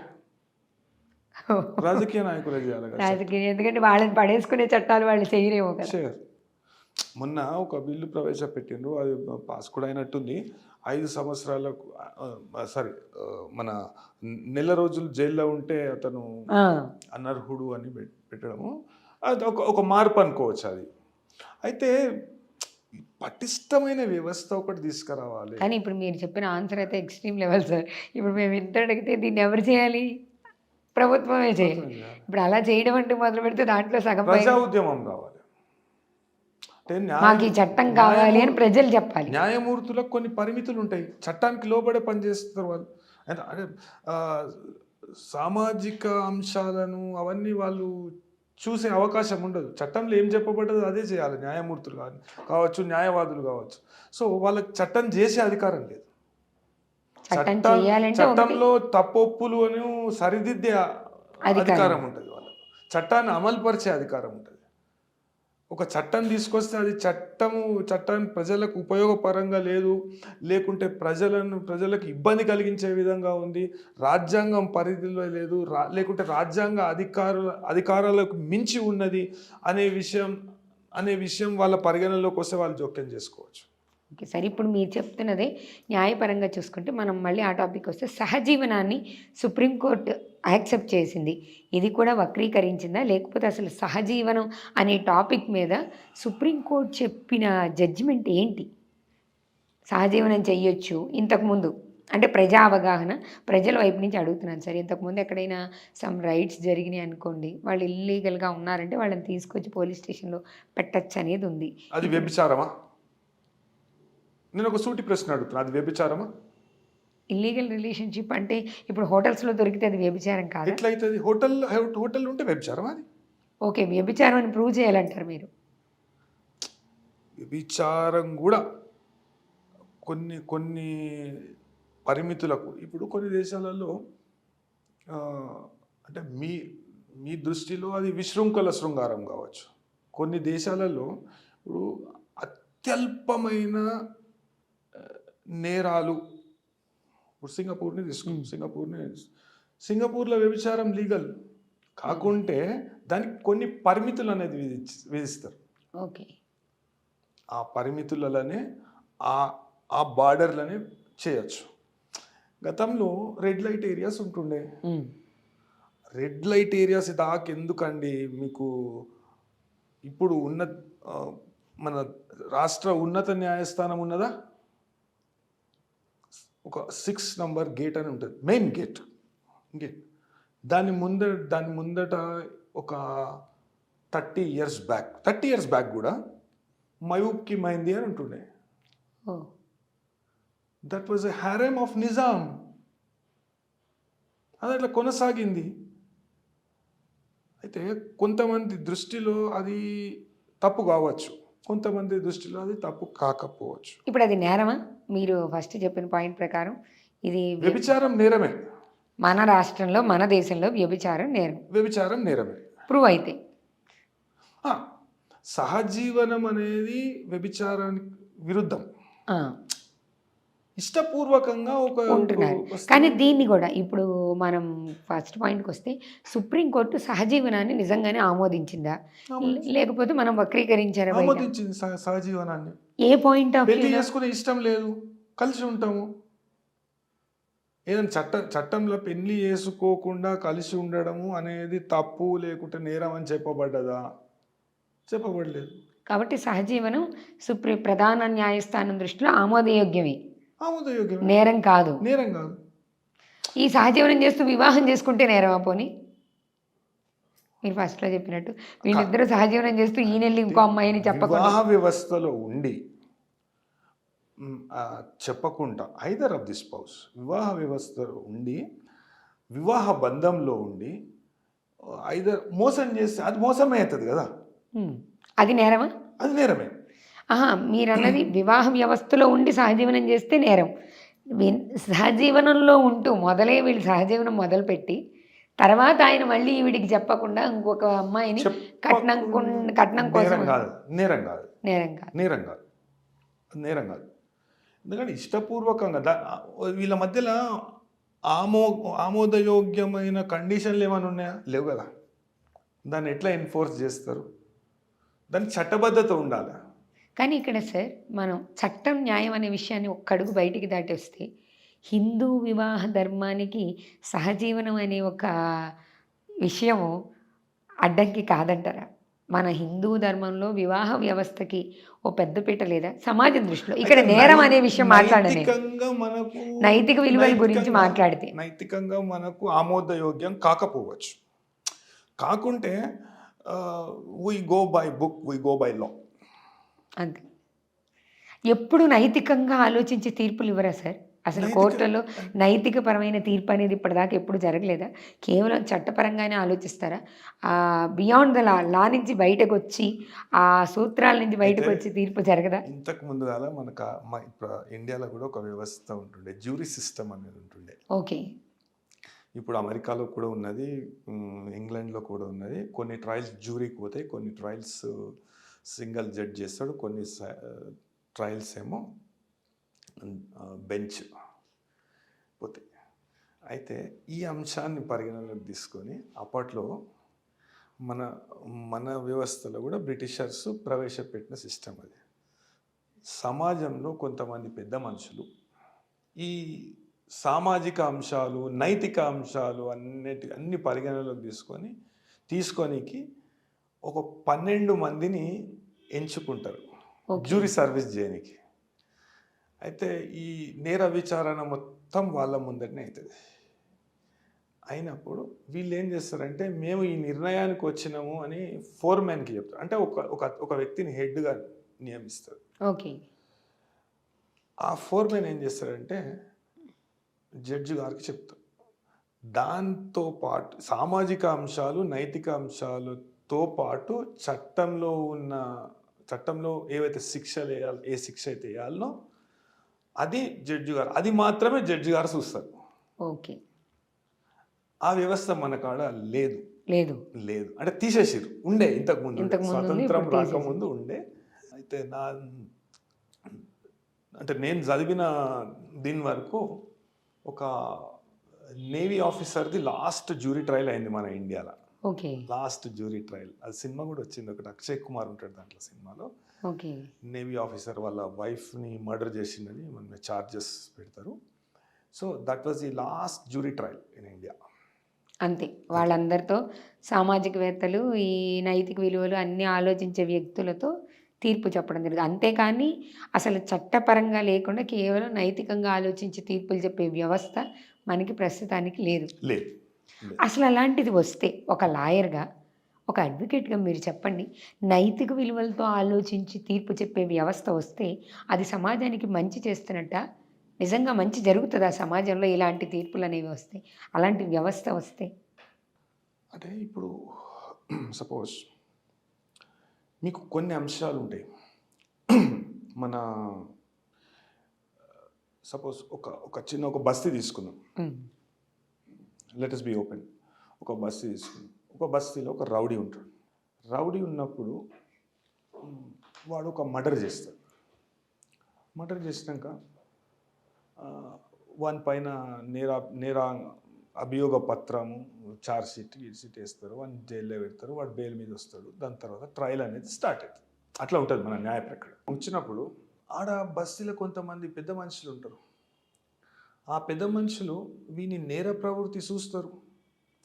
రాజకీయ నాయకులే చేయాలి. రాజకీయ, ఎందుకంటే వాళ్ళని పడేసుకునే చట్టాలు వాళ్ళు చేయరేమో కదా. మొన్న ఒక బిల్లు ప్రవేశపెట్టిండ్రు, అది పాస్ కూడా అయినట్టుంది. 5 సంవత్సరాలకు మన నెల రోజులు జైల్లో ఉంటే అతను అనర్హుడు అని పెట్టడము, అది ఒక మార్పు అనుకోవచ్చు. అది అయితే పటిష్టమైన వ్యవస్థ ఒకటి తీసుకురావాలి. కానీ ఇప్పుడు మీరు చెప్పిన ఆన్సర్ అయితే ఎక్స్ట్రీమ్ లెవెల్ సార్. ఇప్పుడు మేము ఇంత అడిగితే దీన్ని ఎవరు చేయాలి? ప్రభుత్వమే చేయాలి. ఇప్పుడు అలా చేయడం అంటే మొదలు పెడితే దాంట్లో సగం ప్రజా ఉద్యమం కావాలి. మాకు ఈ చట్టం కావాలి అని ప్రజలు చెప్పాలి. న్యాయమూర్తులకు కొన్ని పరిమితులు ఉంటాయి, చట్టానికి లోబడే పనిచేస్తారు వాళ్ళు. అంటే సామాజిక అంశాలను అవన్నీ వాళ్ళు చూసే అవకాశం ఉండదు. చట్టంలో ఏం చెప్పబడ్డదో అదే చేయాలి. న్యాయమూర్తులు కావచ్చు, న్యాయవాదులు కావచ్చు. సో వాళ్ళకి చట్టం చేసే అధికారం లేదు. చట్టంలో తప్పొప్పులు అని సరిదిద్దే అధికారం ఉంటుంది వాళ్ళకు. చట్టాన్ని అమలుపరిచే అధికారం ఉంటుంది. ఒక చట్టం తీసుకొస్తే అది చట్టాన్ని ప్రజలకు ఉపయోగపరంగా లేదు, లేకుంటే ప్రజలకు ఇబ్బంది కలిగించే విధంగా ఉంది, రాజ్యాంగం పరిధిలో లేదు, లేకుంటే రాజ్యాంగ అధికారాలకు మించి ఉన్నది అనే విషయం వాళ్ళ పరిగణనలోకి వస్తే వాళ్ళు జోక్యం చేసుకోవచ్చు. ఓకే సార్, ఇప్పుడు మీరు చెప్తున్నదే న్యాయపరంగా చూసుకుంటే మనం మళ్ళీ ఆ టాపిక్ వస్తే సహజీవనాన్ని సుప్రీంకోర్టు యాక్సెప్ట్ చేసింది. ఇది కూడా వక్రీకరించిందా, లేకపోతే అసలు సహజీవనం అనే టాపిక్ మీద సుప్రీంకోర్టు చెప్పిన జడ్జిమెంట్ ఏంటి? సహజీవనం చెయ్యొచ్చు ఇంతకుముందు, అంటే ప్రజా అవగాహన ప్రజల వైపు నుంచి అడుగుతున్నాను సార్. ఇంతకుముందు ఎక్కడైనా సమ్ రైట్స్ జరిగినాయి అనుకోండి, వాళ్ళు ఇల్లీగల్గా ఉన్నారంటే వాళ్ళని తీసుకొచ్చి పోలీస్ స్టేషన్లో పెట్టచ్చు అనేది ఉంది. అది వ్యభిచారమా? నేను ఒక సూటి ప్రశ్న అడుగుతున్నా, అది వ్యభిచారమా? ఇల్లీగల్ రిలేషన్‌షిప్ అంటే ఇప్పుడు హోటల్స్‌లో దొరికితే అది వ్యభిచారం కాదా? ఎట్లయితది? హోటల్ ఉంటే వ్యభిచారం అది? ఓకే. వ్యభిచారం అని ప్రూవ్ చేయాలంటారు మీరు. వ్యభిచారం గూడా కొన్ని కొన్ని పరిమితులకు ఇప్పుడు కొన్ని దేశాలలో అంటే మీ మీ దృష్టిలో అది విశృంఖల శృంగారం కావచ్చు. కొన్ని దేశాలలో ఇప్పుడు అత్యల్పమైన నేరాలు ఇప్పుడు సింగపూర్‌ని తీసుకో. సింగపూర్‌లో వ్యభిచారం లీగల్. కాకుంటే దానికి కొన్ని పరిమితులు అనేది విధిస్తారు. ఓకే. ఆ పరిమితులలోనే ఆ బార్డర్‌లోనే చేయొచ్చు. గతంలో రెడ్ లైట్ ఏరియాస్ ఉంటుండే. రెడ్ లైట్ ఏరియాస్ దాకెందుకండి మీకు ఇప్పుడు ఉన్న మన రాష్ట్ర ఉన్నత న్యాయస్థానం ఉన్నదా? ఒక 6 నంబర్ గేట్ అని ఉంటుంది. Main gate. దాని ముందట ఒక 30 ఇయర్స్ బ్యాక్ కూడా మయూబ్కి మైంది అని ఉంటుండే. That was a harem of Nizam. అది అట్లా కొనసాగింది. అయితే కొంతమంది దృష్టిలో అది తప్పు కావచ్చు, కొంతమంది దృష్టిలో అది తప్పు కాకపోవచ్చు. ఇప్పుడు అది నేరమా? మీరు ఫస్ట్ చెప్పిన పాయింట్ ప్రకారం ఇది వ్యభిచారం నేరమే. మన రాష్ట్రంలో మన దేశంలో వ్యభిచారం నేరమే ప్రూవ్ అయితే సహజీవనం అనేది వ్యభిచారానికి విరుద్ధం. ఇష్టపూర్వకంగా ఉంటున్నారు. కానీ దీన్ని కూడా ఇప్పుడు మనం ఫస్ట్ పాయింట్కి వస్తే సుప్రీంకోర్టు సహజీవనాన్ని నిజంగానే ఆమోదించిందా, లేకపోతే మనం వక్రీకరించారా? ఆమోదించింది సహజీవనాన్ని. ఏ పాయింట్ ఆఫ్ పెళ్లి చేసుకునే ఇష్టం లేదు, కలిసి ఉంటాము. ఏదైనా చట్టంలో పెళ్లి చేసుకోకుండా కలిసి ఉండడము అనేది తప్పు లేకుంటే నేరం అని చెప్పబడ్డదా? చెప్పబడలేదు. కాబట్టి సహజీవనం ప్రధాన న్యాయస్థానం దృష్టిలో ఆమోదయోగ్యమే, నేరం కాదు. ఈ సహజీవనం చేస్తూ వివాహం చేసుకుంటే నేరమా? పోనీ మీరు ఫస్ట్లో చెప్పినట్టు వీళ్ళిద్దరూ సహజీవనం చేస్తూ ఈయనెళ్ళి ఇంకో అమ్మాయిని చెప్పకుండా వివాహ వ్యవస్థలో ఉండి చెప్పకుండా ఐదర్ ఆఫ్ ది స్పౌస్ వివాహ వ్యవస్థలో ఉండి వివాహ బంధంలో ఉండి ఐదర్ మోసం చేస్తే అది మోసమే అవుతుంది కదా. అది నేరమా? అది నేరమే. మీరు అన్నది వివాహ వ్యవస్థలో ఉండి సహజీవనం చేస్తే నేరం. సహజీవనంలో ఉంటూ వీళ్ళు సహజీవనం మొదలుపెట్టి తర్వాత ఆయన మళ్ళీ ఈవిడికి చెప్పకుండా ఇంకొక అమ్మాయిని కట్నం కోసం నేరం కాదు. ఎందుకంటే ఇష్టపూర్వకంగా వీళ్ళ మధ్యలో ఆమోదయోగ్యమైన కండిషన్లు ఏమైనా ఉన్నాయా? లేవు కదా. దాన్ని ఎట్లా ఎన్ఫోర్స్ చేస్తారు? దానికి చట్టబద్ధత ఉండాలి. కానీ ఇక్కడ సార్ మనం చట్టం న్యాయం అనే విషయాన్ని ఒక్క అడుగు బయటికి దాటి వస్తే హిందూ వివాహ ధర్మానికి సహజీవనం అనే ఒక విషయము అడ్డంకి కాదంటారా? మన హిందూ ధర్మంలో వివాహ వ్యవస్థకి ఓ పెద్దపీట లేదా సమాజం దృష్టిలో? ఇక్కడ నేరం అనే విషయం మాట్లాడనే నైతిక విలువల గురించి మాట్లాడితే నైతికంగా మనకు ఆమోదయోగ్యం కాకపోవచ్చు. కాకుంటే we go by book, we go by law. అంతే. ఎప్పుడు నైతికంగా ఆలోచించి తీర్పులు ఇవ్వరా సార్? అసలు కోర్టులో నైతికపరమైన తీర్పు అనేది ఇప్పటిదాకా ఎప్పుడు జరగలేదా? కేవలం చట్టపరంగానే ఆలోచిస్తారా? బియాండ్ ద లా నుంచి బయటకు వచ్చి ఆ సూత్రాల నుంచి బయటకు వచ్చి తీర్పు జరగదా? ఇంతకు ముందు మనకు ఇండియాలో కూడా ఒక వ్యవస్థ ఉంటుండే, జ్యూరీ సిస్టమ్ అనేది ఉంటుండే. ఓకే. ఇప్పుడు అమెరికాలో కూడా ఉన్నది, ఇంగ్లాండ్లో కూడా ఉన్నది. కొన్ని ట్రయల్స్ జ్యూరీకి పోతాయి, కొన్ని ట్రయల్స్ సింగిల్ జడ్జ్ చేస్తాడు, కొన్ని ట్రయల్స్ ఏమో బెంచ్ పోతాయి. అయితే ఈ అంశాన్ని పరిగణలోకి తీసుకొని అప్పట్లో మన వ్యవస్థలో కూడా బ్రిటిషర్స్ ప్రవేశపెట్టిన సిస్టమ్ అది. సమాజంలో కొంతమంది పెద్ద మనుషులు ఈ సామాజిక అంశాలు, నైతిక అంశాలు అన్ని పరిగణలోకి తీసుకోనికి ఒక 12 మందిని ఎంచుకుంటారు జ్యూరీ సర్వీస్ చేయడానికి. అయితే ఈ నేర విచారణ మొత్తం వాళ్ళ ముందరనే అవుతుంది. అయినప్పుడు వీళ్ళు ఏం చేస్తారంటే మేము ఈ నిర్ణయానికి వచ్చినాము అని ఫోర్మెన్కి చెప్తారు. అంటే ఒక వ్యక్తిని హెడ్గా నియమిస్తారు. ఓకే. ఆ ఫోర్మెన్ ఏం చేస్తారంటే జడ్జి గారికి చెప్తారు. దాంతో పాటు సామాజిక అంశాలు, నైతిక అంశాలతో పాటు చట్టంలో ఏవైతే శిక్షలేయాలి, ఏ శిక్ష అయితే వేయాలనో అది జడ్జి గారు, అది మాత్రమే జడ్జి గారు చూస్తారు. ఓకే. ఆ వ్యవస్థ మన కాడ లేదు. లేదు. లేదు. అంటే తీసేసిర్రు. ఉండే ఇంతకుముందు. ఇంతకుముందు ఉంది, స్వతంత్రం ఇప్పుడు రాకముందు ఉండే. అయితే అంటే నేను చదివిన దీని వరకు ఒక నేవీ ఆఫీసర్ది లాస్ట్ జ్యూరీ ట్రయల్ అయింది మన ఇండియాలో. ఓకే. Last jury trial. అది సినిమా కూడా వచ్చింది ఒకటి. అక్షయ్ కుమార్ ఉంటాడు దాంట్లో సినిమాలో. ఓకే. నేవీ ఆఫీసర్ వాళ్ళ వైఫ్ని మర్డర్ చేసిందని మన చార్జెస్ పెడతారు. So that was the last jury trial in India. అంతే. వాళ్ళందరితో సామాజికవేత్తలు, ఈ నైతిక విలువలు అన్నీ ఆలోచించే వ్యక్తులతో తీర్పు చెప్పడం జరుగుతుంది. అంతేకానీ అసలు చట్టపరంగా లేకుండా కేవలం నైతికంగా ఆలోచించి తీర్పులు చెప్పే వ్యవస్థ మనకి ప్రస్తుతానికి లేదు. లేదు. అసలు అలాంటిది వస్తే ఒక లాయర్‌గా, ఒక అడ్వకేట్‌గా మీరు చెప్పండి. నైతిక విలువలతో ఆలోచించి తీర్పు చెప్పే వ్యవస్థ వస్తే అది సమాజానికి మంచి చేస్తున్నట్టా? నిజంగా మంచి జరుగుతదా సమాజంలో ఇలాంటి తీర్పులనేవి వస్తే? అలాంటి వ్యవస్థ వస్తే? అంటే ఇప్పుడు సపోజ్ మీకు కొన్ని అంశాలు ఉంటాయి. మన సపోజ్ ఒక బస్తీ తీసుకుందాం. హ్మ్. Let us be open. ఒక బస్తీ తీసుకుందాం. ఒక బస్తీలో ఒక రౌడీ ఉంటాడు. రౌడీ ఉన్నప్పుడు వాడు ఒక మర్డర్ చేస్తాడు. మర్డర్ చేసినాక వాని పైన నేర అభియోగ పత్రము, చార్జ్ షీట్ వేస్తారు. వాడిని జైల్లో పెడతారు. వాడు బెయిల్ మీద వస్తాడు. దాని తర్వాత ట్రయల్ అనేది స్టార్ట్ అవుతుంది. అట్లా ఉంటుంది మన న్యాయ ప్రక్రియ. వచ్చినప్పుడు ఆడ బస్తీలో కొంతమంది పెద్ద మనుషులు ఉంటారు. ఆ పెద్ద మనుషులు వీని నేర ప్రవృత్తి చూస్తారు.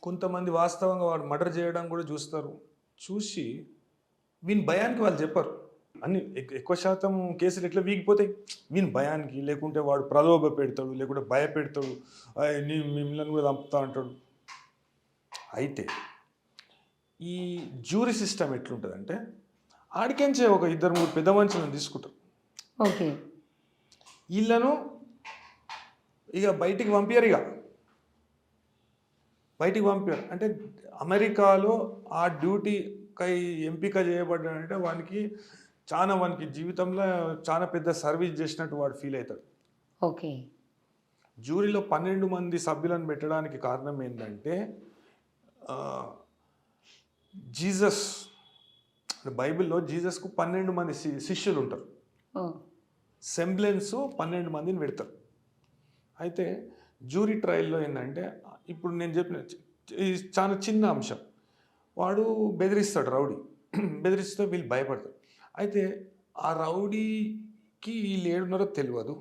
కొంతమంది వాస్తవంగా వాడు మర్డర్ చేయడం కూడా చూస్తారు. చూసి వీని భయానికి వాళ్ళు చెప్పరు. అన్ని ఎక్కువ శాతం కేసులు ఎట్లా వీగిపోతాయి వీని భయానికి, లేకుంటే వాడు ప్రలోభ పెడతాడు, లేకుంటే భయపెడతాడు, మిమ్మల్ని కూడా చంపుతా అంటాడు. అయితే ఈ జ్యూరీ సిస్టమ్ ఎట్లుంటుందంటే ఆడికించే ఒక 2-3 పెద్ద మనుషులను తీసుకుంటారు. ఓకే. వీళ్ళను ఇక బయటికి పంపించారు. అంటే అమెరికాలో ఆ డ్యూటీకై ఎంపిక చేయబడ్డాడంటే వానికి జీవితంలో చాలా పెద్ద సర్వీస్ చేసినట్టు వాడు ఫీల్ అవుతాడు. ఓకే. జ్యూరీలో 12 మంది సభ్యులను పెట్టడానికి కారణం ఏంటంటే జీసస్, బైబిల్లో జీసస్కు 12 మంది శిష్యులు ఉంటారు. సెంబ్లెన్స్ 12 మందిని పెడతారు. అయితే జ్యూరీ ట్రయల్లో ఏంటంటే ఇప్పుడు నేను చెప్పిన చాలా చిన్న అంశం. వాడు బెదిరిస్తాడు, రౌడీ బెదిరిస్తే వీళ్ళు భయపడతారు. అయితే ఆ రౌడీకి వీళ్ళు ఏడున్నారో తెలియదు.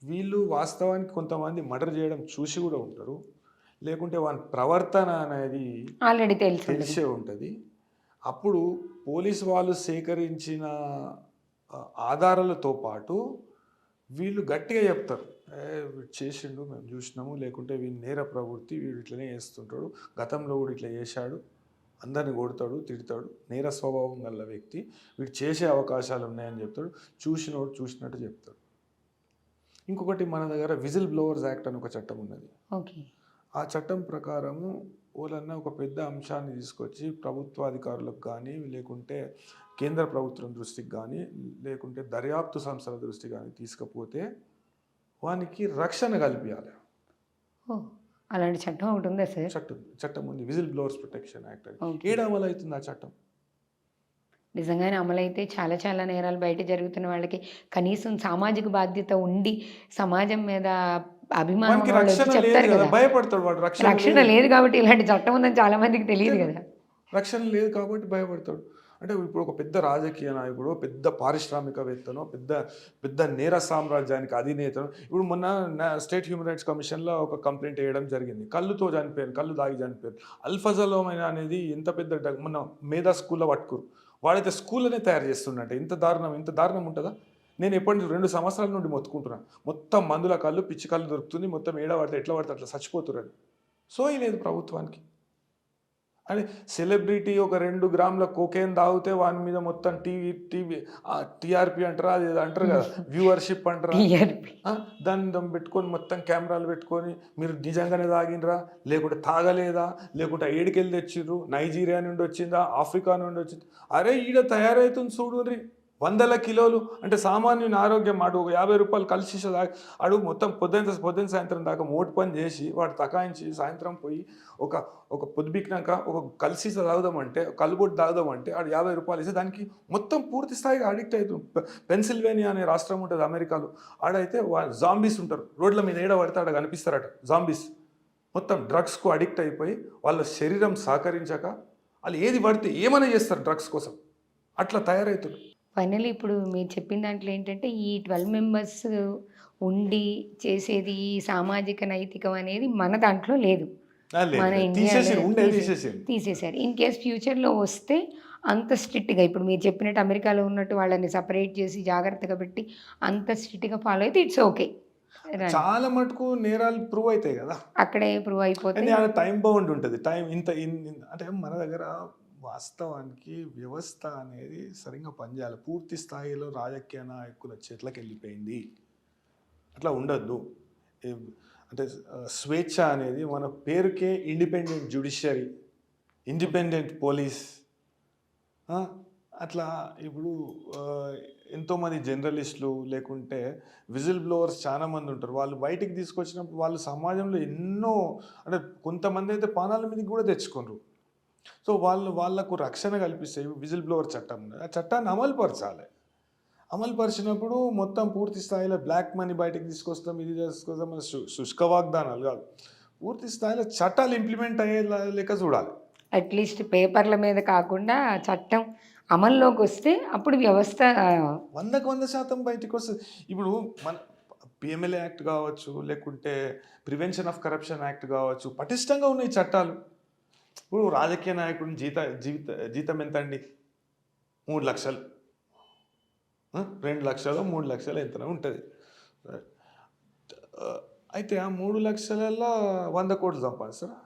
వీళ్ళు వాస్తవానికి కొంతమంది మర్డర్ చేయడం చూసి కూడా ఉంటారు. లేకుంటే వాని ప్రవర్తన అనేది ఆల్రెడీ తెలిసే ఉంటుంది. అప్పుడు పోలీసు వాళ్ళు సేకరించిన ఆధారాలతో పాటు వీళ్ళు గట్టిగా చెప్తారు, వీడు చేసిండు, మేము చూసినాము, లేకుంటే వీడి నేర ప్రవృత్తి, వీడు ఇట్లనే చేస్తుంటాడు, గతంలో కూడా ఇట్లా చేశాడు, అందరిని కొడతాడు, తిడతాడు, నేర స్వభావం గల వ్యక్తి, వీడు చేసే అవకాశాలు ఉన్నాయని చెప్తాడు. చూసినోడు చూసినట్టు చెప్తాడు. ఇంకొకటి మన దగ్గర విజిల్ బ్లోవర్స్ యాక్ట్ అని ఒక చట్టం ఉన్నది. ఓకే. ఆ చట్టం ప్రకారము వాళ్ళన్నా ఒక పెద్ద అంశాన్ని తీసుకొచ్చి ప్రభుత్వాధికారులకు కానీ, లేకుంటే కేంద్ర ప్రభుత్వం దృష్టికి కానీ, లేకుంటే దర్యాప్తు సంస్థల దృష్టికి కానీ తీసుకపోతే వానికి రక్షణ కల్పించాలి. అలాంటి చట్టం ఒకటి ఉందా సార్? చట్టం ఉంది, విజిల్ బ్లోవర్స్ ప్రొటెక్షన్ యాక్ట్ అని. ఏడు అమలు అవుతుంది ఆ చట్టం. నిజంగానే అమలైతే చాలా చాలా నేరాలు బయట జరుగుతున్న వాళ్ళకి కనీసం సామాజిక బాధ్యత ఉండి సమాజం మీద అభిమానం చెప్తారు కదా, భయపడతాడు వాడు. రక్షణ లేదు కాబట్టి ఇలాంటి చట్టం ఉందని చాలా మందికి తెలియదు కదా. రక్షణ లేదు కాబట్టి భయపడతాడు. అంటే ఇప్పుడు ఒక పెద్ద రాజకీయ నాయకుడు, పెద్ద పారిశ్రామికవేత్తను, పెద్ద నేర సామ్రాజ్యానికి అధినేతను. ఇప్పుడు మొన్న స్టేట్ హ్యూమన్ రైట్స్ కమిషన్లో ఒక కంప్లైంట్ వేయడం జరిగింది. కళ్ళు దాగి చనిపోయారు. అల్ఫజలోమైన అనేది ఎంత పెద్ద మొన్న మేధా స్కూల్లో పట్టుకురు. వాడైతే స్కూల్లోనే తయారు చేస్తుండే. ఇంత దారుణం ఉంటుందా? నేను ఎప్పటి 2 సంవత్సరాల నుండి మొత్తుకుంటున్నాను. మొత్తం మందుల కళ్ళు, పిచ్చి కళ్ళు దొరుకుతుంది, మొత్తం ఎట్లా పడితే అట్లా చచ్చిపోతున్నారు. సోయి లేదు ప్రభుత్వానికి. అంటే సెలబ్రిటీ ఒక 2 గ్రాముల కోకేన్ తాగితే వాని మీద మొత్తం టీఆర్పీ అంటారా, అది ఏదో అంటారు కదా, వ్యూవర్షిప్ అంటారా, టీఆర్పీ. దాన్ని పెట్టుకొని మొత్తం కెమెరాలు పెట్టుకొని మీరు నిజంగానే తాగినరా, లేకుంటే తాగలేదా, లేకుంటే ఏడికెళ్ళి తెచ్చిర్రు, నైజీరియా నుండి వచ్చిందా, ఆఫ్రికా నుండి వచ్చింది, అరే ఈడ తయారవుతుంది చూడుర్రి, 100 కిలోలు. అంటే సామాన్యుని ఆరోగ్యం ఆడు ఒక 50 రూపాయలు కలిసి ఆడు మొత్తం పొద్దున సాయంత్రం దాకా మోటు పని చేసి వాడు తకాయించి సాయంత్రం పోయి ఒక ఒక పొద్దుబిక్కినాక ఒక కలిసి తాగుదామంటే, కలుబొట్టు తాగుదామంటే ఆడు 50 రూపాయలు ఇస్తే దానికి మొత్తం పూర్తి స్థాయిగా అడిక్ట్ అవుతుంది. పెన్సిల్వేనియా అనే రాష్ట్రం ఉంటుంది అమెరికాలో, ఆడైతే జాంబీస్ ఉంటారు రోడ్ల మీద, ఏడ పడితే ఆడ కనిపిస్తారట జాంబీస్, మొత్తం డ్రగ్స్కు అడిక్ట్ అయిపోయి వాళ్ళ శరీరం సహకరించక వాళ్ళు ఏది పడితే ఏమైనా చేస్తారు డ్రగ్స్ కోసం, అట్లా తయారవుతారు. ఫైనల్లీ ఇప్పుడు మీరు చెప్పిన దాంట్లో ఏంటంటే ఈ 12 మెంబర్స్ ఉండి చేసేది ఈ సామాజిక నైతికం అనేది మన దాంట్లో లేదు. మన ఇండియాలో తీసేశారు. ఇన్ కేస్ ఫ్యూచర్లో వస్తే అంత స్ట్రిక్ట్గా ఇప్పుడు మీరు చెప్పినట్టు అమెరికాలో ఉన్నట్టు వాళ్ళని సపరేట్ చేసి జాగ్రత్తగా పెట్టి అంత స్ట్రిక్ట్గా ఫాలో అయితే ఇట్స్ ఓకే. చాలా మటుకు నేరాలు ప్రూవ్ అవుతాయి కదా, అక్కడే ప్రూవ్ అయిపోతాయి. టైం బౌండ్ ఉంటుంది. టైం అంటే మన దగ్గర వాస్తవానికి వ్యవస్థ అనేది సరిగ్గా పనిచేయాలి. పూర్తి స్థాయిలో రాజకీయ నాయకుల చేతులకు వెళ్ళిపోయింది, అట్లా ఉండద్దు. అంటే స్వేచ్ఛ అనేది మన పేరుకే ఇండిపెండెంట్ జ్యుడిషియరీ, ఇండిపెండెంట్ పోలీస్, అట్లా. ఇప్పుడు ఎంతోమంది జర్నలిస్టులు లేకుంటే విజిల్ బ్లోవర్స్ చాలామంది ఉంటారు, వాళ్ళు బయటికి తీసుకొచ్చినప్పుడు వాళ్ళు సమాజంలో ఎన్నో, అంటే కొంతమంది అయితే పానాల మీదకి కూడా తెచ్చుకోరు. సో వాళ్ళకు రక్షణ కల్పిస్తే విజిల్ బ్లోవర్ చట్టం ఉంది, ఆ చట్టాన్ని అమలుపరచాలి. అమలుపరిచినప్పుడు మొత్తం పూర్తి స్థాయిలో బ్లాక్ మనీ బయటకు తీసుకొస్తాం, ఇది తీసుకొస్తాం, మన శుష్క వాగ్దానాలు కాదు, పూర్తి స్థాయిలో చట్టాలు ఇంప్లిమెంట్ అయ్యే లెక్క చూడాలి. అట్లీస్ట్ పేపర్ల మీద కాకుండా చట్టం అమల్లోకి వస్తే అప్పుడు వ్యవస్థ 100% బయటకు వస్తుంది. ఇప్పుడు మన పిఎంఎల్ఏ యాక్ట్ కావచ్చు, లేకుంటే ప్రివెన్షన్ ఆఫ్ కరప్షన్ యాక్ట్ కావచ్చు, పటిష్టంగా ఉన్నాయి చట్టాలు. ఇప్పుడు రాజకీయ నాయకుడిని జీతం ఎంత అండి? 3 లక్షలు, 2 లక్షలు, 3 లక్షలు ఎంతనే ఉంటుంది. అయితే ఆ 3 లక్షలలో 100 కోట్లు సంపాదిస్తారా?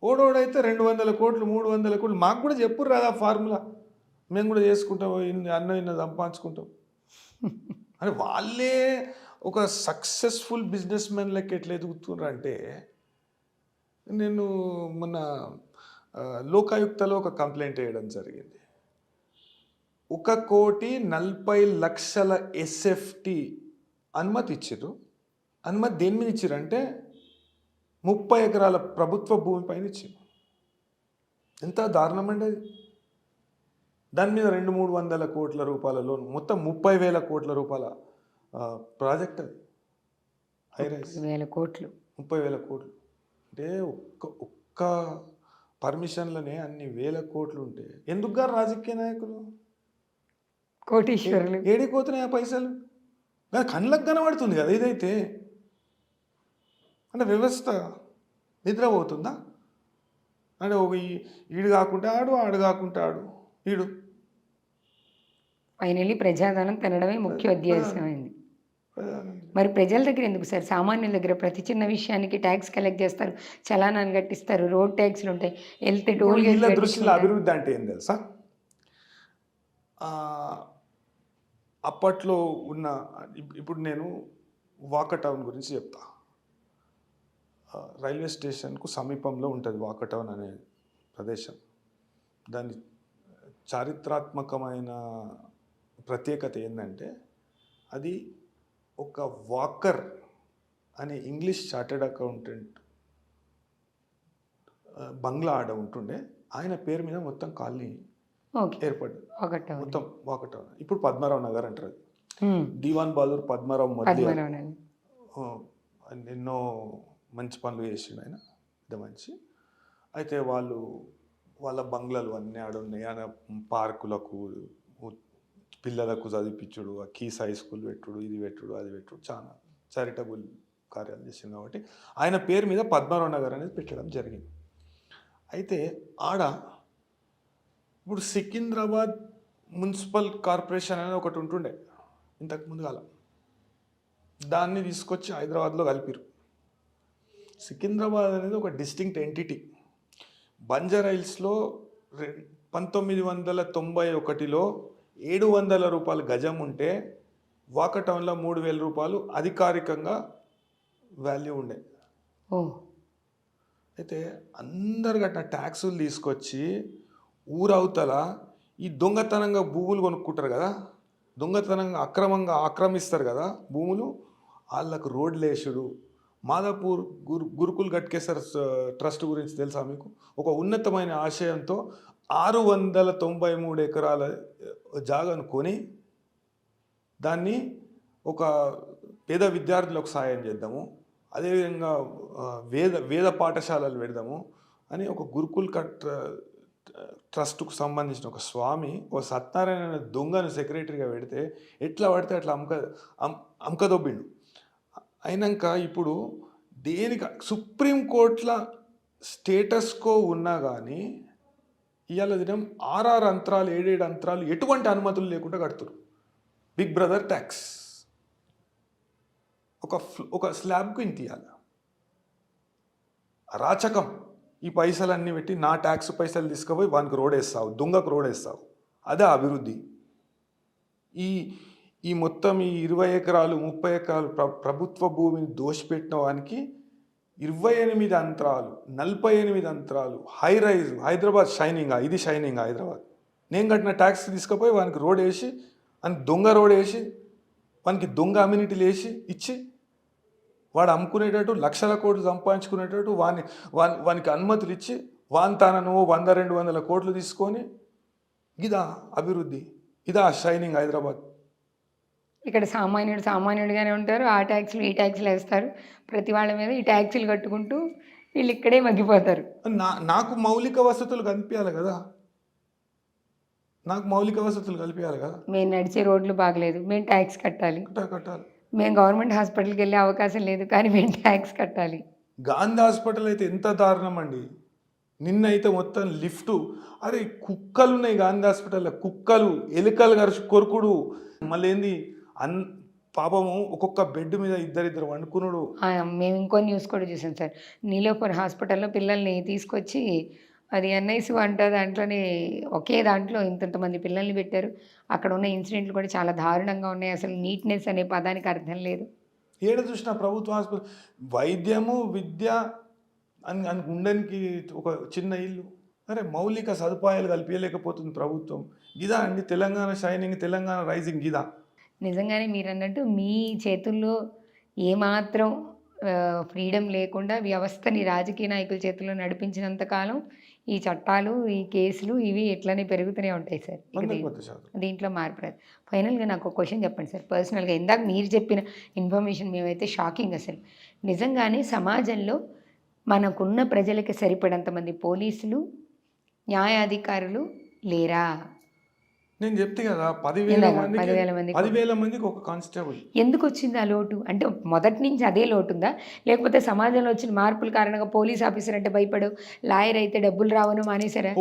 ఓడోడైతే 200 కోట్లు, 300 కోట్లు. మాకు కూడా చెప్పుర్రు కదా ఫార్ములా, మేము కూడా చేసుకుంటాం, ఇన్న సంపాదించుకుంటాం అని. వాళ్ళే ఒక సక్సెస్ఫుల్ బిజినెస్ మెన్ లెక్క ఎట్లా ఎదుగుతున్నారు అంటే, నేను మొన్న లోకాయుక్తలో ఒక కంప్లైంట్ వేయడం జరిగింది. 1,40,40,00,000 ఎస్ఎఫ్టి అనుమతి ఇచ్చారు. అనుమతి దేని మీద ఇచ్చారు అంటే 30 ఎకరాల ప్రభుత్వ భూమి పైన ఇచ్చారు. ఎంత దారుణం అండి అది. దాని మీద 200-300 కోట్ల రూపాయల లోన్, మొత్తం 30,000 కోట్ల రూపాయల ప్రాజెక్ట్ అది. హైరైజ్ 30,000 కోట్లు. 30,000 కోట్లు అంటే ఒక్క పర్మిషన్లనే అన్ని వేల కోట్లు ఉంటే ఎందుకు గారు రాజకీయ నాయకులు కోటీశ్వరులు ఏడిపోతున్నాయి ఆ పైసలు? కానీ కళ్ళకు కనబడుతుంది కదా ఇదైతే. అంటే వ్యవస్థ నిద్రపోతుందా? అంటే ఒక ఈడు కాకుండా ఆడు, ఆడు కాకుండా ఆడు, ఈడు. ఫైనల్లీ ప్రజాధనం తినడమే ముఖ్య ఉద్దేశమైంది. మరి ప్రజల దగ్గర ఎందుకు సార్? సామాన్యుల దగ్గర ప్రతి చిన్న విషయానికి ట్యాక్స్ కలెక్ట్ చేస్తారు, చలానాన్ని కట్టిస్తారు, రోడ్ ట్యాక్స్లు ఉంటాయి, వెళ్తే టోల్ గేట్. దృష్టిలో అభివృద్ధి అంటే ఏం తెలుసా? అప్పట్లో ఉన్న, ఇప్పుడు నేను వాకటౌన్ గురించి చెప్తా. రైల్వే స్టేషన్కు సమీపంలో ఉంటుంది వాకటౌన్ అనే ప్రదేశం. దాని చారిత్రాత్మకమైన ప్రత్యేకత ఏంటంటే, అది ఒక వాకర్ అనే ఇంగ్లీష్ చార్టెడ్ అకౌంటెంట్ బంగ్లా ఆడ ఉంటుండే, ఆయన పేరు మీద మొత్తం కాలనీ ఏర్పడ్డది, మొత్తం వాకటౌన్. ఇప్పుడు పద్మారావు నగర్ అంటారు. దివాన్ బహదూర్ పద్మారావు మధ్య ఎన్నో మంచి పనులు చేసిండు ఆయన, పెద్ద మంచి. అయితే వాళ్ళ బంగ్లాలు అన్నీ ఆడున్నాయి. ఆయన పార్కులకు, పిల్లలకు చదివించుడు, కీస్ హై స్కూల్ పెట్టుడు, ఇది పెట్టుడు, అది పెట్టుడు, చాలా చారిటబుల్ కార్యాలు చేసింది. కాబట్టి ఆయన పేరు మీద పద్మారావు నగర్ అనేది పెట్టడం జరిగింది. అయితే ఆడ ఇప్పుడు సికింద్రాబాద్ మున్సిపల్ కార్పొరేషన్ అనేది ఒకటి ఉంటుండే ఇంతకుముందు కాలం, దాన్ని తీసుకొచ్చి హైదరాబాద్లో కలిపిరు. సికింద్రాబాద్ అనేది ఒక డిస్టింక్ట్ ఎంటిటీ. బంజారాహిల్స్లో 1991లో 700 రూపాయలు గజం ఉంటే వాకటౌన్లో 3000 రూపాయలు అధికారికంగా వాల్యూ ఉండే. ఓ అయితే అందరు గట్టిన ట్యాక్సులు తీసుకొచ్చి ఊరవతల ఈ దొంగతనంగా భూములు కొనుక్కుంటారు కదా, దొంగతనంగా అక్రమంగా ఆక్రమిస్తారు కదా భూములు, వాళ్ళకు రోడ్లు వేసుడు. మాదాపూర్ గురుకుల్ గట్కేసర్ ట్రస్ట్ గురించి తెలుసా మీకు? ఒక ఉన్నతమైన ఆశయంతో 693 ఎకరాల జాగాను కొని దాన్ని ఒక పేద విద్యార్థులకు సాయం చేద్దాము, అదేవిధంగా వేద పాఠశాలలు పెడదాము అని ఒక గురుకుల్ ట్రస్ట్కు సంబంధించిన ఒక స్వామి ఒక సత్యనారాయణ దొంగను సెక్రటరీగా పెడితే ఎట్లా పడితే అట్లా అమ్కదొబ్బిండు. అయినాక ఇప్పుడు దేనికి సుప్రీంకోర్టుల స్టేటస్ కో ఉన్నా కానీ ఇవాళ దినం 6 అంతరాలు 7 అంతరాలు ఎటువంటి అనుమతులు లేకుండా కడుతున్నారు. బిగ్ బ్రదర్ ట్యాక్స్ ఒక స్లాబ్కు ఇంత ఇవ్వాలి. అరాచకం. ఈ పైసలన్నీ పెట్టి నా ట్యాక్స్ పైసలు తీసుకుపోయి వానికి రోడ్ వేస్తావు, దొంగకు రోడ్ వేస్తావు. అదే అభివృద్ధి. ఈ మొత్తం ఈ 20 ఎకరాలు 30 ఎకరాలు ప్రభుత్వ భూమిని దోషిపెట్టిన వానికి 28 అంతరాలు 48 అంతరాలు హై రైజ్. హైదరాబాద్ షైనింగా, ఇది షైనింగ్ హైదరాబాద్. నేను కట్టిన ట్యాక్స్ తీసుకుపోయి వానికి రోడ్ వేసి, అని దొంగ రోడ్ వేసి, వానికి దొంగ అమ్యూనిటీలు వేసి ఇచ్చి వాడు అమ్ముకునేటట్టు లక్షల కోట్లు సంపాదించుకునేటట్టు వానికి అనుమతులు ఇచ్చి నువ్వు 100-200 కోట్లు తీసుకొని ఇదా అభివృద్ధి, ఇదా షైనింగ్ హైదరాబాద్. ఇక్కడ సామాన్యుడిగానే ఉంటారు, ఆ ట్యాక్సులు ఈ ట్యాక్సులు వేస్తారు, ప్రతి వాళ్ళ మీద ఈ ట్యాక్సులు కట్టుకుంటూ వీళ్ళు ఇక్కడే మగ్గిపోతారు. నాకు మౌలిక వసతులు కల్పించాలి కదా, మేము నడిచే రోడ్లు బాగలేదు, మేము ట్యాక్స్ కట్టాలి. మేము గవర్నమెంట్ హాస్పిటల్కి వెళ్ళే అవకాశం లేదు కానీ మేము ట్యాక్స్ కట్టాలి. గాంధీ హాస్పిటల్ అయితే ఎంత దారుణం అండి. నిన్నైతే మొత్తం లిఫ్టు, అరే కుక్కలు ఉన్నాయి గాంధీ హాస్పిటల్లో, కుక్కలు ఎలుకలు కొరుకుడు. మళ్ళీ ఏంది పాపము ఒక్కొక్క బెడ్ మీద ఇద్దరు వండుకున్నాడు. మేము ఇంకో న్యూస్ కూడా చూసాం సార్, నీలోఫర్ హాస్పిటల్లో పిల్లల్ని తీసుకొచ్చి అది ఎన్ఐసి అంట, దాంట్లోనే ఒకే దాంట్లో ఇంతమంది పిల్లల్ని పెట్టారు. అక్కడ ఉన్న ఇన్సిడెంట్లు కూడా చాలా దారుణంగా ఉన్నాయి. అసలు నీట్నెస్ అనే పదానికి అర్థం లేదు. ఏడ చూసిన ప్రభుత్వ హాస్పిటల్ వైద్యము విద్య అని ఉండడానికి ఒక చిన్న ఇల్లు. అరే మౌలిక సదుపాయాలు కల్పించలేకపోతుంది ప్రభుత్వం. ఇదా అండి తెలంగాణ షైనింగ్, తెలంగాణ రైజింగ్ ఇదా? నిజంగానే మీరు అన్నట్టు మీ చేతుల్లో ఏమాత్రం ఫ్రీడమ్ లేకుండా వ్యవస్థని రాజకీయ నాయకుల చేతుల్లో నడిపించినంతకాలం ఈ చట్టాలు, ఈ కేసులు ఇవి ఎట్లనే పెరుగుతూనే ఉంటాయి సార్. దీంట్లో మార్పు రాదు. ఫైనల్గా నాకు ఒక క్వశ్చన్ చెప్పండి సార్. పర్సనల్గా ఇందాక మీరు చెప్పిన ఇన్ఫర్మేషన్ మేమైతే షాకింగ్. అసలు నిజంగానే సమాజంలో మనకున్న ప్రజలకి సరిపడంతమంది పోలీసులు, న్యాయాధికారులు లేరా? నేను చెప్తే కదా 10,000 మందికి ఒక కానిస్టేబుల్. ఎందుకు వచ్చింది ఆ లోటు? అంటే మొదటి నుంచి అదే లోటు ఉందా, లేకపోతే సమాజంలో వచ్చిన మార్పుల కారణంగా పోలీస్ ఆఫీసర్ అంటే భయపడు, లాయర్ అయితే డబ్బులు రావను మానేశారా?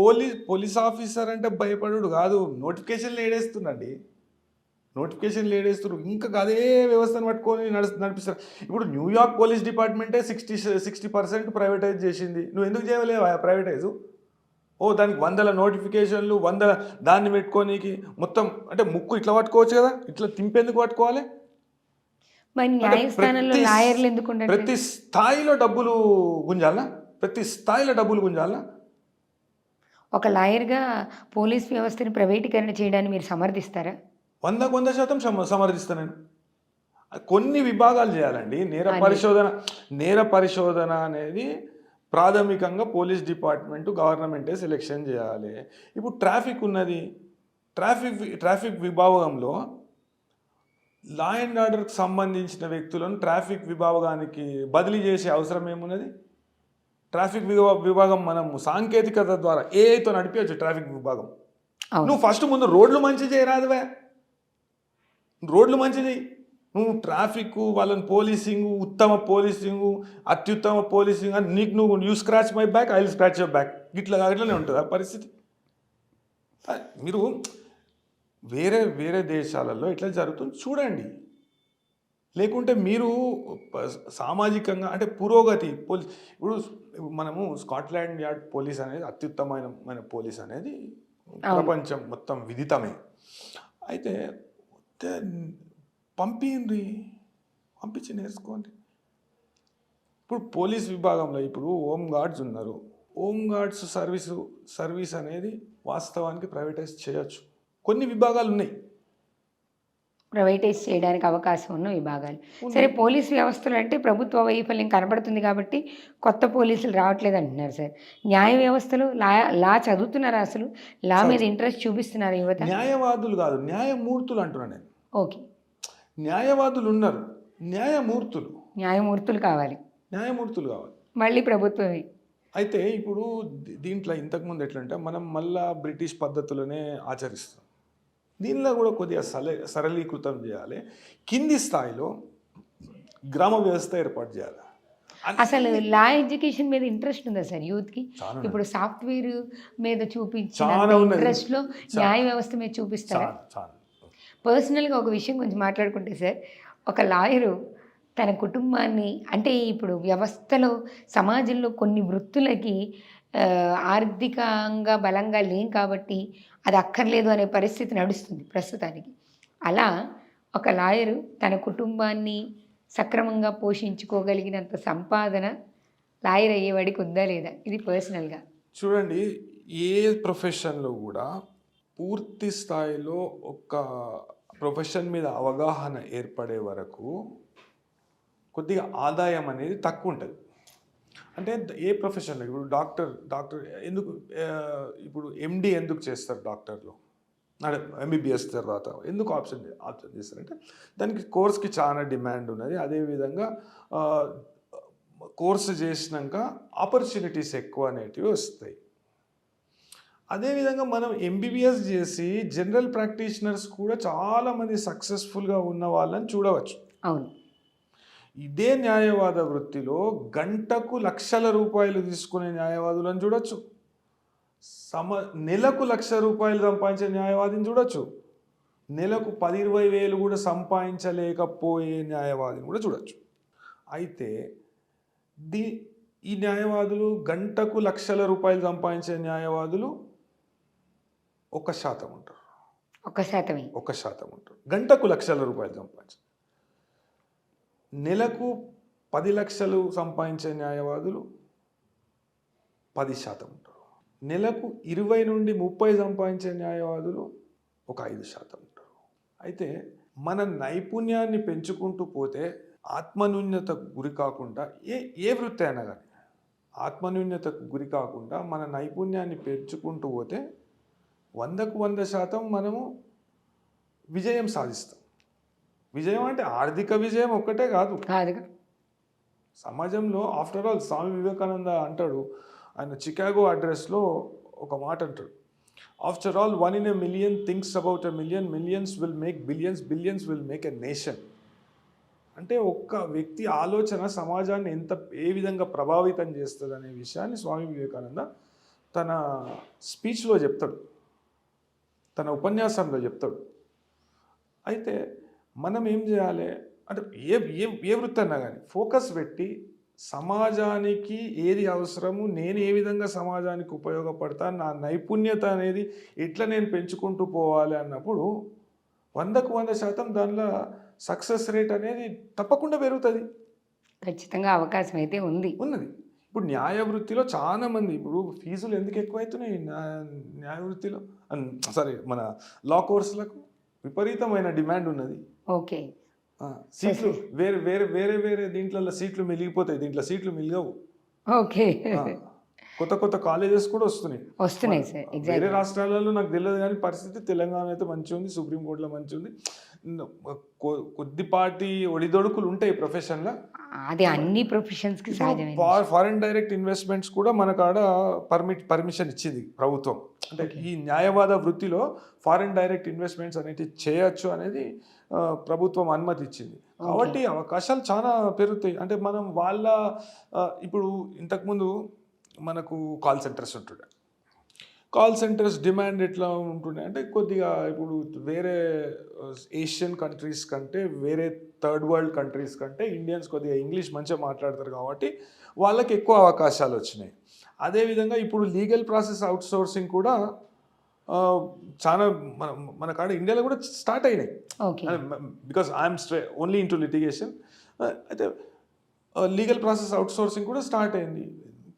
పోలీస్ ఆఫీసర్ అంటే భయపడు కాదు, నోటిఫికేషన్లు ఏడేస్తుందండి. నోటిఫికేషన్లు ఏడేస్తున్నారు, ఇంకా అదే వ్యవస్థను పట్టుకొని నడిపిస్తారు. ఇప్పుడు న్యూయార్క్ పోలీస్ డిపార్ట్మెంటే 60% ప్రైవేటైజ్ చేసింది. నువ్వు ఎందుకు చేయలేవు ప్రైవేటైజు? దానికి 100 నోటిఫికేషన్లు, 100 దాన్ని పెట్టుకోనికి మొత్తం. అంటే ముక్కు ఇట్లా పట్టుకోవచ్చు కదా, ఇట్లా తింపేందుకు పట్టుకోవాలి? ప్రతి స్థాయిలో డబ్బులు గుంజాలా? ఒక లాయర్గా పోలీస్ వ్యవస్థని ప్రైవేటీకరణ చేయడాన్ని మీరు సమర్థిస్తారా? 100% సమర్థిస్తాను నేను. కొన్ని విభాగాలు చేయాలండి. నేర పరిశోధన అనేది ప్రాథమికంగా పోలీస్ డిపార్ట్మెంటు, గవర్నమెంటే సెలెక్షన్ చేయాలి. ఇప్పుడు ట్రాఫిక్ ఉన్నది, ట్రాఫిక్ విభాగంలో లా అండ్ ఆర్డర్కి సంబంధించిన వ్యక్తులను ట్రాఫిక్ విభాగానికి బదిలీ చేసే అవసరం ఏమున్నది? ట్రాఫిక్ విభాగం మనము సాంకేతికత ద్వారా ఏఐతో నడిపించచ్చు. ట్రాఫిక్ విభాగం నువ్వు ఫస్ట్ ముందు రోడ్లు మంచి చేయరాదువే, రోడ్లు మంచి చేయి. నువ్వు ట్రాఫిక్ వాళ్ళని పోలీసింగు, ఉత్తమ పోలీసింగు, అత్యుత్తమ పోలీసింగ్ అని నీకు you scratch my back, I will scratch your back, ఇట్లానే ఉంటుంది ఆ పరిస్థితి. మీరు వేరే దేశాలలో ఇట్లా జరుగుతుంది చూడండి. లేకుంటే మీరు సామాజికంగా అంటే పురోగతి ఇప్పుడు ఇప్పుడు మనము స్కాట్లాండ్ యార్డ్ పోలీస్ అనేది అత్యుత్తమమైన పోలీస్ అనేది అవును. ప్రపంచం మొత్తం విదితమే. అయితే తే- పంపిండ్రి, పంపించి నేర్చుకోండి. ఇప్పుడు పోలీస్ విభాగంలో ఇప్పుడు హోమ్ గార్డ్స్ ఉన్నారు. హోమ్ గార్డ్స్ సర్వీస్ అనేది వాస్తవానికి ప్రైవేటైజ్ చేయొచ్చు. కొన్ని విభాగాలు ఉన్నాయి. ప్రైవేటైజ్ చేయడానికి అవకాశం ఉన్న విభాగాలు. ఉన్నాయి. సరే పోలీస్ వ్యవస్థలో అంటే ప్రభుత్వ వైఫల్యం కనబడుతుంది కాబట్టి కొత్త పోలీసులు రావట్లేదు అంటున్నారు సార్. న్యాయ వ్యవస్థలో లా చదువుతున్నారా అసలు? లా మీద ఇంట్రెస్ట్ చూపిస్తున్నారా యువత? న్యాయవాదులు కాదు, న్యాయమూర్తులు అంటున్నాను నేను. ఓకే. న్యాయవాదులు ఉన్నారు, న్యాయమూర్తులు న్యాయమూర్తులు కావాలి. న్యాయమూర్తులు కావాలి. మళ్ళీ ప్రభుత్వమే. అయితే ఇప్పుడు దీంట్లో ఇంతకుముందు ఎట్లంటే మనం మళ్ళా బ్రిటిష్ పద్ధతులనే ఆచరిస్తాం. దీనిలో కూడా కొద్దిగా సరళీకృతం చేయాలి. కింది స్థాయిలో గ్రామ వ్యవస్థ ఏర్పాటు చేయాలి. అసలు లా ఎడ్యుకేషన్ మీద ఇంట్రెస్ట్ ఉందా సార్ యూత్‌కి? చాలా ఉన్నది. ఇప్పుడు సాఫ్ట్‌వేర్ మీద చూపించిన చాలా ఉన్నది. ఇంట్రెస్ట్‌లో న్యాయ వ్యవస్థ మీద చూపిస్తారా? చాలా. పర్సనల్‌గా ఒక విషయం గురించి మాట్లాడుకుంటే సార్, ఒక లాయరు తన కుటుంబాన్ని అంటే ఇప్పుడు వ్యవస్థలో, సమాజంలో కొన్ని వృత్తులకి ఆర్థికంగా బలంగా లేం కాబట్టి అది అక్కర్లేదు అనే పరిస్థితి నడుస్తుంది ప్రస్తుతానికి. అలా ఒక లాయరు తన కుటుంబాన్ని సక్రమంగా పోషించుకోగలిగినంత సంపాదన లాయర్ అయ్యేవాడికి ఉందా లేదా? ఇది పర్సనల్‌గా. చూడండి, ఏ ప్రొఫెషన్లో కూడా పూర్తి స్థాయిలో ఒక ప్రొఫెషన్ మీద అవగాహన ఏర్పడే వరకు కొద్దిగా ఆదాయం అనేది తక్కువ ఉంటుంది. అంటే ఏ ప్రొఫెషన్లో ఇప్పుడు డాక్టర్ ఎందుకు ఇప్పుడు ఎండి ఎందుకు చేస్తారు డాక్టర్లో, అంటే ఎంబీబీఎస్ తర్వాత ఎందుకు ఆప్షన్ చేస్తారంటే దానికి కోర్స్కి చాలా డిమాండ్ ఉన్నది. అదేవిధంగా కోర్సు చేసినాక ఆపర్చునిటీస్ ఎక్కువ అనేటివి వస్తాయి. అదేవిధంగా మనం ఎంబీబీఎస్ చేసి జనరల్ ప్రాక్టీషనర్స్ కూడా చాలామంది సక్సెస్ఫుల్గా ఉన్న వాళ్ళని చూడవచ్చు. అవును. ఇదే న్యాయవాద వృత్తిలో గంటకు లక్షల రూపాయలు తీసుకునే న్యాయవాదులను చూడొచ్చు. నెలకు ₹1,00,000 సంపాదించే న్యాయవాదిని చూడొచ్చు. నెలకు 10-20 వేలు కూడా సంపాదించలేకపోయే న్యాయవాదిని కూడా చూడొచ్చు. అయితే ఈ న్యాయవాదులు గంటకు లక్షల రూపాయలు సంపాదించే న్యాయవాదులు 1% ఉంటారు. 1% ఉంటారు. గంటకు లక్షల రూపాయలు సంపాదించారు. నెలకు 10 లక్షలు సంపాదించే న్యాయవాదులు 10% ఉంటారు. నెలకు 20 నుండి 30 సంపాదించే న్యాయవాదులు ఒక 5% ఉంటారు. అయితే మన నైపుణ్యాన్ని పెంచుకుంటూ పోతే ఆత్మన్యూన్యతకు గురి కాకుండా ఏ వృత్తి అయినా కానీ ఆత్మన్యూన్యతకు గురి కాకుండా మన నైపుణ్యాన్ని పెంచుకుంటూ పోతే 100కు 100% మనము విజయం సాధిస్తాం. విజయం అంటే ఆర్థిక విజయం ఒక్కటే కాదు. సమాజంలో ఆఫ్టర్ ఆల్ స్వామి వివేకానంద అంటాడు, ఆయన చికాగో అడ్రస్లో ఒక మాట అంటాడు, after all 1 in a million thinks about a million, millions will make billions, billions will make a nation. అంటే ఒక్క వ్యక్తి ఆలోచన సమాజాన్ని ఏ విధంగా ప్రభావితం చేస్తుంది అనే విషయాన్ని స్వామి వివేకానంద తన స్పీచ్లో చెప్తాడు, తన ఉపన్యాసంలో చెప్తాడు. అయితే మనం ఏం చేయాలి అంటే ఏ వృత్తి అన్నా కానీ ఫోకస్ పెట్టి సమాజానికి ఏది అవసరము, నేను ఏ విధంగా సమాజానికి ఉపయోగపడతా, నా నైపుణ్యత అనేది ఎట్లా నేను పెంచుకుంటూ పోవాలి అన్నప్పుడు 100కు 100% దానిలో సక్సెస్ రేట్ అనేది తప్పకుండా పెరుగుతుంది. ఖచ్చితంగా అవకాశం అయితే ఉన్నది. ఇప్పుడు న్యాయ వృత్తిలో చాలా మంది ఇప్పుడు ఫీజులు ఎందుకు ఎక్కువైతున్నాయి న్యాయ వృత్తిలో, మన లా కోర్సులకు విపరీతమైన డిమాండ్ ఉన్నది. ఓకే. సీట్లు వేరే దీంట్లో సీట్లు మిగిలిపోతాయి, దీంట్లో సీట్లు మిగలవు. ఓకే. కొత్త కాలేజెస్ కూడా వస్తున్నాయి సార్. వేరే రాష్ట్రాలలో నాకు తెలియదు కానీ పరిస్థితి తెలంగాణ అయితే మంచిగా ఉంది, సుప్రీంకోర్టులో మంచిగా ఉంది. కొద్దిపాటి ఒడిదొడుకులు ఉంటాయి ప్రొఫెషన్లో, అది అన్ని ప్రొఫెషన్స్కి సహజమే. ఫారెన్ డైరెక్ట్ ఇన్వెస్ట్మెంట్స్ కూడా మనకాడ పర్మిషన్ ఇచ్చింది ప్రభుత్వం. అంటే ఈ న్యాయవాద వృత్తిలో ఫారెన్ డైరెక్ట్ ఇన్వెస్ట్మెంట్స్ అనేటివి చేయొచ్చు అనేది ప్రభుత్వం అనుమతి ఇచ్చింది. కాబట్టి అవకాశాలు చాలా పెరుగుతాయి. అంటే మనం ఇప్పుడు ఇంతకుముందు మనకు కాల్ సెంటర్స్ ఉంటుండే, కాల్ సెంటర్స్ డిమాండ్ ఎట్లా ఉంటుండే అంటే కొద్దిగా ఇప్పుడు వేరే ఏషియన్ కంట్రీస్ కంటే, వేరే థర్డ్ వరల్డ్ కంట్రీస్ కంటే ఇండియన్స్ కొద్దిగా ఇంగ్లీష్ మంచిగా మాట్లాడతారు కాబట్టి వాళ్ళకి ఎక్కువ అవకాశాలు వచ్చినాయి. అదేవిధంగా ఇప్పుడు లీగల్ ప్రాసెస్ అవుట్సోర్సింగ్ కూడా చాలా మన కాడ ఇండియాలో కూడా స్టార్ట్ అయినాయి. Okay. Because I'm only into litigation. అయితే లీగల్ ప్రాసెస్ అవుట్సోర్సింగ్ కూడా స్టార్ట్ అయింది.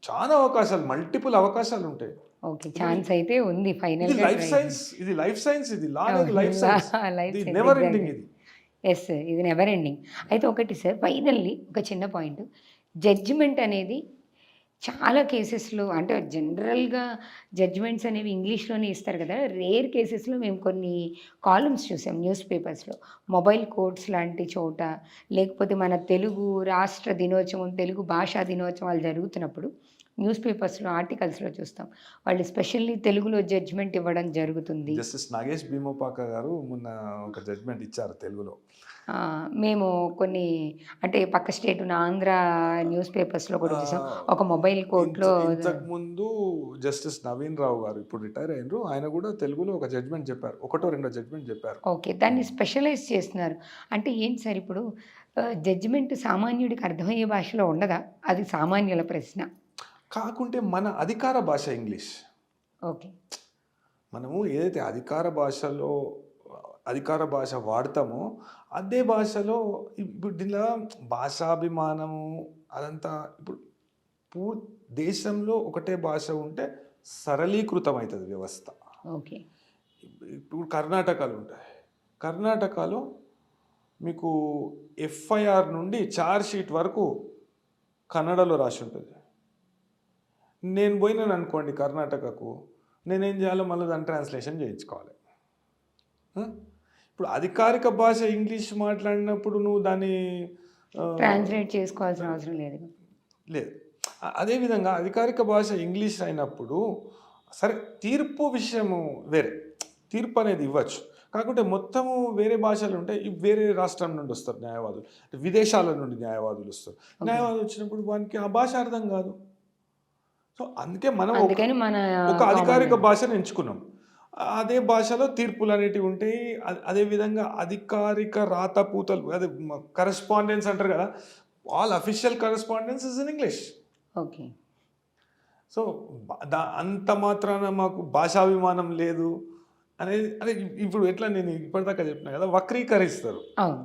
చాలా అవకాశాలు, మల్టిపుల్ అవకాశాలు ఉంటాయి. ఓకే. ఛాన్స్ అయితే ఉంది ఇది ఫైనల్‌గా లైఫ్ ట్రై సైన్స్, ఇది లైఫ్ సైన్స్, ఇది లా అనేది లైఫ్ లా సైన్స్, లైఫ్ ఇది సైన్స్ నెవర్ ఎగ్జాక్ట్‌లీ. ఎండింగ్ ఇది. యెస్. ఇది నెవర్ ఎండింగ్. అయితే ఒకటి సార్ ఫైనల్లీ ఒక చిన్న పాయింట్. జడ్జిమెంట్ అనేది చాలా కేసెస్‌లో అంటే జనరల్‌గా జడ్జిమెంట్స్ అనేవి ఇంగ్లీష్‌లోనే ఇస్తారు కదా! రేర్ కేసెస్‌లో మేము కొన్ని కాలమ్స్ చూసాం న్యూస్ పేపర్స్‌లో. మొబైల్ కోర్ట్స్ లాంటి చోట, లేకపోతే మన తెలుగు రాష్ట్ర దినోత్సవం, తెలుగు భాషా దినోత్సవాలు జరుగుతున్నప్పుడు న్యూస్ పేపర్స్‌లో, ఆర్టికల్స్‌లో చూస్తాం. వాళ్ళు స్పెషల్లీ తెలుగులో జడ్జిమెంట్ ఇవ్వడం జరుగుతుంది. జస్టిస్ నాగేష్ భీమోపాక గారు మొన్న ఒక జడ్జ్మెంట్ ఇచ్చారు తెలుగులో. మేము కొన్ని అంటే పక్క స్టేట్ ఉన్న ఆంధ్ర న్యూస్ పేపర్స్‌లో కూడా చూసాం. ఆహ్, ఒక మొబైల్ కోర్ట్‌లో ఇంతకుముందు జస్టిస్ నవీన్ రావు గారు ఇప్పుడు రిటైర్ అయ్యిండ్రు. ఆయన కూడా తెలుగులో ఒక జడ్జ్మెంట్ చెప్పారు. ఒకటో రెండో జడ్జ్మెంట్ చెప్పారు. ఓకే. దాన్ని స్పెషలైజ్ చేస్తున్నారు. అంటే ఏంటి సార్ ఇప్పుడు జడ్జిమెంట్ సామాన్యుడికి అర్థమయ్యే భాషలో ఉండదా? అది సామాన్యుల ప్రశ్న. కాకుంటే మన అధికార భాష ఇంగ్లీష్. ఓకే. మనము ఏదైతే అధికార భాష వాడతామో అదే భాషలో ఇప్పుడు దీనిలో భాషాభిమానము అదంతా ఇప్పుడు పూ దేశంలో ఒకటే భాష ఉంటే సరళీకృతం అవుతుంది వ్యవస్థ. ఓకే. ఇప్పుడు కర్ణాటకలో ఉంటాయి. కర్ణాటకలో మీకు ఎఫ్ఐఆర్ నుండి ఛార్జ్ షీట్ వరకు కన్నడలో రాసి ఉంటుంది. నేను పోయినాను అనుకోండి కర్ణాటకకు, నేనేం చేయాలో మళ్ళీ దాన్ని ట్రాన్స్లేషన్ చేయించుకోవాలి. ఇప్పుడు అధికారిక భాష ఇంగ్లీష్ మాట్లాడినప్పుడు నువ్వు దాన్ని ట్రాన్స్లేట్ చేసుకోవాల్సిన అవసరం లేదు. లేదు. అదేవిధంగా అధికారిక భాష ఇంగ్లీష్ అయినప్పుడు సరే తీర్పు విషయము వేరే, తీర్పు అనేది ఇవ్వచ్చు. కాకుంటే మొత్తము వేరే భాషలు ఉంటాయి. వేరే రాష్ట్రం నుండి వస్తారు న్యాయవాదులు, విదేశాల నుండి న్యాయవాదులు వస్తారు. న్యాయవాదులు వచ్చినప్పుడు వానికి ఆ భాష అర్థం కాదు. సో అందుకే మనం అందుకని మన ఒక అధికారిక భాషను ఎంచుకున్నాం. అదే భాషలో తీర్పులు అనేటివి ఉంటాయి. అదేవిధంగా అధికారిక రాతపూతలు, అదే కరెస్పాండెన్స్ అంటారు కదా, all official correspondence is in English. Okay. So అంత మాత్రాన మాకు భాషాభిమానం లేదు అనేది అదే ఇప్పుడు ఎట్లా నేను ఇప్పటిదాకా చెప్పినా కదా, వక్రీకరిస్తారు. అవును.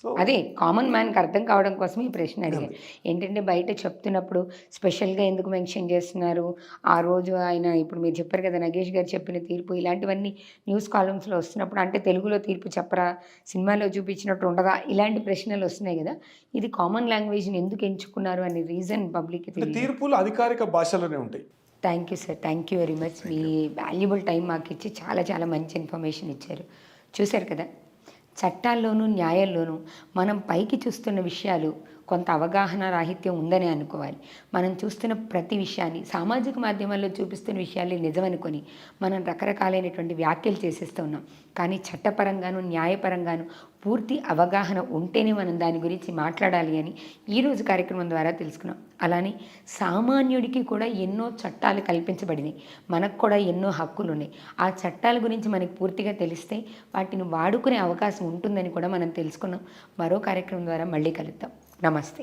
సో అదే కామన్ మ్యాన్‌కి అర్థం కావడం కోసం ఈ ప్రశ్న అడిగాను. ఏంటంటే బయట చెప్తున్నప్పుడు స్పెషల్‌గా ఎందుకు మెన్షన్ చేస్తున్నారు? ఆ రోజు ఆయన ఇప్పుడు మీరు చెప్పారు కదా! నగేష్ గారు చెప్పిన తీర్పు ఇలాంటివన్నీ న్యూస్ కాలమ్స్‌లో వస్తున్నప్పుడు అంటే తెలుగులో తీర్పు చెప్పరా? సినిమాలో చూపించినట్టు ఉండదా? ఇలాంటి ప్రశ్నలు వస్తున్నాయి కదా! ఇది కామన్ లాంగ్వేజ్‌ని ఎందుకు ఎంచుకున్నారు అనే రీజన్ పబ్లిక్‌కి తెలియదు. తీర్పులు అధికారిక భాషలోనే ఉంటాయి. Thank you sir. Thank you very much. Me valuable time మాకు ఇచ్చి చాలా చాలా మంచి ఇన్ఫర్మేషన్ ఇచ్చారు. చూశారు కదా! చట్టాల్లోనూ న్యాయాల్లోనూ మనం పైకి చూస్తున్న విషయాలు కొంత అవగాహన రాహిత్యం ఉందనే అనుకోవాలి. మనం చూస్తున్న ప్రతి విషయాన్ని సామాజిక మాధ్యమాల్లో చూపిస్తున్న విషయాలే నిజమనుకొని మనం రకరకాలైనటువంటి వ్యాఖ్యలు చేసేస్తూ ఉన్నాం. కానీ చట్టపరంగాను న్యాయపరంగాను పూర్తి అవగాహన ఉంటేనే మనం దాని గురించి మాట్లాడాలి అని ఈరోజు కార్యక్రమం ద్వారా తెలుసుకున్నాం. అలానే సామాన్యుడికి కూడా ఎన్నో చట్టాలు కల్పించబడినాయి. మనకు కూడా ఎన్నో హక్కులు ఉన్నాయి. ఆ చట్టాల గురించి మనకు పూర్తిగా తెలిస్తే వాటిని వాడుకునే అవకాశం ఉంటుందని కూడా మనం తెలుసుకున్నాం. మరో కార్యక్రమం ద్వారా మళ్ళీ కలుద్దాం. నమస్తే.